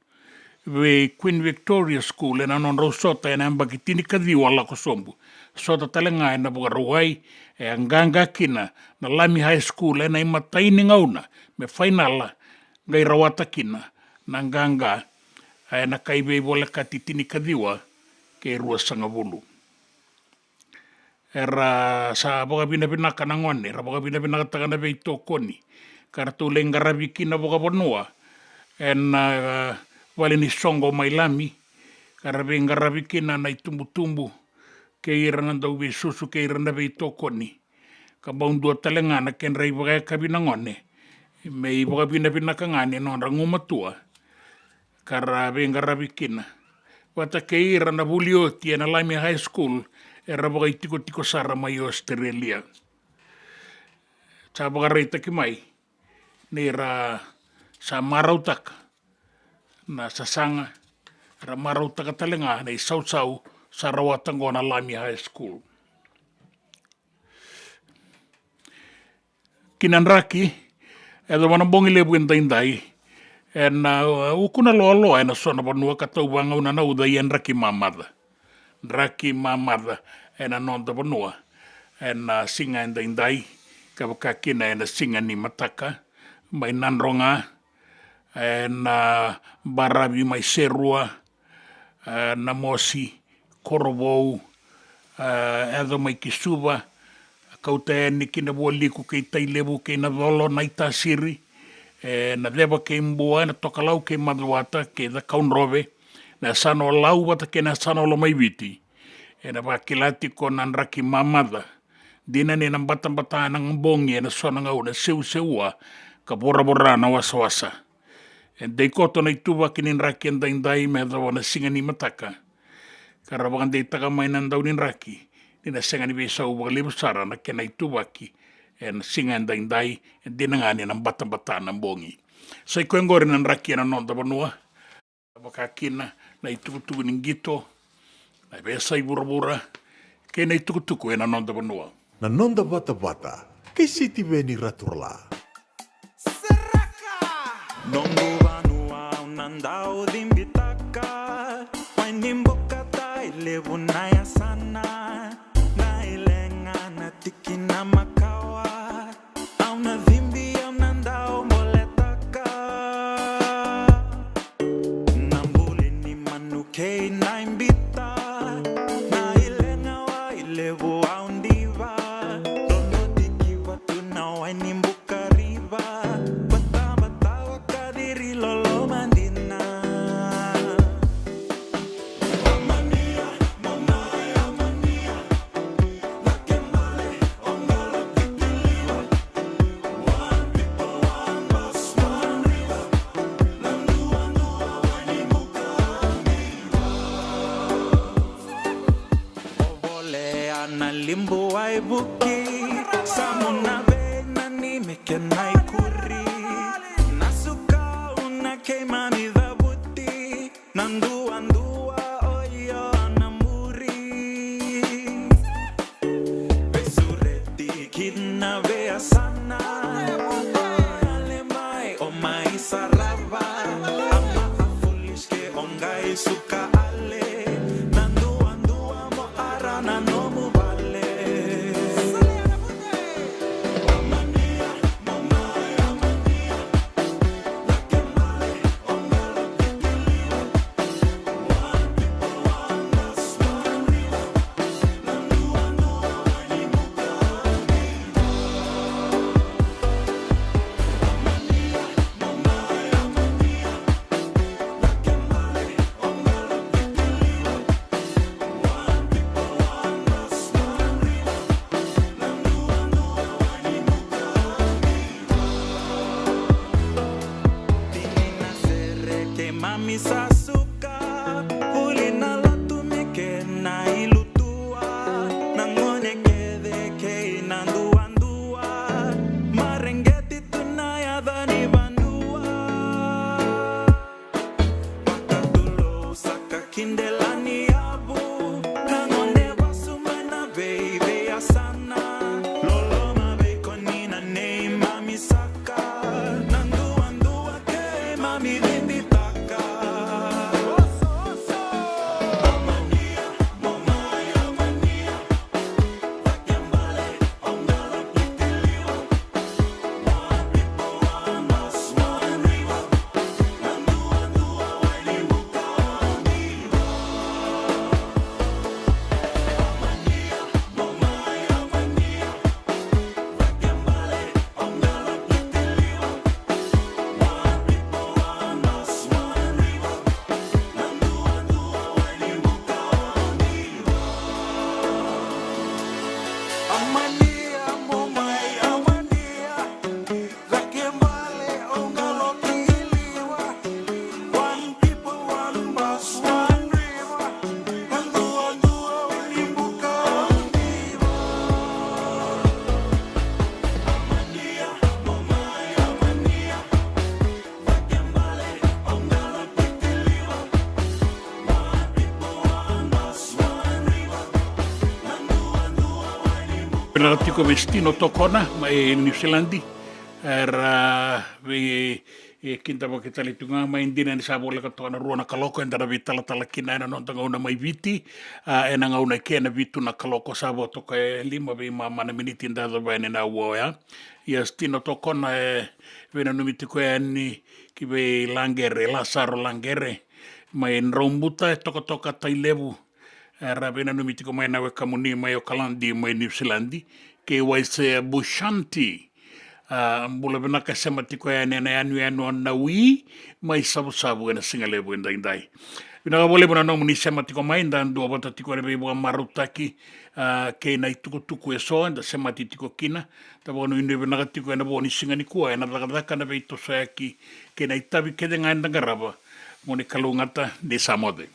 ve Queen Victoria School e na non rausota e na ambakitini kadiwa lako sombu sota talenga e na baka ruai e anganga kina na Lami High School e na imataini ngauna me finala ngai rawata kina na nganga e na kaibei wale katitini kadiwa ke rua sangabulu. Era sa boka binabinaka na ngone, era boka binabinaka takana vei tokoni. Karatu lengarabi kina boka bonua. E na wale ni songo mai Lami. Karabe ngarabi kina na itumbutumbu ke ira na dauwe susu ke ira na vei tokoni. Ka baundua talenga na kenrei boka kabina ngone. Me i boka binabinaka ngane no rangumatua. Karabe ngarabi kina. Wata ke ira na bulioti e na Lami High School e rabaka tiko sara mai Australia. Sa baka reita ki mai ni ra sa marautaka na sasanga ra marautaka talenga na I sau sa rawatango na Lami High School. Kinanraki e da wana bongi lebu indai ukuna loa ena sona vanua katau vanga una na udai en raki mamada. Raki mamada ena nonda vanua. Ena singa enda indai. Kavakakina ena singa ni mataka. Mai nanronga. Ena baravi mai serua. Na mosi. Korovou. Edo mai kisuva. Kauta e ni kina vua liku kei tailevu kei na volo na itasiri. Na lewa kei mbua, na tokalau kei madhuata, kei da kaunrove, na sano lau wata kei na sano lo mai viti. Na wakilati ko nan raki mamada. Dina ni nang batang-bata nang bongi, na sona ngau na seu-seua, ka bora-bora na wasa-wasa. Dei koto na ituwa kinin raki ang daing-daing, me dawa na singa ni mataka. Karawangan dei taka may nang daw nin raki, nina singa ni bisa uwag sara na kena ituwa ki, en singa ang daing-daing, dinangani ng batang-bata ng bongi. So ikuengori ng raki na nonda banua, makakina na itukutuku ng gito, na besa ibura-bura, kaya na itukutuku na nonda banua. Na nonda bata-bata, kay City Veni Raturla. Nongo vanua unandao dimbitaka, wainimboka tai levu na ya sana, na ilenga na tiki na makawa, au na dhimbi au nandao moletaka, nambuli ni manuke na imbita, na ilenga wa ilevu au ndiva, dono tiki watu na wainimboka riva, bata-bata wakadiri lolo mandina. Amania, mamaya, amania, lakemale, ongala kitiliwa, one people, one bus, one river, landua-ndua wainimuka miwa. Ovole ana limbu waibuki, samuna bena ni mekena ikuri, nasuka una keima mi dhabuti, nandua-ndua oyo anamuri. Besureti kina vea sana, alemai o mai sarava, ama afulish ke ongai suka ale, nandua-ndua mo arana no mu vale. Amania, mamaya, amania, lakemale, ongala kitiliwa, one people, one bus, one river, landua-ndua wainimuka miwa. Amania, mamaya, amania, lakemale, ongala kitiliwa, one people, one bus, one river, landua-ndua wainimuka Tinina sereke mami sasuka, ulina latumike na ilutua, nangone kede ke nandua-ndua, marengeti tunaya dhani bandua, pakatulo saka kindelani abu, nangone basumana baby asana, lolo mabe konina nei mami saka, nandua-ndua ke mami dimbitaka. Amania, mamaya, amania, lakemale, ongala kitiliwa, one people, one bus, one river, landua-ndua wainimuka miwa. Amania, mamaya, amania, lakemale, ongala kitiliwa, one people, one bus, one river, landua-ndua wainimuka miwa. Amania, mamaya, amania, lakemale, ongala kitiliwa, one people, one bus, one river, landua-ndua wainimuka miwa. Amania, mamaya, amania, lakemale, ongala kitiliwa, one people, one bus, one river, landua-ndua wainimuka. Penaltiko vestino tokona, mai New Zealandi, era e kinta wa ke talitunga mai indina ni sa bola ka tona ruana kaloko e ndara vitala tala kina ena non tanga una mai viti e na ngauna ke na vitu na kaloko sa bo toka e lima vi ma mana miniti ndada vai na wo ya ia stino tokona e vena numiti ko ani ki ve langere Lasaro langere mai nrombuta e toka tai levu ra vena numiti ko mai na we kamuni mai o Kalandi mai New Zealandi ke wai se Bushanti mbula vena ka sema tiko ya nena anu na wi mai sabu na singa levu indai vina ka vole bona no muni sema tiko mai nda ndo bota tiko rebe bo marutaki ke na tuku e so nda sema tiko kina ta bono inde vina ka tiko na boni singa ni kua na ka na veito saki ke na itavi ke nga nda garaba moni kalungata de samode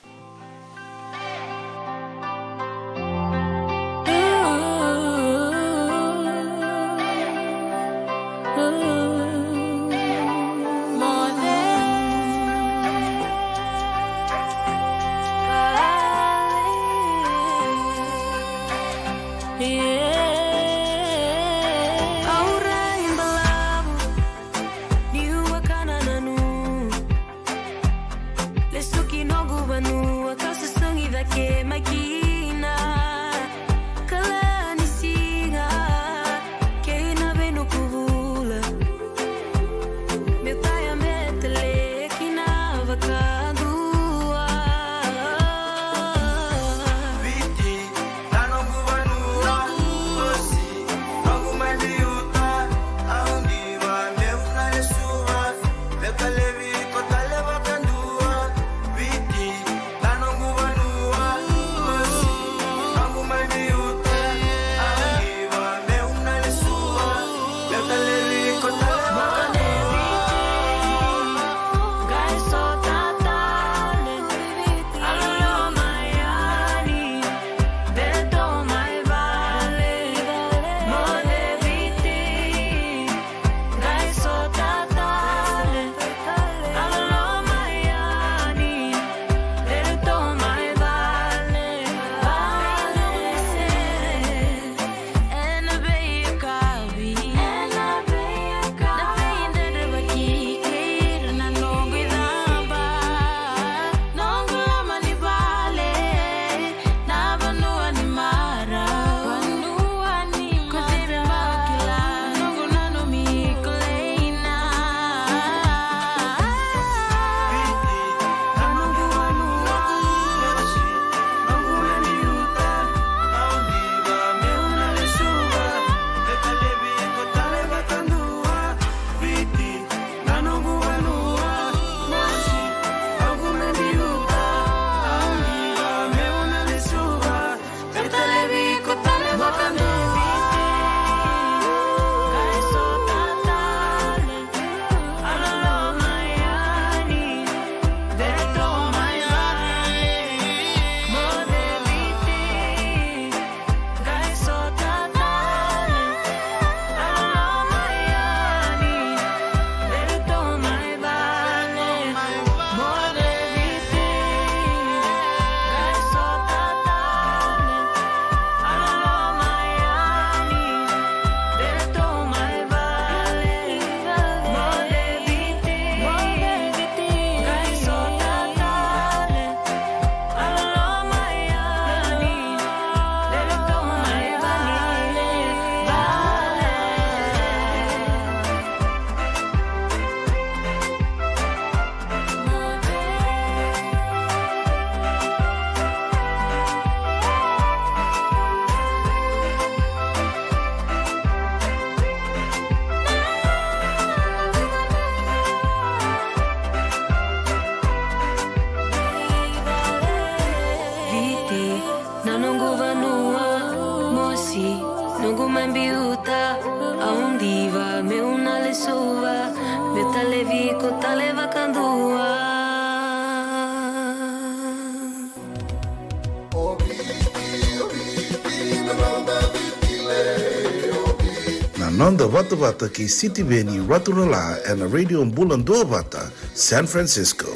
Nanda Vata ki City Veni Raturala and Radio Mbulan Dua Vata, San Francisco.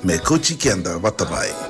Me Kochi Kenda Vatabai.